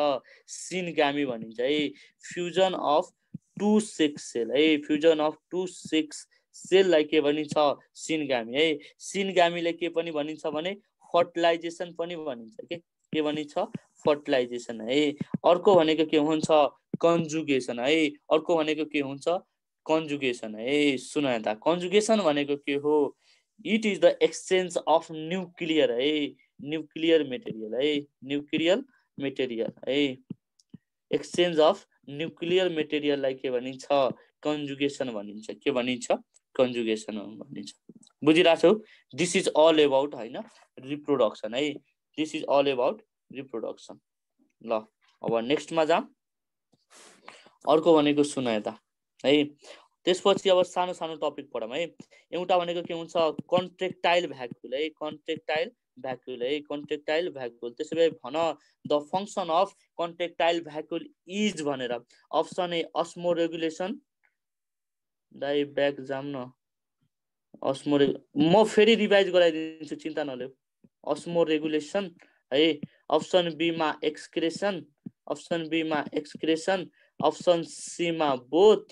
Speaker 2: सिनगामी भनिन्छ है। Fusion of to sex cell है। फ्युजन अफ टु सेक्स सेललाई के भनिन्छ सिनगामी है। सिनगामीले के पनि भनिन्छ भने फर्टिलाइजेसन पनि भनिन्छ के भनिन्छ फर्टिलाइजेसन है। अर्को भनेको के हुन्छ कन्जुगेसन है। अर्को भनेको के हुन्छ कन्जुगेसन है। सुन त कन्जुगेसन भनेको के हो, it is the exchange of nuclear है, न्युक्लियर मेटेरियल है, न्युक्लियर मेटेरियल है। एक्सचेन्ज अफ न्युक्लियर मेटेरियललाई के भनिन्छ कन्जुगेसन भनिन्छ। के भनिन्छ कन्जुगेसन भनिन्छ। बुझिरहेछौ? दिस इज अल अबाउट हैन रिप्रोडक्सन है। This is all about reproduction. ल अब नेक्स्टमा जाम। अर्को भनेको सुन यता है। त्यसपछि अब सानो सानो टपिक पढौँ है। एउटा भनेको के हुन्छ कन्ट्रेक्टाइल भ्याक्युल है। कन्ट्रेक्टाइल भ्याक्युल है। कन्ट्रेक्टाइल भ्याक्युल। त्यसो भए भन the function of contractile vacuole is भनेर। अप्सन ए अस्मो रेगुलेसन, दाइ ब्याक जाम न अस्मो म फेरि रिभाइज गराइदिन्छु चिन्ता नलिऊ। अस्मो रेगुलेसन है। अप्सन बी मा एक्सक्रेसन, अप्सन बी मा एक्सक्रेसन, अप्सन सी मा बोथ,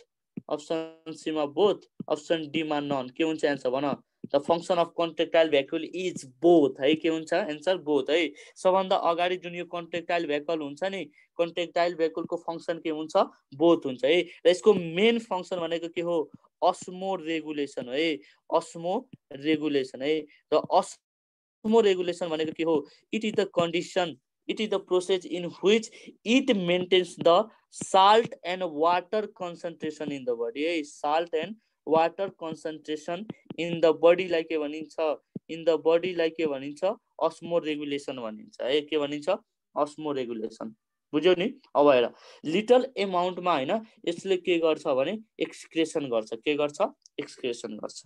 Speaker 2: अप्सन सी मा बोथ, अप्सन डी मा नन। के हुन्छ एन्सर भन। The function of contractile vacuole is both है। के हुन्छ एन्सर बोथ है। सबभन्दा अगाडि जुन यो कन्ट्रेक्टाइल भ्याक्युल हुन्छ नि कन्ट्रेक्टाइल भ्याक्युलको फङ्सन के हुन्छ बोथ हुन्छ है। र यसको मेन फङ्सन भनेको के हो अस्मो रेगुलेसन है। अस्मो रेगुलेसन है। र अस्मो रेगुलेसन भनेको के हो it is the condition, it is the process in which it maintains the salt and water concentration in the body है। salt and water concentration in the body लाई के भनिन्छ in the body लाई के भनिन्छ अस्मो रेगुलेसन भनिन्छ है। के भनिन्छ अस्मो रेगुलेसन। बुझ्यौ नि? अब हेर लिटल एमाउन्टमा हैन यसले के गर्छ भने एक्सक्रेसन गर्छ। के गर्छ एक्सक्रेसन गर्छ।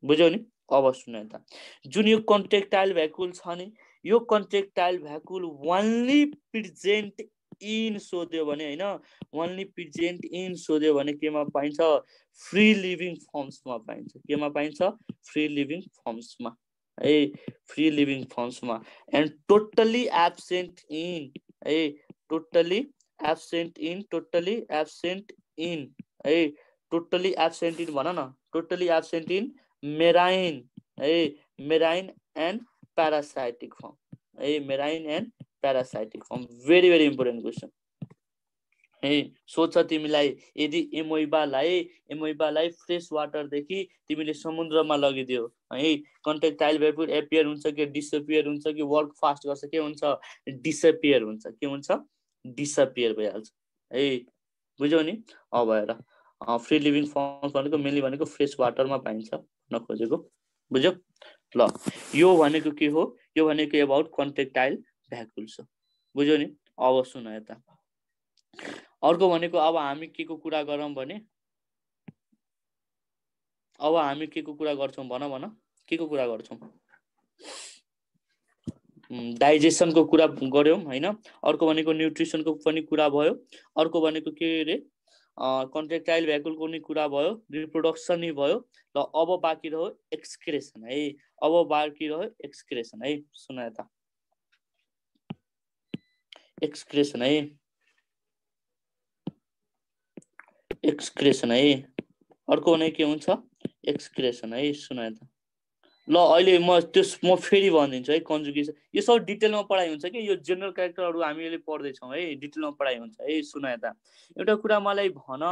Speaker 2: बुझ्यौ नि? अब सुन त जुन यो कन्ट्रेक्टाइल भ्याक्युल छ नि यो कन्ट्रेक्टाइल भ्याक्युल ओन्ली प्रेजेन्ट इन सोध्यो भने हैन ओन्ली प्रेजेन्ट इन सोध्यो भने केमा पाइन्छ फ्री लिभिङ फर्म्समा पाइन्छ। केमा पाइन्छ फ्री लिभिङ फर्म्समा है। फ्री लिभिङ फर्म्समा एन्ड टोटली एब्सेन्ट इन है। Totally absent in, totally absent in है। टोटली एब्सेन्ट इन भन न। टोटली एब्सेन्ट इन मेराइन है। मेराइन एन्ड पैरासाइटिक फर्म है। Marine and parasitic form. Very very important question है। सोच तिमीलाई यदि एमोइबालाई फ्रेस वाटरदेखि तिमीले समुद्रमा लगिदियो है कन्ट्रेक्टाइल भ्याक्युल एपियर हुन्छ कि डिसएपियर हुन्छ कि वर्क फास्ट गर्छ के हुन्छ डिसएपियर हुन्छ। के हुन्छ डिसएपियर भइहाल्छ है। बुझ्यौ नि? अब हेर फ्री लिभिङ फर्म्स भनेको मेनली भनेको फ्रेस वाटरमा पाइन्छ भन्न खोजेको। बुझ्यौ? ल यो भनेको के हो यो भनेको अबाउट कन्ट्रेक्टाइल भ्याक्युल्स हो। बुझ्यौ नि? अब सुन यता अर्को भनेको अब हामी के को कुरा गरौँ भने अब हामी के को कुरा गर्छौँ भन के को कुरा गर्छौँ डाइजेसनको कुरा गर्यौँ हैन। अर्को भनेको न्युट्रिसनको पनि कुरा भयो। अर्को भनेको के रे कन्ट्रेक्टाइल भ्याक्युलको नि कुरा भयो। रिप्रोडक्सन नि भयो। ल अब बाँकी रह्यो एक्सक्रेसन है। अब बाँकी रह्यो एक्सक्रेसन है। सुन यता एक्सक्रेसन है। एक्सक्रेसन है। अर्को भने के हुन्छ एक्सक्रेसन है। सुन यता ल अहिले म फेरि भनिदिन्छु है कन्जुगेसन। यो सब डिटेलमा पढाइ हुन्छ कि यो जेनरल क्यारेक्टरहरू हामीले पढ्दैछौँ है डिटेलमा पढाइ हुन्छ है। सुन यता एउटा कुरा मलाई भन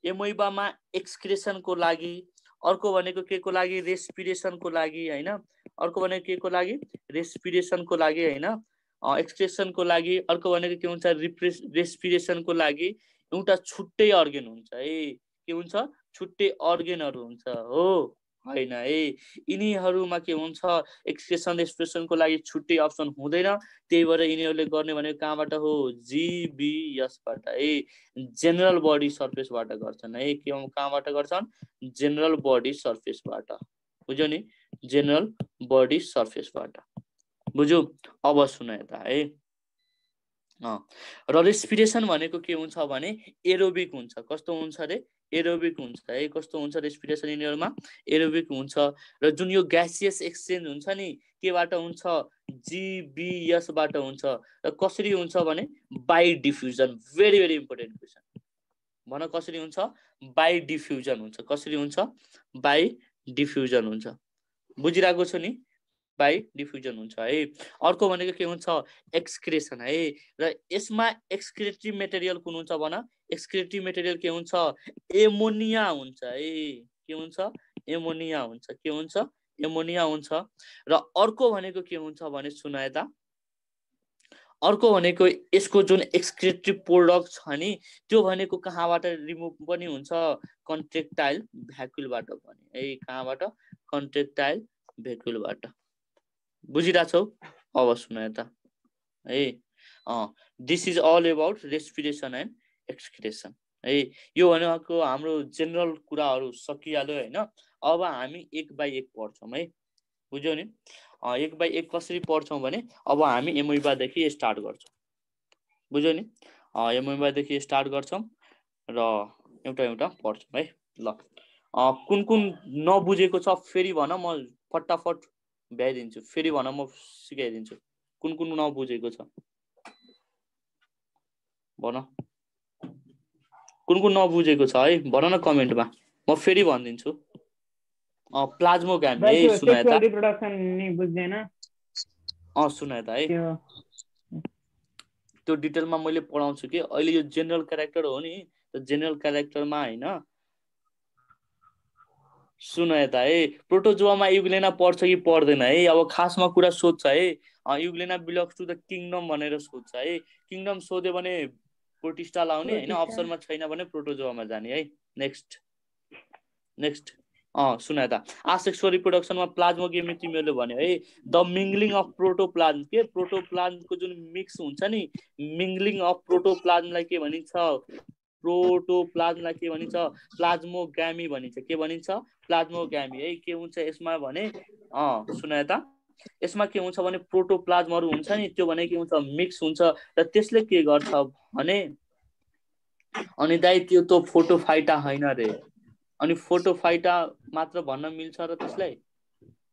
Speaker 2: एमोइबामा एक्सक्रेसनको लागि अर्को भनेको के को लागि रेस्पिरेसनको लागि हैन। अर्को भनेको के को लागि रेस्पिरेसनको लागि हैन एक्सक्रेसनको लागि। अर्को भनेको के हुन्छ रेस्पिरेसनको लागि एउटा छुट्टै अर्गन हुन्छ है। के हुन्छ छुट्टै अर्गनहरू हुन्छ हो। होइन है। यिनीहरूमा के हुन्छ एक्सप्रेसन एक्सप्रेसनको लागि छुट्टै अप्सन हुँदैन, त्यही भएर यिनीहरूले गर्ने भनेको कहाँबाट हो जिबिएसबाट है, जेनरल बडी सर्फेसबाट गर्छन् है। कहाँबाट गर्छन् जेनरल बडी सर्फेसबाट, बुझ्यो नि, जेनरल बडी सर्फेसबाट, बुझ्यो। अब सुन यता है, र रेस्पिरेसन भनेको के हुन्छ भने एरोबिक हुन्छ। कस्तो हुन्छ रे एरोबिक हुन्छ है। कस्तो हुन्छ रेस्पिरेसन यिनीहरूमा एरोबिक हुन्छ। र जुन यो ग्यासियस एक्सचेन्ज हुन्छ नि केबाट हुन्छ जिबिएसबाट हुन्छ। र कसरी हुन्छ भने by diffusion, very very important question, भन कसरी हुन्छ बाई डिफ्युजन हुन्छ। कसरी हुन्छ बाई डिफ्युजन हुन्छ, बुझिरहेको छ नि, बाई डिफ्युजन हुन्छ है। अर्को भनेको के हुन्छ एक्सक्रेसन है। र यसमा एक्सक्रेटरी मेटेरियल कुन हुन्छ भन, एक्सक्रेटरी मेटेरियल के हुन्छ एमोनिया हुन्छ है। के हुन्छ एमोनिया हुन्छ, के हुन्छ एमोनिया हुन्छ। र अर्को भनेको के हुन्छ भने सुन यता, अर्को भनेको यसको जुन एक्सक्रेटरी प्रोडक्ट छ नि त्यो भनेको कहाँबाट रिमुभ पनि हुन्छ कन्ट्रेक्टाइल भ्याक्युलबाट पनि है। कहाँबाट कन्ट्रेक्टाइल भ्याक्युलबाट, बुझिरहेछौ। अब सुन यता है, this is all about respiration and excretion है। यो भनेको हाम्रो जेनरल कुराहरू सकिहाल्यो होइन। अब हामी एक बाई एक पढ्छौँ है, बुझ्यौ नि। एक बाई एक कसरी पढ्छौँ भने अब हामी एमोइबादेखि स्टार्ट गर्छौँ, बुझ्यौ नि। एमोइबादेखि स्टार्ट गर्छौँ र एउटा एउटा पढ्छौँ है। ल कुन कुन नबुझेको छ फेरि भन, म फटाफट भ्याइदिन्छु। फेरि भन म सिकाइदिन्छु कुन कुन नबुझेको छ भन, कुन कुन नबुझेको छ है भन न कमेन्टमा, म फेरि भनिदिन्छु। प्लाज्मोग्राफी है, सुन यता
Speaker 8: रिप्रोडक्सन नि बुझ्दैन।
Speaker 2: सुन यता है, त्यो डिटेलमा मैले पढाउँछु कि अहिले यो जेनरल क्यारेक्टर हो नि, जेनरल क्यारेक्टरमा होइन। सुन यता है, प्रोटोजोआमा युग्लेना पढ्छ कि पढ्दैन है। अब खासमा कुरा सोध्छ है, युग्लेना बिलोङ्स टु द किङडम भनेर सोध्छ है। किङडम सोध्यो भने प्रोटिस्टा लाउने होइन, अप्सनमा छैन भने प्रोटोजोआमा जाने है। नेक्स्ट नेक्स्ट सुन यता, आसेक्सुअल रिप्रोडक्सनमा प्लाज्मोगेमी तिमीहरूले भन्यो है, द मिङ्गलिङ अफ प्रोटोप्लाज्म, के प्रोटोप्लाज्मको जुन मिक्स हुन्छ नि, मिङ्गलिङ अफ प्रोटोप्लाज्मलाई के भनिन्छ प्रोटोप्लाज्मलाई के भनिन्छ प्लाज्मोग्यामी भनिन्छ। के भनिन्छ प्लाज्मोग्यामी है। के हुन्छ यसमा भने सुन यता, यसमा के हुन्छ भने प्रोटोप्लाज्महरू हुन्छ नि त्यो भने के हुन्छ मिक्स हुन्छ र त्यसले के गर्छ भने, अनि दाइ त्यो त फोटोफाइटा होइन रे। अनि फोटोफाइटा मात्र भन्न मिल्छ र त्यसलाई,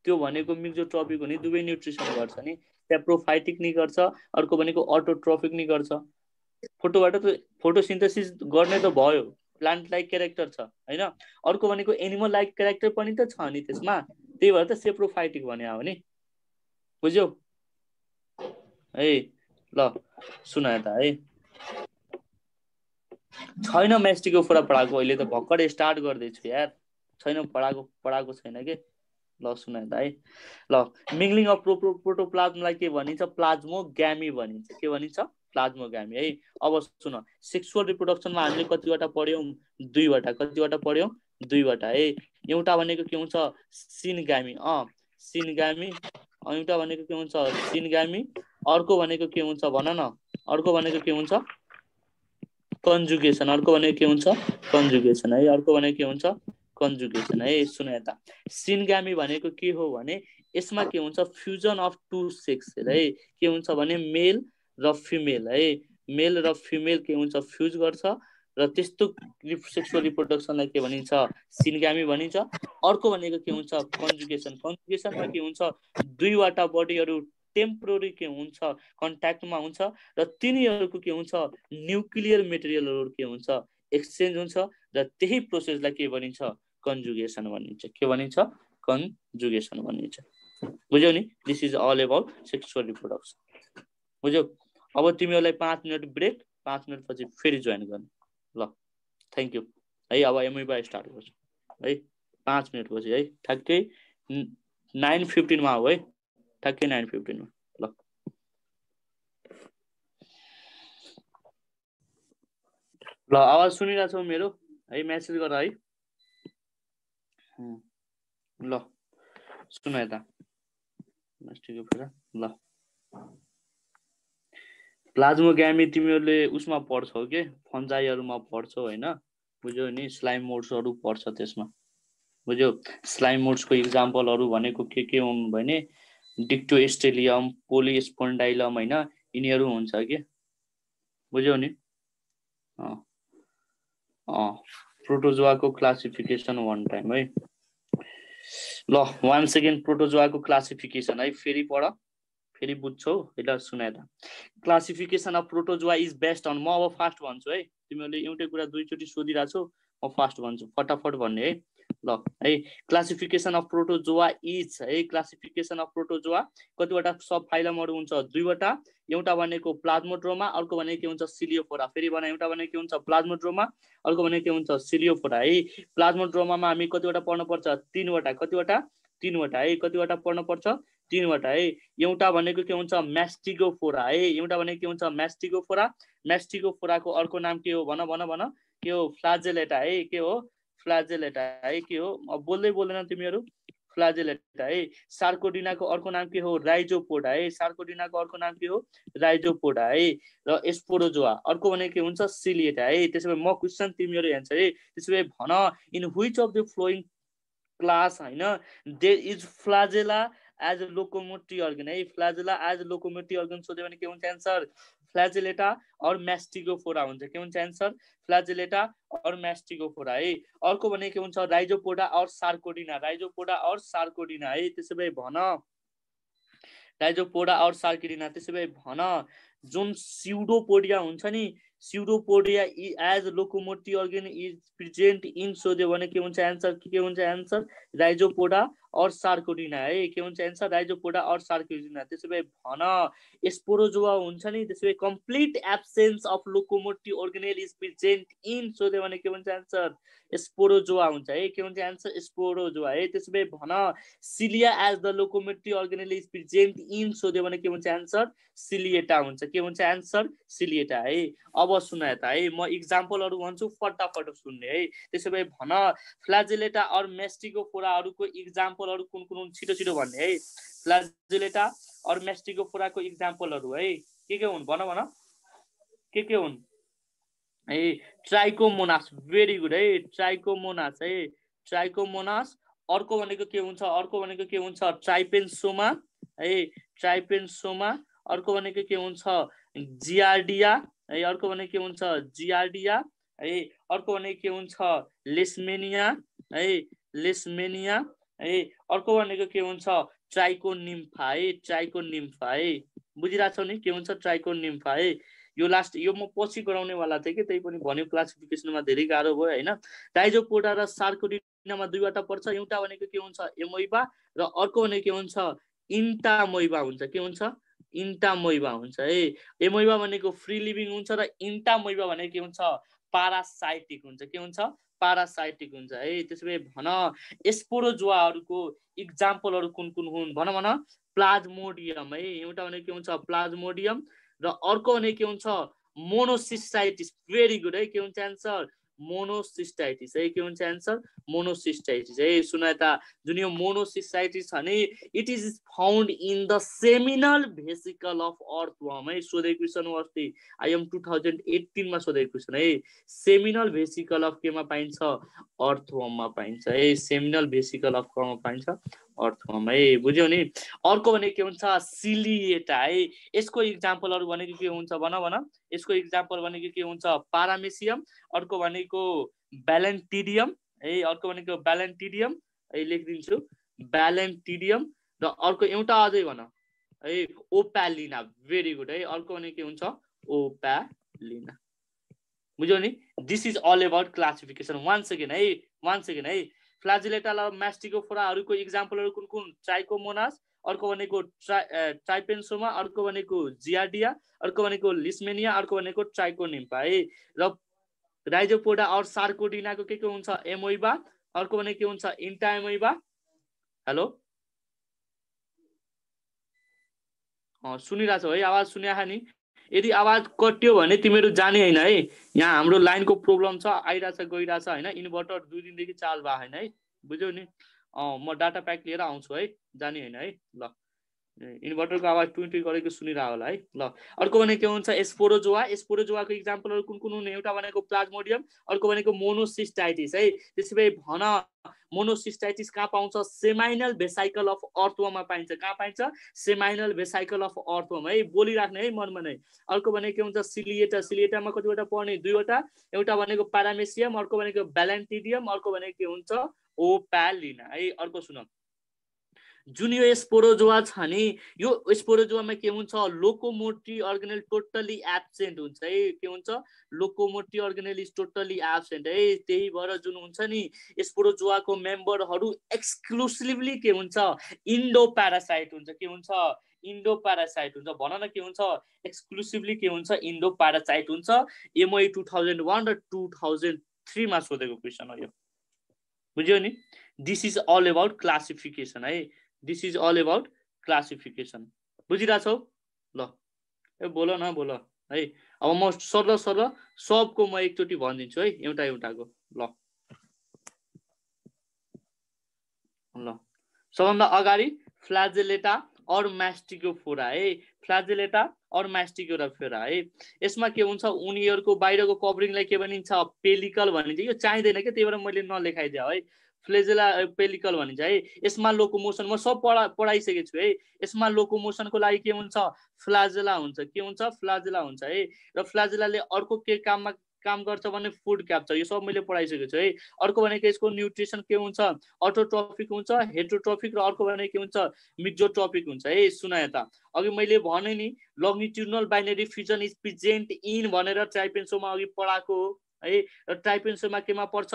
Speaker 2: त्यो भनेको मिक्जोट्रोपिक हो नि, दुवै न्युट्रिसन गर्छ नि, सेप्रोफाइटिक नि गर्छ, अर्को भनेको अटोट्रोपिक नि गर्छ। फोटोबाट त फोटोसिन्थेसिस गर्ने त भयो, प्लान्ट लाइक क्यारेक्टर छ होइन। अर्को भनेको एनिमल लाइक क्यारेक्टर पनि त छ नि त्यसमा, त्यही भएर त सेप्रोफाइटिक भने हो नि, बुझ्यौ है। ल सुन यता है, छैन म्यास्टिको पुरा पढाएको, अहिले त भर्खर स्टार्ट गर्दैछु यार, छैन पढाएको छैन के। ल सुन यता है, ल मिङ्गलिङ अफ प्रोटोप्लाज्मलाई के भनिन्छ प्लाज्मोग्यामी भनिन्छ। के भनिन्छ प्लाज्मोग्यामी है। अब सुन, सेक्सुअल रिप्रोडक्सनमा हामीले कतिवटा पढ्यौँ दुईवटा, कतिवटा पढ्यौँ दुईवटा है। एउटा भनेको के हुन्छ सिनग्यामी, सिनग्यामी, एउटा भनेको के हुन्छ सिनग्यामी, अर्को भनेको के हुन्छ भन न, अर्को भनेको के हुन्छ कन्जुगेसन, अर्को भनेको के हुन्छ कन्जुगेसन है, अर्को भनेको के हुन्छ कन्जुगेसन है। सुन यता, सिनग्यामी भनेको के हो भने यसमा के हुन्छ फ्युजन अफ टु सेक्स है। के हुन्छ भने मेल र फिमेल है, मेल र फिमेल के हुन्छ फ्युज गर्छ र त्यस्तो सेक्सुअल रिप्रोडक्सनलाई के भनिन्छ सिनग्यामी भनिन्छ। अर्को भनेको के हुन्छ कन्जुगेसन, कन्जुगेसनमा के हुन्छ दुईवटा बडीहरू टेम्पोररी के हुन्छ कन्ट्याक्टमा हुन्छ र तिनीहरूको के हुन्छ न्युक्लियर मेटेरियलहरू के हुन्छ एक्सचेन्ज हुन्छ र त्यही प्रोसेसलाई के भनिन्छ कन्जुगेसन भनिन्छ। के भनिन्छ कन्जुगेसन भनिन्छ, बुझ्यौ नि। This is all about sexual reproduction, बुझ्यौ। अब तिमीहरूलाई 5 मिनट ब्रेक, 5 मिनटपछि फेरि जोइन गर्ने। ल थ्याङ्क यू है। अब एमइबा स्टार्ट गर्छु है 5 मिनटपछि है, ठ्याक्कै 9:15 आऊ है, ठ्याक्कै 9:15 ल। ल आवाज सुनिरहेछौ मेरो है, म्यासेज गर है। ल सुन यता मास्टिकोफोरा ल प्लाज्मोग्यामी तिमीहरूले उसमा पढ्छौ के फन्जाइहरूमा पढ्छौ हैन बुझ्यौ नि स्लाइम मोड्सहरू पढ्छ त्यसमा बुझ्यौ स्लाइम मोड्सको इक्जाम्पलहरू भनेको के हुन् भने डिक्टोस्टेलियम पोलिस्पोन्डाइलम हैन यिनीहरू हुन्छ के बुझ्यौ नि प्रोटोजोआको क्लासिफिकेसन वान टाइम है ल 1 सेकेन्ड प्रोटोजोआको क्लासिफिकेसन है फेरि पढ फेरि बुझ्छौ ल सुन त classification of protozoa is based on म अब फास्ट भन्छु है तिमीहरूले एउटै कुरा दुईचोटी सोधिराछौ म फास्ट भन्छु फटाफट भन्ने है ल है क्लासिफिकेसन अफ प्रोटोजोआ इज है क्लासिफिकेसन अफ प्रोटोजोआ कतिवटा सब फाइलमहरु हुन्छ दुईवटा एउटा भनेको प्लाज्मोड्रोमा अर्को भनेको के हुन्छ सिलियोफोरा फेरि भने एउटा भनेको के हुन्छ प्लाज्मोड्रोमा अर्को भनेको के हुन्छ सिलियोफोरा है प्लाज्मोड्रोमामा हामी कतिवटा पढ्न पर्छ तीनवटा कतिवटा तीनवटा है कतिवटा पढ्न पर्छ तीनवटा है एउटा भनेको के हुन्छ म्यास्टिगोफोरा है एउटा भनेको के हुन्छ म्यास्टिगोफोरा म्यास्टिगोफोराको अर्को नाम के हो भन के हो फ्लाजेलेटा है के हो फ्लाजेलेटा है के हो अब बोल्दै बोल्दैन तिमीहरू फ्लाजेलेटा है सार्कोडिनाको अर्को नाम के हो राइजोपोडा है सार्कोडिनाको अर्को नाम के हो राइजोपोडा है र एस्पोरोजोआ अर्को भनेको के हुन्छ सिलिएटा है त्यसैले म क्वेशन तिमीहरू एन्सर है त्यसैले भन in which of the following class हैन there is flagella as a locomotive organ है flagella as a locomotive organ सोध्यो भने के हुन्छ एन्सर फ्लाजेलेटा और म्यास्टिगोफोरा हुन्छ के हुन्छ एन्सर फ्लाजेलेटा और म्यास्टिगोफोरा है अर्को भने के हुन्छ राइजोपोडा और सार्कोडिना है त्यसैले भन राइजोपोडा और सार्कोडिना त्यसैले भन जुन स्युडोपोडिया हुन्छ नि pseudopodia as locomotive organ is present in सोध्यो भने के हुन्छ एन्सर राइजोपोडा और सार्कोडिना है के हुन्छ एन्सर राइजोपोडा और सार्कोडिना त्यसैले भन एस्पोरोजोआ हुन्छ नि त्यसैले complete absence of locomotive organelle is present in सोध्यो भने के हुन्छ एन्सर एस्पोरोजोआ हुन्छ है के हुन्छ एन्सर एस्पोरोजोआ है त्यसैले भन cilia as the locomotive organelle is present in सोध्यो भने के हुन्छ एन्सर सिलिएटा हुन्छ के हुन्छ एन्सर सिलिएटा है अब सुन यता है म इक्जाम्पलहरु भन्छु फटाफट सुन्ने है त्यसैले भन फ्लाजेलेटा और म्यास्टिगोफोराहरुको इक्जाम्पलहरु कुन कुन हुन् छिटो छिटो भन्ने है फ्लाजेलेटा और म्यास्टिगोफोराको इक्जाम्पलहरु है के हुन् भन के हुन् है ट्राइकोमोनास भेरी गुड है ट्राइकोमोनास अर्को भनेको के हुन्छ ट्राइपेन्सोमा है ट्राइपेन्सोमा अर्को भनेको के हुन्छ जियार्डिया है अर्को भनेको के हुन्छ जियार्डिया है अर्को भनेको के हुन्छ लेस्मेनिया है अर्को भनेको के हुन्छ ट्राइकोनिम्फा है बुझिराछौ नि के हुन्छ ट्राइकोनिम्फा है यो लास्ट यो म पछि गराउने वाला थिए के त्यही पनि भन्यो क्लासिफिकेसनमा धेरै गाह्रो भयो हैन राइजोपोडा र सार्कोडिनामा दुईवटा पर्छ एउटा भनेको के हुन्छ एमोइबा र अर्को भनेको के हुन्छ इन्टामोइबा हुन्छ के हुन्छ इन्टामोइबा हुन्छ है एमोइबा भनेको फ्री लिभिङ हुन्छ र इन्टामोइबा भनेको के हुन्छ पारासाइटिक हुन्छ के हुन्छ पारासाइटिक हुन्छ है त्यसैले भन एस्पोरोजोआहरुको इक्जाम्पलहरु कुन कुन हुन् भन प्लाज्मोडियम है एउटा भनेको के हुन्छ प्लाज्मोडियम र अर्को भनेको के हुन्छ मोनोसिस्टाइटिस भेरी गुड है के हुन्छ एन्सर मोनोसिस्टाइटिस है के हुन्छ एन्सर मोनोसिस्टाइटिस है सुन यता जुन यो मोनोसिस्टाइटिस छ नि it is found in the seminal vesicle of earthworm है सोधेको क्वेशन हो अस्ति आइएम 2018 मा सोधेको क्वेशन है सेमिनल भेसिकल अफ केमा पाइन्छ अर्थवर्ममा पाइन्छ है सेमिनल भेसिकल अफ केमा पाइन्छ अर्थवर्म है बुझ्यौ नि अर्को भनेको के हुन्छ सिलिएटा है यसको इक्जाम्पलहरु भनेको के हुन्छ भन यसको इक्जाम्पल भनेको के हुन्छ पारामेसियम अर्को भनेको ब्यालेन्टिडियम है अर्को भनेको ब्यालेन्टिडियम है लेखिदिन्छु ब्यालेन्टिडियम र अर्को एउटा अझै भन है ओप्यालिना भेरी गुड है अर्को भनेको के हुन्छ ओप्यालिना बुझ्यौ नि this is all about classification 1 second है फ्लाजेलेटा र म्यास्टिगोफोराहरुको इक्जाम्पलहरु कुन कुन ट्राइकोमोनास अर्को भनेको ट्राइपेन्सोमा अर्को भनेको जियार्डिया अर्को भनेको लिस्मेनिया अर्को भनेको ट्राइकोनिम्फा है र राइजोपोडा और सार्कोडिनाको के हुन्छ एमोइबा अर्को भनेको के हुन्छ इन्टाएमोइबा हेलो सुनिराछौ है आवाज सुन्या नि यदि आवाज कट्यो भने तिमीहरू जाने हैन है यहाँ हाम्रो लाइनको प्रब्लम छ आइराछ गइराछ हैन इन्भर्टर 2 दिनदेखि चार्ज भा हैन है बुझ्यौ नि म डाटा प्याक लिएर आउँछु है, जाने होइन है। ल इन्भर्टरको आवाज टुइन्टी गरेको सुनिरहेको होला है। ल अर्को भनेको के हुन्छ एस्पोरोजोआ। एस्पोरोजोआको इक्जाम्पलहरू कुन कुन हुन्? एउटा भनेको प्लाज्मोडियम, अर्को भनेको मोनोसिस्टाइटिस है। त्यसैले भन मोनोसिस्टाइटिस कहाँ पाउँछ? सेमाइनल भेसाइकल अफ अर्थवर्ममा पाइन्छ। कहाँ पाइन्छ? सेमाइनल भेसाइकल अफ अर्थवर्म है, बोलिराख्ने है मनमा नै। अर्को भनेको के हुन्छ सिलिएटा। सिलिएटामा कतिवटा पढ्ने? 2वटा। एउटा भनेको प्यारामेसियम, अर्को भनेको ब्यालेन्टिडियम, अर्को भनेको के हुन्छ ओप्यालिना है। अर्को सुन, जुन यो स्पोरोजोआ छ नि, यो स्पोरोजोआमा के हुन्छ? लोकोमोटिभ अर्गेनेल टोटली एब्सेन्ट हुन्छ है। के हुन्छ? लोकोमोटिभ अर्गेनेल इज टोटली एब्सेन्ट है। त्यही भएर जुन हुन्छ नि स्पोरोजोआको मेम्बरहरू एक्सक्लुसिभली के हुन्छ? इन्डो प्यारासाइट हुन्छ। के हुन्छ? इन्डो प्यारासाइट हुन्छ। भन न के हुन्छ? एक्सक्लुसिभली के हुन्छ? इन्डो प्यारासाइट हुन्छ। एमओई 2001 र 2003 मा सोधेको क्वेसन हो यो, बुझ्यो नि? This is all about classification है। This is all about classification. बुझिरहेछौ? ल ए बोल न बोल है। अब म सरल सबको म एकचोटि भनिदिन्छु है, एउटा एउटाको। ल सबभन्दा अगाडि फ्ल्याजेलेटा और मास्टिकोफोरा है। फ्ल्याजेलेटा और मास्टिकोफोरा है। यसमा के हुन्छ? उनीहरूको बाहिरको कभरिङलाई के भनिन्छ? पेलिकल भनिन्छ। यो चाहिँदैन के, त्यही भएर मैले नलेखाइदिए है। फ्लेजेला पेलिकल भनिन्छ है। यसमा लोकोमोसन म सब पढाइसकेको छु है। यसमा लोकोमोसनको लागि के हुन्छ? फ्लाजेला हुन्छ। के हुन्छ? फ्लाजेला हुन्छ है। र फ्लाजेलाले अर्को के काम गर्छ भने फुड क्याप्चर, यो सब मैले पढाइसकेको छु है। अर्को भनेको यसको न्युट्रिसन के हुन्छ? अटोट्रोफिक हुन्छ, हेट्रोट्रोफिक, र अर्को भनेको के हुन्छ? मिक्जोट्रोफिक हुन्छ है। सुन यता, अघि मैले भने नि longitudinal binary fusion is present in भनेर ट्राइपेन्सोमा अघि पढाएको हो है। र ट्राइपेन्सोमा केमा पर्छ?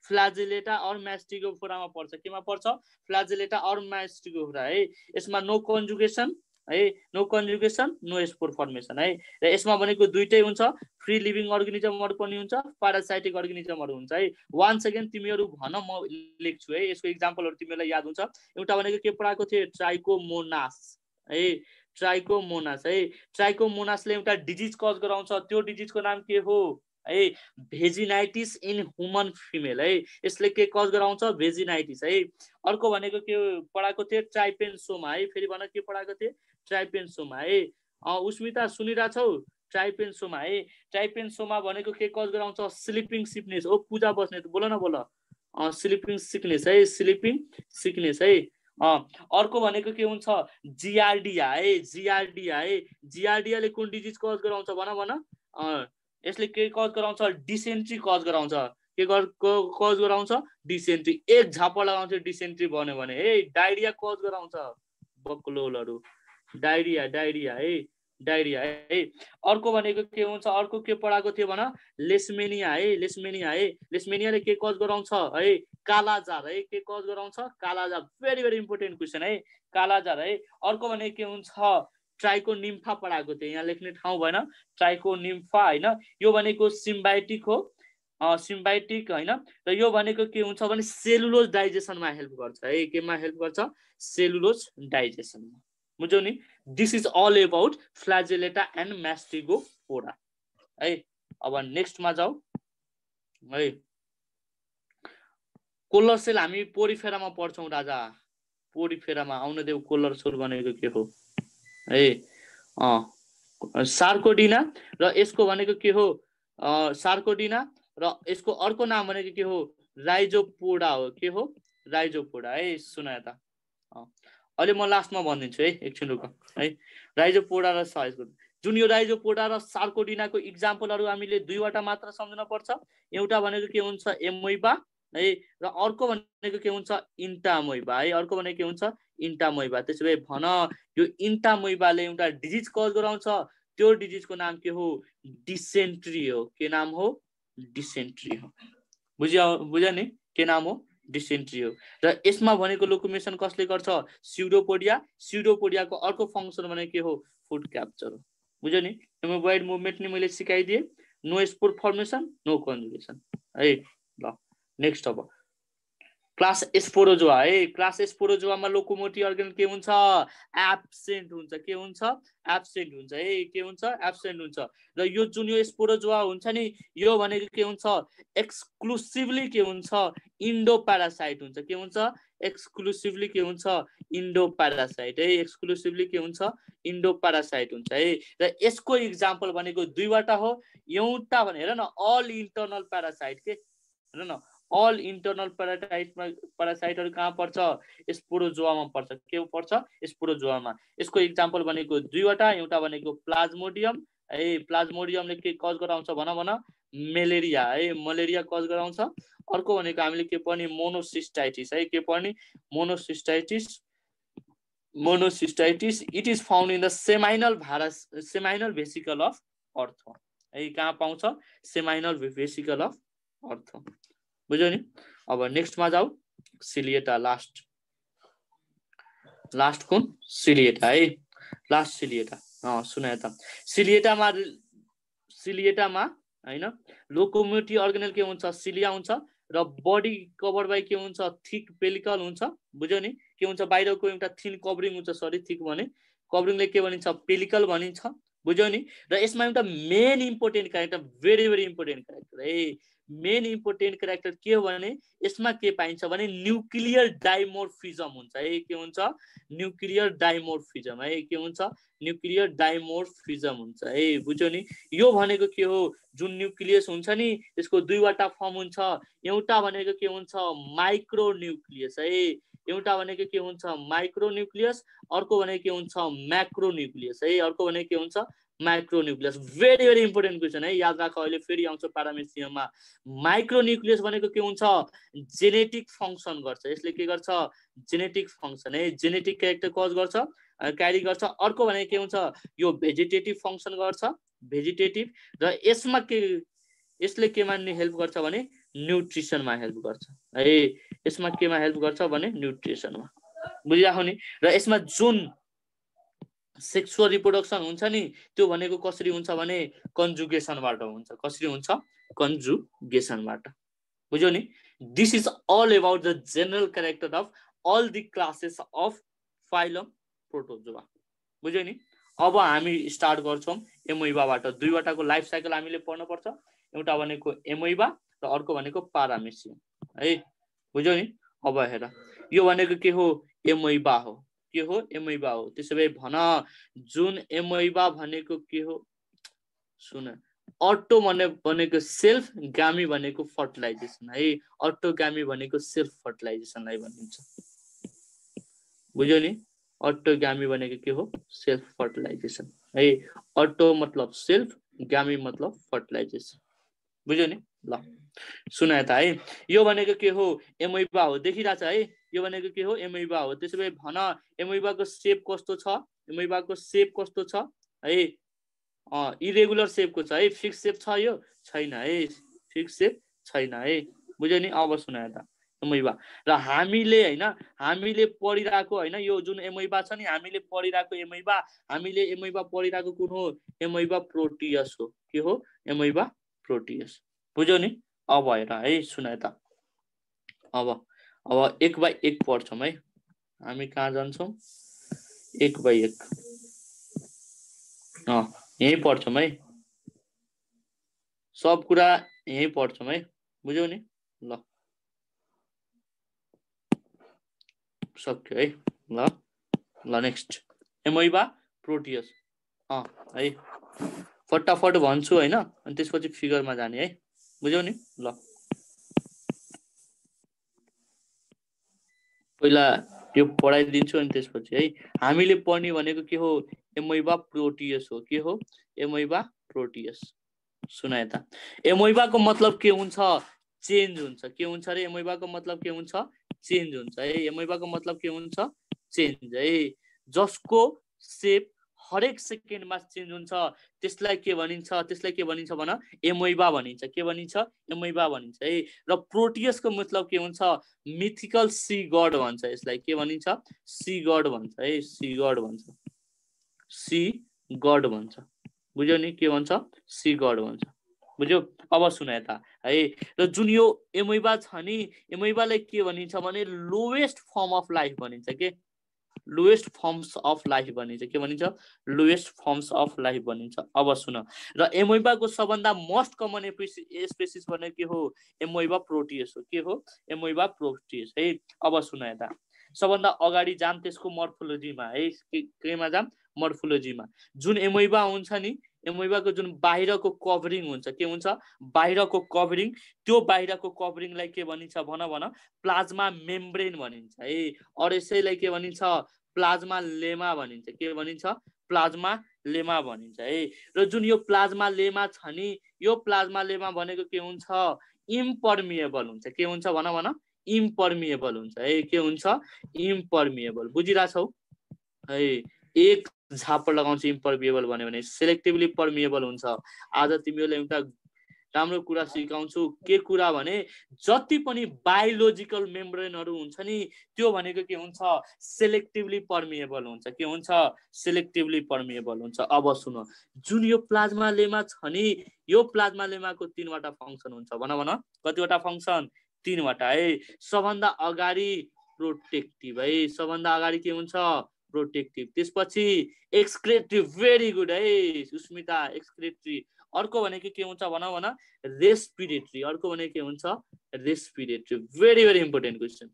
Speaker 2: फ्ल्याजेलेटा और मास्टिकोफोरामा पर्छ। केमा पर्छ? फ्ल्याजेलेटा और मास्टिकोफोरा है। यसमा नो कन्जुगेसन है, no conjugation, no spore formation है। र यसमा भनेको दुईटै हुन्छ, फ्री लिभिङ अर्गानिजमहरु पनि हुन्छ, प्यारासाइटिक अर्गानिजमहरु हुन्छ है। वान्स अगेन तिमीहरु भन, म लेख्छु है, यसको एक्जाम्पलहरु तिमीलाई याद हुन्छ। एउटा भनेको के पढाएको थिए? ट्राइकोमोनास है, ट्राइकोमोनास है। ट्राइकोमोनासले एउटा डिजिज कज गराउँछ, त्यो डिजिजको नाम के हो है? भेजिनाइटिस इन ह्युमन फिमेल है। यसले के कज गराउँछ? भेजिनाइटिस है। अर्को भनेको के पढाएको थिए? ट्राइपेन्सोमा है। फेरि भन के पढाएको थिए? ट्राइपेन्सोमा है। उस्मिता सुनिरहेछौ? ट्राइपेन्सोमा है। ट्राइपेन्सोमा भनेको के कज गराउँछ? Sleeping sickness. ओ पूजा बस्ने बोल न बोल। स्लिपिङ सिकनेस है, स्लिपिङ सिकनेस है। अर्को भनेको के हुन्छ? जिआरडिया है, जिआरडिया है। जिआरडियाले कुन डिजिज कज गराउँछ भन? यसले के कज गराउँछ? डिसेन्ट्री कज गराउँछ। के कज गराउँछ? डिसेन्ट्री। एक झापड लगाउँछ डिसेन्ट्री बन्यो भने है। डायरिया कज गराउँछ, बक्लोलहरु, डायरिया है, डायरिया है। अर्को भनेको के हुन्छ? अर्को के पढाएको थियो भन? लेसमेनिया है, लेसमेनिया है। लेसमेनियाले के कज गराउँछ है? कालाजार है। के कज गराउँछ? Kala-azar. Very very important question है, कालाजार है। अर्को भनेको के हुन्छ? ट्राइकोनिम्फा पढाएको थियो, यहाँ लेख्ने ठाउँ भएन। ट्राइकोनिम्फा हैन, यो भनेको सिम्बायोटिक हो, सिम्बायोटिक हैन। र यो भनेको के हुन्छ भने सेलुलोज डाइजेसनमा हेल्प गर्छ है। केमा हेल्प गर्छ? सेलुलोज डाइजेसनमा, बुझ्यौ नि? This is all about flagellata and mastigophora है। अब नेक्स्टमा जाऊ है। कोलर सेल हामी पोरिफेरामा पढ्छौं राजा, पोरिफेरामा। आउन देऊ, कोलर सेल भनेको के हो है? सार्कोडिना, र यसको भनेको के हो? सार्कोडिना, र यसको अर्को नाम भनेको के हो? राइजोपोडा हो। के हो? राइजोपोडा है। सुन यता, अहिले म लास्टमा भनिदिन्छु है, एकछिन रुक है। राइजोपोडा र जुन यो राइजोपोडा र सार्कोडिनाको इक्जाम्पलहरु हामीले दुईवटा मात्र सम्झन पर्छ। एउटा भनेको के हुन्छ? एमोइबा है, र अर्को भनेको के हुन्छ? इन्टामोइबा है। अर्को भनेको के हुन्छ? इन्टामोइबा। त्यसैले भन, यो इन्टामोइबाले एउटा डिजिज कज गराउँछ, त्यो डिजिजको नाम के हो? डिसेन्ट्री हो। के नाम हो? डिसेन्ट्री हो। बुझ्यो नि? के नाम हो? डिसेन्ट्री हो। र यसमा भनेको लोकोमेसन कसले गर्छ? स्युडोपोडिया। स्युडोपोडियाको अर्को फंक्सन भनेको के हो? फुड क्याप्चर हो। बुझ्यो नि? हेमोग्लोबिन मुभमेन्ट नि मैले सिकाइदिए। No spore formation, no conjugation है। ल नेक्स्ट अब क्लास स्पोरोजोआ है क्लास स्पोरोजोआमा लोकोमोटिभ अर्गानल के हुन्छ एब्सेन्ट हुन्छ के हुन्छ एब्सेन्ट हुन्छ है के हुन्छ एब्सेन्ट हुन्छ र यो जुन यो स्पोरोजोआ हुन्छ नि यो भनेको के हुन्छ एक्सक्लुसिभली के हुन्छ इन्डो प्यारासाइट हुन्छ के हुन्छ एक्सक्लुसिभली के हुन्छ इन्डो प्यारासाइट है एक्सक्लुसिभली के हुन्छ इन्डो प्यारासाइट हुन्छ है र यसको इक्जाम्पल भनेको दुईवटा हो एउटा भनेर न अल इन्टरनल प्यारासाइट के हेर न अल इन्टरनल प्यारासाइटहरु कहाँ पर्छ स्पोरोजोआमा पर्छ के पर्छ स्पोरोजोआमा यसको इक्जाम्पल भनेको दुईवटा एउटा भनेको प्लाज्मोडियम है प्लाज्मोडियमले के कज गराउँछ भन मलेरिया है मलेरिया कज गराउँछ अर्को भनेको हामीले के पढ्ने मोनोसिस्टाइटिस है के पढ्ने monocystis it is found in the seminal vesicle of earth है कहाँ पाउँछ सेमाइनल भेसिकल अफ अर्थ बुझ्यो नि अब नेक्स्टमा जाऊ सिलिएटा लास्ट कुन सिलिएटा है लास्ट सिलिएटा सुनाए त सिलिएटामा हैन लोकोमोटिभ अर्गानल के हुन्छ सिलिया हुन्छ र बडी कभर बाइ के हुन्छ थिक पेलिकल हुन्छ बुझ्यो नि के हुन्छ बाहिरको एउटा थिन कभरिङ हुन्छ सरी थिक भने कभरिङले के भनिन्छ पेलिकल भनिन्छ बुझ्यो नि र यसमा एउटा main important character very very important character है मेन इम्पोर्टेन्ट क्यारेक्टर के हो भने यसमा के पाइन्छ भने न्युक्लियर डाइमोर्फिजम हुन्छ है के हुन्छ न्युक्लियर डाइमोर्फिजम है के हुन्छ न्युक्लियर डाइमोर्फिजम हुन्छ है बुझ्यो नि यो भनेको के हो जुन न्युक्लियस हुन्छ नि त्यसको दुईवटा फर्म हुन्छ एउटा भनेको के हुन्छ माइक्रो न्युक्लियस है एउटा भनेको के हुन्छ माइक्रो न्युक्लियस अर्को भनेको के हुन्छ म्याक्रो न्युक्लियस है अर्को भनेको के हुन्छ micro nucleus very very important question है याद राख अहिले फेरि आउँछ प्यारामेसियममा माइक्रो न्युक्लियस भनेको के हुन्छ जेनेटिक फङ्सन गर्छ यसले के गर्छ जेनेटिक फङ्सन है जेनेटिक क्यारेक्टर कज गर्छ क्यारी गर्छ अर्को भनेको के हुन्छ यो भेजिटेटिभ फङ्सन गर्छ भेजिटेटिभ र यसमा के यसले केमा हेल्प गर्छ भने न्युट्रिसनमा हेल्प गर्छ है यसमा केमा हेल्प गर्छ भने न्युट्रिसनमा बुझिराख्नु नि र यसमा जुन सेक्सुअल रिप्रोडक्सन हुन्छ नि त्यो भनेको कसरी हुन्छ भने कन्जुगेसनबाट हुन्छ कसरी हुन्छ कन्जुगेसनबाट बुझ्यो नि this is all about the general character of all the classes of phylum protozoa बुझ्यो नि अब हामी स्टार्ट गर्छौं एमोइबाबाट दुईवटाको लाइफ साइकल हामीले पढ्न पर्छ एउटा भनेको एमोइबा र अर्को भनेको पारामेसियम है बुझ्यो नि अब हेर यो भनेको के हो एमोइबा हो के हो एमोइबा हो त्यसैले भन जुन एमोइबा भनेको के हो सुन अटो भनेको सेल्फ गामी भनेको फर्टिलाइजेसन है अटोगामी भनेको सेल्फ फर्टिलाइजेसनलाई भनिन्छ बुझ्यो नि अटोगामी भनेको के हो सेल्फ फर्टिलाइजेसन है अटो मतलब सेल्फ गामी मतलब फर्टिलाइजेसन बुझ्यो नि ल सुनाए त है यो भनेको के हो एमोइबा हो देखिरहेछ है यो भनेको के हो एमोइबा हो त्यसैले भन एमोइबाको सेप कस्तो छ एमोइबाको सेप कस्तो छ है इरेगुलर सेपको छ है फिक्स सेप छ यो छैन है फिक्स सेप छैन है बुझ्यो नि अब सुनाए त एमोइबा र हामीले हैन हामीले पढिरहेको हैन यो जुन एमोइबा छ नि हामीले पढिरहेको एमोइबा हामीले एमोइबा पढिरहेको कुन हो एमोइबा प्रोटियस हो के हो एमोइबा प्रोटियस बुझ्यो नि अब हेर है सुनाए त अब 1 बाइ 1 पढ्छौं है हामी कहाँ जान्छौं 1 बाइ 1 यही पढ्छौं है सब कुरा यही पढ्छौं है बुझ्यौ नि ल सक्यो है ल नेक्स्ट एमोइबा प्रोटियस है फटाफट भन्छु हैन अनि त्यसपछि फिगरमा जाने है बुझ्यौ नि ल पहिला यो पढाइदिन्छु अनि त्यसपछि है हामीले पढ्ने भनेको के हो एमोइबा प्रोटियस हो के हो एमोइबा प्रोटियस सुनाए त एमोइबाको मतलब के हुन्छ चेन्ज हुन्छ के हुन्छ रे एमोइबाको मतलब के हुन्छ चेन्ज हुन्छ है एमोइबाको मतलब के हुन्छ चेन्ज है जसको सेप हरेक सेकेन्डमा चेन्ज हुन्छ त्यसलाई के भनिन्छ भन एमोइबा भनिन्छ के भनिन्छ एमोइबा भनिन्छ है र प्रोटियसको मतलब के हुन्छ मिथिकल सी गड भन्छ यसलाई के भनिन्छ सी गड भन्छ है सी गड भन्छ बुझ्यो नि के भन्छ सी गड भन्छ बुझ्यो? अब सुन यता है। र जुन यो एमोइबा छ नि, एमोइबालाई के भनिन्छ भने लोएस्ट फर्म अफ लाइफ भनिन्छ। के लोएस्ट फर्म्स अफ लाइफ भनिन्छ। के भनिन्छ? लोएस्ट फर्म्स अफ लाइफ भनिन्छ। अब सुन, र एमोइबाको सबभन्दा मोस्ट कमन स्पेसिस भने के हो? एमोइबा प्रोटियस हो। के हो? एमोइबा प्रोटियस है। अब सुन यता, सबभन्दा अगाडि जाम त्यसको मर्फोलोजीमा है। केमा जाम? मर्फोलोजीमा। जुन एमोइबा हुन्छ नि, एमोइबाको जुन बाहिरको कभरिङ हुन्छ, के हुन्छ? बाहिरको कभरिङ, त्यो बाहिरको कभरिङलाई के भनिन्छ भन? प्लाज्मा मेम्ब्रेन भनिन्छ है। और यसैलाई के भनिन्छ? प्लाज्मा लेमा भनिन्छ। के भनिन्छ? प्लाज्मा लेमा भनिन्छ है। र जुन यो प्लाज्मा लेमा छ नि, यो प्लाज्मा लेमा भनेको के हुन्छ? इम्परमिएबल हुन्छ। के हुन्छ भन? इम्परमिएबल हुन्छ है। के हुन्छ? इम्परमिएबल। बुझिरहेछौ है? एक झापर लगाउँछ इम्परमिएबल भन्यो भने सेलेक्टिभली परमिएबल हुन्छ। आज तिमीहरूले एउटा राम्रो कुरा सिकाउँछु। के कुरा भने जति पनि बायोलोजिकल मेम्ब्रेनहरू हुन्छ नि, त्यो भनेको के हुन्छ? सेलेक्टिभली परमिएबल हुन्छ। के हुन्छ? सेलेक्टिभली परमिएबल हुन्छ। अब सुन, जुन यो प्लाज्मा लेमा छ नि, यो प्लाज्मा लेमाको 3वटा फङ्सन हुन्छ। भन? कतिवटा फङ्सन? 3वटा है। सबभन्दा अगाडि प्रोटेक्टिभ है। सबभन्दा अगाडि के हुन्छ? प्रोटेक्टिभ। त्यसपछि एक्सक्रेटिभ। भेरी गुड है सुस्मिता, एक्सक्रेटरी। अर्को भनेको के हुन्छ भन? रेस्पिरेटरी। अर्को भनेको के हुन्छ? Respiratory. Very very important question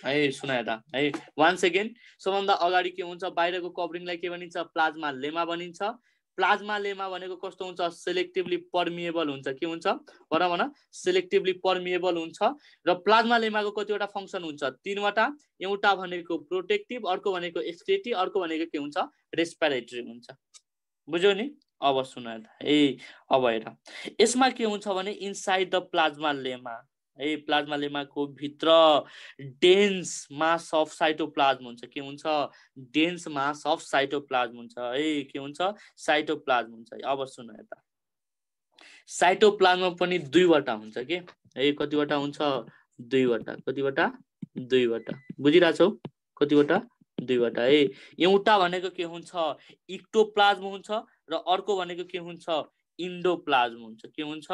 Speaker 2: है। सुन यता है, वान्स अगेन, सबभन्दा अगाडि के हुन्छ? बाहिरको कभरिङलाई के भनिन्छ? प्लाज्मा लेमा भनिन्छ। प्लाज्मा लेमा भनेको कस्तो हुन्छ? सेलेक्टिभली परमिएबल हुन्छ। के हुन्छ भन? सेलेक्टिभली परमिएबल हुन्छ। र प्लाज्मा लेमाको कतिवटा फङ्सन हुन्छ? 3वटा। एउटा भनेको प्रोटेक्टिभ, अर्को भनेको एक्सक्रेटिभ, अर्को भनेको के हुन्छ? रेस्पिरेटरी हुन्छ। बुझ्यौ नि? अब सुन है। अब हेर, यसमा के हुन्छ भने इनसाइड द प्लाज्मा लेमा है, प्लाज्मा लेमाको भित्र डेन्स मास अफ साइटोप्लाज्म हुन्छ। के हुन्छ? डेन्स मास अफ साइटोप्लाज्म हुन्छ है। के हुन्छ? साइटोप्लाज्म हुन्छ। अब सुन यता, साइटोप्लाज्म पनि 2वटा हुन्छ। के है? कतिवटा हुन्छ? 2वटा। कतिवटा? 2वटा। बुझिरहेछौ? कतिवटा? 2वटा है। एउटा भनेको के हुन्छ? इक्टोप्लाज्म हुन्छ। र अर्को भनेको के हुन्छ? इन्डोप्लाज्म हुन्छ। के हुन्छ?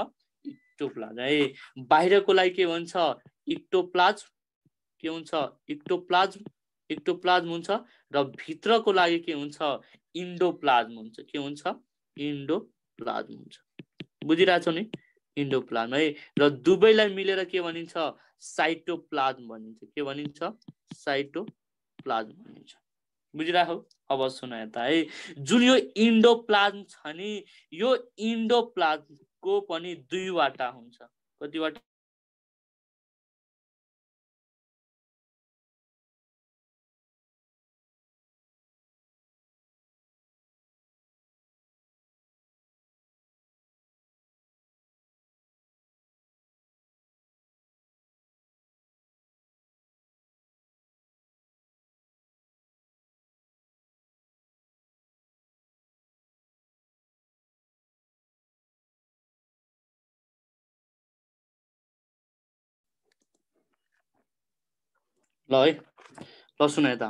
Speaker 2: इक्टोप्लाज्म है। बाहिरकोलाई के भन्छ? इक्टोप्लाज्म। के हुन्छ? इक्टोप्लाज्म। इक्टोप्लाज्म हुन्छ। र भित्रको लागि के हुन्छ? इन्डोप्लाज्म हुन्छ। के हुन्छ? इन्डोप्लाज्म हुन्छ। बुझिरहेछौ नि? इन्डोप्लाज्म है। र दुवैलाई मिलेर के भनिन्छ? साइटोप्लाज्म भनिन्छ। के भनिन्छ? साइटोप्लाज्म भनिन्छ। बुझिरहेको? अब सुन यता है, जुन यो इन्डोप्लाज्म छ नि, यो इन्डोप्लाज्मको पनि 2वटा हुन्छ। कतिवटा? ल है, ल सुन यता,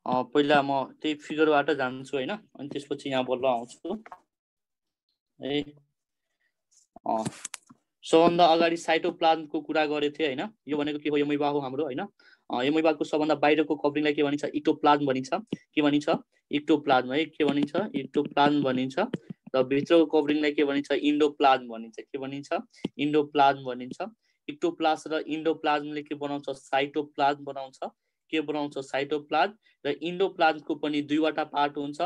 Speaker 2: पहिला म त्यही फिगरबाट जान्छु हैन, अनि त्यसपछि यहाँ बल्ल आउँछु है। सबभन्दा अगाडि साइटोप्लाज्मको कुरा गरेको थिए हैन। यो भनेको के हो? एमोइबा हो हाम्रो हैन। एमोइबाको सबभन्दा बाहिरको कभरिङलाई के भनिन्छ? इक्टोप्लाज्म भनिन्छ। के भनिन्छ? इक्टोप्लाज्म है। के भनिन्छ? इक्टोप्लाज्म भनिन्छ। र भित्रको कभरिङलाई के भनिन्छ? इन्डोप्लाज्म भनिन्छ। के भनिन्छ? इन्डोप्लाज्म भनिन्छ। इक्टोप्लाज्म र इन्डोप्लाज्मले के बनाउँछ? साइटोप्लाज्म बनाउँछ। के बनाउँछ? साइटोप्लाज्म। र इन्डोप्लाज्मको पनि 2वटा पार्ट हुन्छ।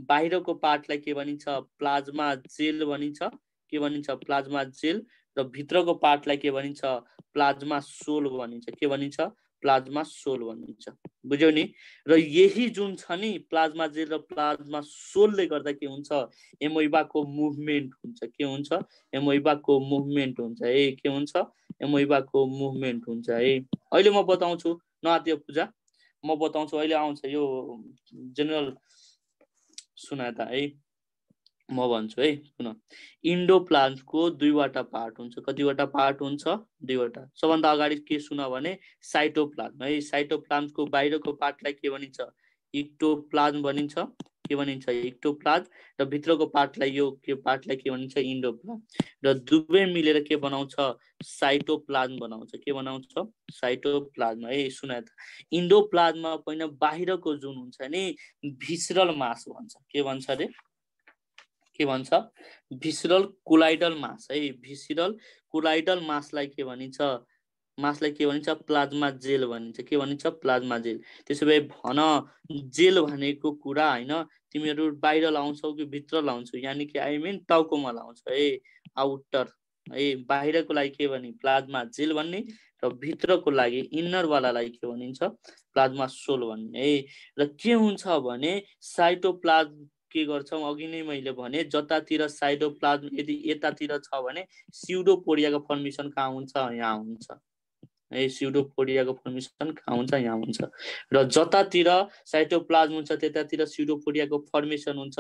Speaker 2: बाहिरको पार्टलाई के भनिन्छ? प्लाज्मा जेल भनिन्छ। के भनिन्छ? Plasma gel. र भित्रको पार्टलाई के भनिन्छ? प्लाज्मा सोल भनिन्छ। के भनिन्छ? प्लाज्मा सोल भनिन्छ। बुझ्यौ नि? र यही जुन छ नि प्लाज्मा जेल र प्लाज्मा सोलले गर्दा के हुन्छ? एमोइबाको मुभमेन्ट हुन्छ। के हुन्छ? एमोइबाको मुभमेन्ट हुन्छ है। के हुन्छ? एमोइबाको मुभमेन्ट हुन्छ है। अहिले म बताउँछु, नआत्यो पूजा, म बताउँछु। अहिले आउँछ यो जेनरल सुनाता है, म भन्छु है। सुन, इन्डोप्लाज्मको 2वटा पार्ट हुन्छ। कतिवटा पार्ट हुन्छ? 2वटा। सबभन्दा अगाडि के सुन भने साइटोप्लाज्म है। साइटोप्लाज्मको बाहिरको पार्टलाई के भनिन्छ? इक्टोप्लाज्म भनिन्छ। के के भनिन्छ एक्टोप्लाज्म र भित्रको पार्टलाई यो के पार्टलाई के भनिन्छ इन्डोप्लाज्म र दुवै मिलेर के बनाउँछ साइटोप्लाज्म बनाउँछ के बनाउँछ साइटोप्लाज्म है सुन त इन्डोप्लाज्ममा पहिला बाहिरको जुन हुन्छ नि भिसरल मास भन्छ के भन्छ रे के भन्छ भिसरल कोलाइडल मास है भिसरल कोलाइडल मासलाई के भनिन्छ प्लाज्मा जेल भनिन्छ के भनिन्छ प्लाज्मा जेल त्यसैभए भन जेल भनेको कुरा हैन तिमीहरु बाहिर लाउँछौ कि भित्र लाउँछौ यानी कि आई मिन टाउकोमा लाउँछ है आउटर है बाहिरको लागि के भनि प्लाज्मा जेल भन्ने र भित्रको लागि इन्नर वालालाई के भनिन्छ प्लाज्मा सोल भन्ने है र के हुन्छ भने साइटोप्लाज्म के गर्छौं अघि नै मैले भने जतातिर साइटोप्लाज्म यदि यतातिर छ भने स्युडोपोडियाको फर्मेसन कहाँ हुन्छ यहाँ हुन्छ है स्युडोपोडियाको फर्मेसन कहाँ हुन्छ यहाँ हुन्छ र जतातिर साइटोप्लाज्म हुन्छ त्यतातिर स्युडोपोडियाको फर्मेसन हुन्छ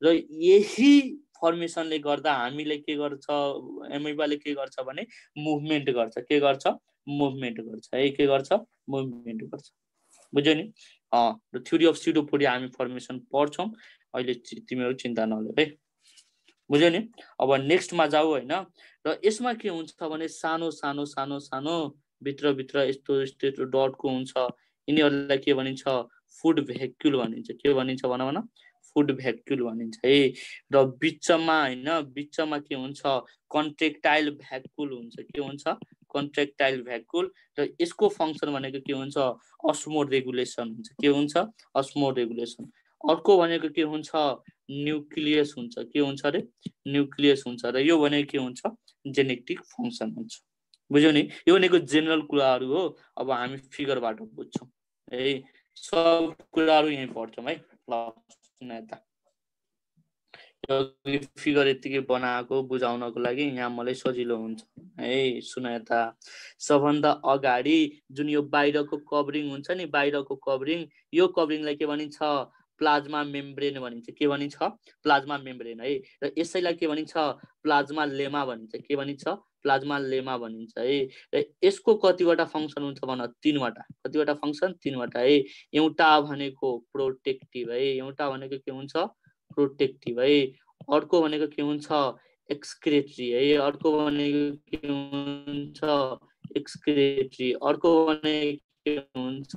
Speaker 2: र यही फर्मेसनले गर्दा हामीले के गर्छ एमिबाले के गर्छ भने मुभमेन्ट गर्छ के गर्छ मुभमेन्ट गर्छ है के गर्छ मुभमेन्ट गर्छ बुझ्यौ नि र थ्योरी अफ स्युडोपोडिया हामी फर्मेसन पढ्छौं अहिले तिमीहरु चिन्ता नलिऊ है बुझ्यौ नि अब नेक्स्टमा जाऊ हैन र यसमा के हुन्छ भने सानो सानो सानो सानो भित्र भित्र यस्तो यस्तो डटको हुन्छ यिनीहरुलाई के भनिन्छ फुड भ्याक्युल भनिन्छ के भनिन्छ भन फुड भ्याक्युल भनिन्छ है र बीचमा हैन बीचमा के हुन्छ कन्ट्रेक्टाइल भ्याक्युल हुन्छ के हुन्छ कन्ट्रेक्टाइल भ्याक्युल र यसको फंक्सन भनेको के हुन्छ अस्मो रेगुलेसन हुन्छ के हुन्छ अस्मो रेगुलेसन अर्को भनेको के हुन्छ न्यूक्लियस हुन्छ के हुन्छ रे न्यूक्लियस हुन्छ र यो भनेको के हुन्छ जेनेटिक फंक्सन हुन्छ बुझ्यौ नि यो भनेको जनरल कुराहरु हो अब हामी फिगरबाट बुझ्छौं है सब कुराहरु यही पढ्छौं है ल सुन त यो फिगर यतिकै बनाएको बुझाउनको लागि यहाँ मलाई सजिलो हुन्छ है सुन त सबभन्दा अगाडि जुन यो बाहिरको कभरिङ हुन्छ नि बाहिरको कभरिङ यो कभरिङलाई के भनिन्छ प्लाज्मा मेम्ब्रेन भनिन्छ के भनिन्छ प्लाज्मा मेम्ब्रेन है र यसैलाई के भनिन्छ प्लाज्मा लेमा भनिन्छ के भनिन्छ प्लाज्मा लेमा भनिन्छ है र यसको कतिवटा फंक्सन हुन्छ भन तीनवटा कतिवटा फंक्सन तीनवटा है एउटा भनेको प्रोटेक्टिभ है एउटा भनेको के हुन्छ प्रोटेक्टिभ है अर्को भनेको के हुन्छ एक्सक्रेटरी है अर्को भनेको के हुन्छ एक्सक्रेटरी अर्को भनेको के हुन्छ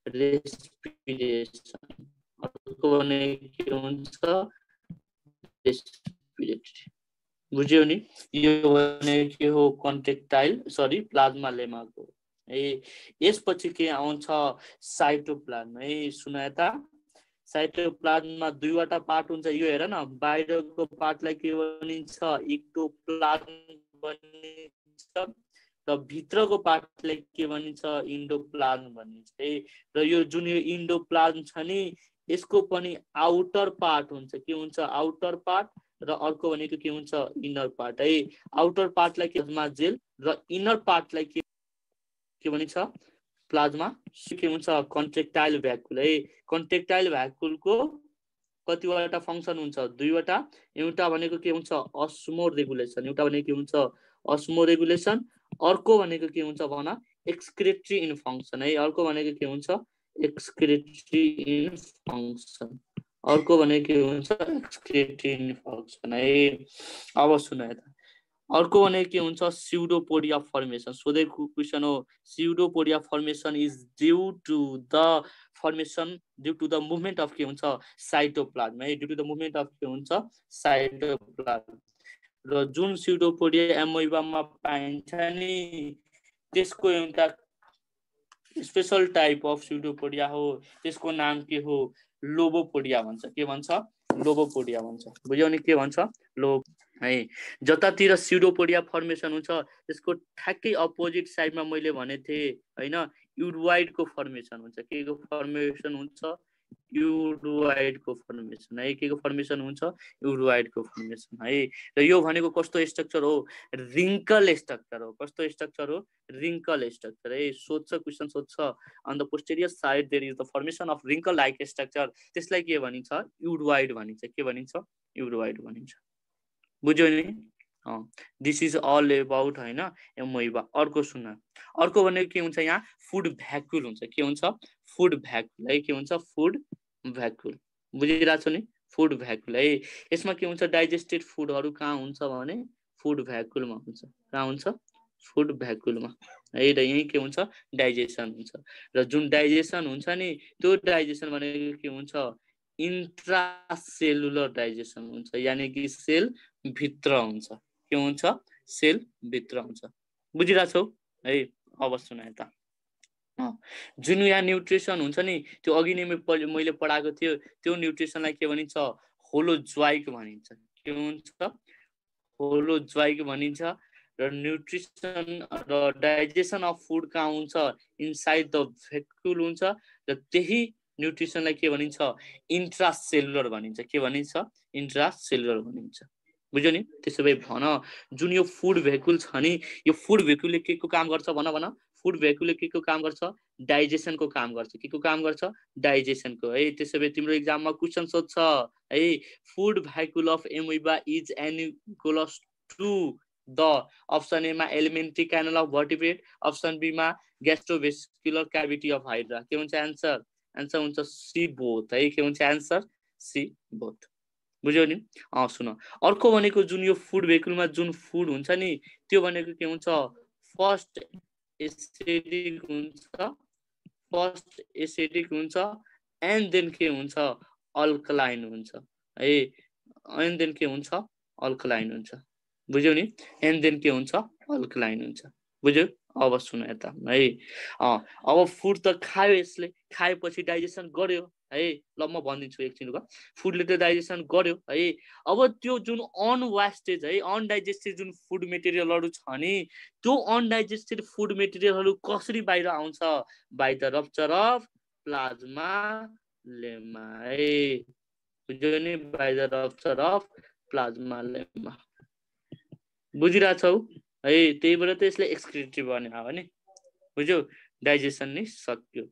Speaker 2: रेस्पिरेसन अर्को भनेको के हुन्छ रेस्पिरेटरी बुझ्यौ नि यो भनेको के हो कन्ट्रेक्टाइल सरी प्लाज्मा लेमाको है यसपछि के आउँछ साइटोप्लाज्म है सुनाए त साइटोप्लाज्ममा दुईवटा पार्ट हुन्छ यो हेर न बाहिरको पार्टलाई के भनिन्छ एक्टोप्लाज्म भनिन्छ र भित्रको पार्टलाई के भनिन्छ इन्डोप्लाज्म भनिन्छ है र यो जुन यो इन्डोप्लाज्म छ नि यसको पनि आउटर पार्ट हुन्छ के हुन्छ आउटर पार्ट र अर्को भनेको के हुन्छ इनर पार्ट है आउटर पार्टलाई के प्लाज्मा जेल र इनर पार्टलाई के भनिन्छ प्लाज्मा के हुन्छ कन्ट्रेक्टाइल भ्याक्युल है कन्ट्रेक्टाइल भ्याक्युलको कतिवटा फंक्सन हुन्छ दुईवटा एउटा भनेको के हुन्छ अस्मो रेगुलेसन एउटा भनेको के हुन्छ अस्मो रेगुलेसन अर्को भनेको के हुन्छ भन एक्सक्रेटरी इन फंक्सन है अर्को भनेको के हुन्छ एक्सक्रेटरी इन फंक्सन अर्को भनेको के हुन्छ एक्सक्रेटरी इन फंक्सन है अब सुन त अर्को भनेको के हुन्छ स्युडोपोडिया फर्मेसन सोधेको क्वेशन हो pseudopodia formation is due to the movement of के हुन्छ साइटोप्लाज्म है due to the movement of के हुन्छ साइटोप्लाज्म र जुन स्युडोपोडिया एमोइबामा पाइन्छ नि त्यसको एउटा स्पेशल टाइप अफ स्युडोपोडिया हो त्यसको नाम के हो लोबोपोडिया भन्छ के भन्छ लोबोपोडिया भन्छ बुझ्यौ नि के भन्छ लोब है जतातिर स्युडोपोडिया फर्मेसन हुन्छ त्यसको ठ्याक्कै अपोजिट साइडमा मैले भने थिए हैन युरोइडको फर्मेसन हुन्छ के को फर्मेसन हुन्छ युरोइडको फर्मेसन है के को फर्मेसन हुन्छ युरोइडको फर्मेसन है र यो भनेको कस्तो स्ट्रक्चर हो रिंकल स्ट्रक्चर हो कस्तो स्ट्रक्चर हो रिंकल स्ट्रक्चर है सोध्छ क्वेशन सोध्छ on the posterior side there is the formation of wrinkle like structure त्यसलाई के भनिन्छ युरोइड भनिन्छ के भनिन्छ युरोइड भनिन्छ बुझ्यौ नि दिस इज ऑल अबाउट हैन एमोइबा अर्को सुन अर्को भनेको के हुन्छ यहाँ फुड भ्याक्युल हुन्छ के हुन्छ फुड भ्याक्युल है के हुन्छ फुड भ्याक्युल बुझिरहेको छ नि फुड भ्याकुल है यसमा के हुन्छ डाइजेस्टेड फुडहरू कहाँ हुन्छ भने फुड भ्याकुलमा हुन्छ कहाँ हुन्छ फुड भ्याकुलमा है र यही के हुन्छ डाइजेसन हुन्छ र जुन डाइजेसन हुन्छ नि त्यो डाइजेसन भनेको के हुन्छ इन्ट्रासेलुलर डाइजेसन हुन्छ यानी कि सेल भित्र हुन्छ के हुन्छ सेल भित्र हुन्छ बुझिरहेको छौ है अब सुन यता जुन यहाँ न्युट्रिसन हुन्छ नि त्यो अघि नै मैले पढाएको थियो त्यो न्युट्रिसनलाई के भनिन्छ होलोज्वाइक भनिन्छ के हुन्छ होलोज्वाइक भनिन्छ र न्युट्रिसन र डाइजेसन अफ फुड कहाँ हुन्छ इनसाइड द भ्याकुल हुन्छ र त्यही न्युट्रिसनलाई के भनिन्छ इन्ट्रासेलुलर भनिन्छ के भनिन्छ इन्ट्रासेलुलर भनिन्छ बुझ्यो नि त्यसो भए भन जुन यो फुड भ्याकुल छ नि यो फुड भ्याकुलले के को काम गर्छ भन फुड भ्याकुलले के को काम गर्छ डाइजेसनको काम गर्छ के को काम गर्छ डाइजेसनको है त्यसो भए तिम्रो एक्जाममा क्वेशन सोध्छ है food vacuole of amoeba is analogous to the option A मा alimentary canal of vertebrate option B मा ग्यास्ट्रोभेस्कुलर क्याभिटी अफ हाइड्रा के हुन्छ आन्सर आन्सर हुन्छ सी बोथ है के हुन्छ आन्सर सी बोथ बुझ्यौ नि सुन अर्को भनेको जुन यो फुड भ्याकुलमा जुन फुड हुन्छ नि त्यो भनेको के हुन्छ फर्स्ट एसिडिक हुन्छ एन्ड देन के हुन्छ अल्कलाइन हुन्छ है एन्ड देन के हुन्छ अल्कलाइन हुन्छ बुझ्यौ नि एन्ड देन के हुन्छ अल्कलाइन हुन्छ बुझ्यौ अब सुन यता है अब फुड त खायो यसले खाएपछि डाइजेसन गर्यो है ल म भनिदिन्छु एकछिन फुडले त डाइजेसन गर्यो है अब त्यो जुन अनवास्टेड है अनडाइजेस्टेड जुन फुड मेटेरियलहरू छ नि त्यो अनडाइजेस्टेड फुड मेटेरियलहरू कसरी बाहिर आउँछ by the rupture of plasmalemma है बुझ्यौ नि by the rupture of plasmalemma बुझिरहेछौ है त्यही भएर त यसले एक्सक्रिटिभ बने हो नि बुझ्यौ डाइजेसन नै सक्यो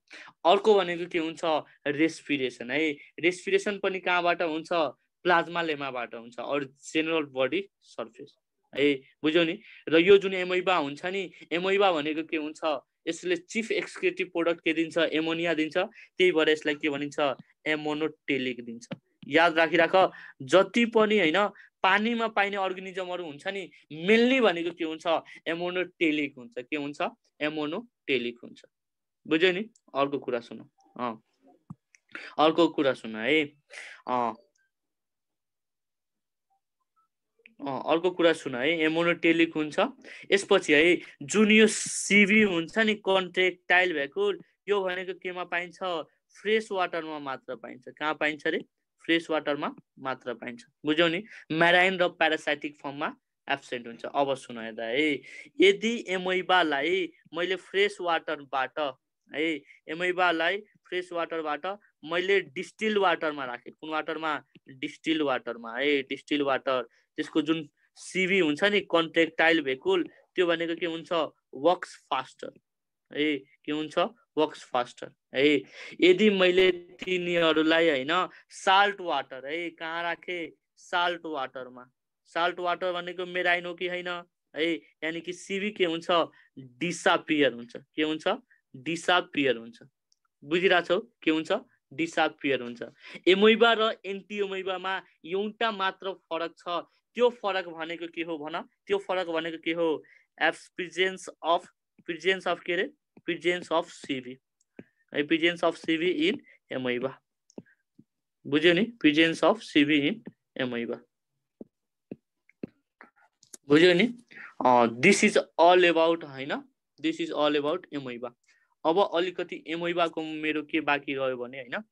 Speaker 2: अर्को भनेको के हुन्छ रेस्पिरेसन है रेस्पिरेसन पनि कहाँबाट हुन्छ प्लाज्मा लेमाबाट हुन्छ अर जेनरल बडी सर्फेस है बुझ्यौ नि र यो जुन एमोइबा हुन्छ नि एमोइबा भनेको के हुन्छ यसले चिफ एक्सक्रिटिभ प्रोडक्ट के दिन्छ एमोनिया दिन्छ त्यही भएर यसलाई के भनिन्छ एमोनोटेलिक दिन्छ याद राखिराख जति पनि हैन पानीमा पाइने अर्गानिजमहरू हुन्छ नि मेनली भनेको के हुन्छ एमोनोटेलिक हुन्छ के हुन्छ एमोनोटेलिक हुन्छ बुझ्यौ नि अर्को कुरा सुन अर्को कुरा सुन है अर्को कुरा सुन है एमोनोटेलिक हुन्छ यसपछि है जुन यो सिभी हुन्छ नि कन्ट्रेक्टाइल भ्याकुल यो भनेको केमा पाइन्छ फ्रेश वाटरमा मात्र पाइन्छ कहाँ पाइन्छ रे फ्रेश वाटरमा मात्र पाइन्छ बुझ्यौ नि मेराइन र प्यारासाइटिक फर्ममा एब्सेन्ट हुन्छ अब सुन हेर्दा है यदि एमोइबालाई मैले फ्रेश वाटरबाट है एमोइबालाई फ्रेश वाटरबाट मैले डिस्टिल वाटरमा राखेँ कुन वाटरमा डिस्टिल वाटरमा है डिस्टिल वाटर त्यसको जुन सिभी हुन्छ नि कन्ट्रेक्टाइल भ्याकुल त्यो भनेको के हुन्छ वर्क्स फास्टर है के हुन्छ वर्क्स फास्टर है यदि मैले तिनीहरूलाई हैन साल्ट वाटर है कहाँ राखे साल्ट वाटर भनेको मेराइन हो कि हैन है यानी कि सिभी के हुन्छ डिसापियर हुन्छ के हुन्छ डिसापियर हुन्छ बुझिरहेछौ के हुन्छ डिसापियर हुन्छ एमोइबा र एन्टिएमोइबामा एउटा मात्र फरक छ त्यो फरक भनेको के हो भन त्यो फरक भनेको के हो प्रेजेन्स अफ के रे प्रेजेन्स अफ सिभी है प्रेजेन्स अफ सिभी इन एमोइबा बुझ्यौ नि प्रेजेन्स अफ सिभी इन एमोइबा बुझ्यौ नि दिस इज अल अबाउट हैन दिस इज अल अबाउट एमोइबा अब अलिकति एमोइबाको मेरो के बाँकी रह्यो भने हैन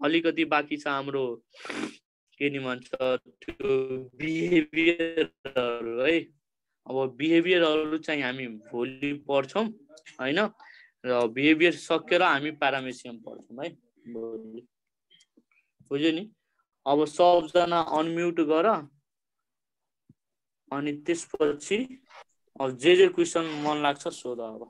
Speaker 2: अलिकति बाँकी छ हाम्रो के नि भन्छ त्यो बिहेभियरहरु है अब बिहेभियरहरु चाहिँ हामी भोलि पढ्छौं हैन र बिहेभियर सकेर हामी प्यारामेसियम पढ्छौं है भोलि बुझ्यो नि अब सबजना अनम्युट गर अनि त्यसपछि अब जे क्वेशन मन लाग्छ सोध अब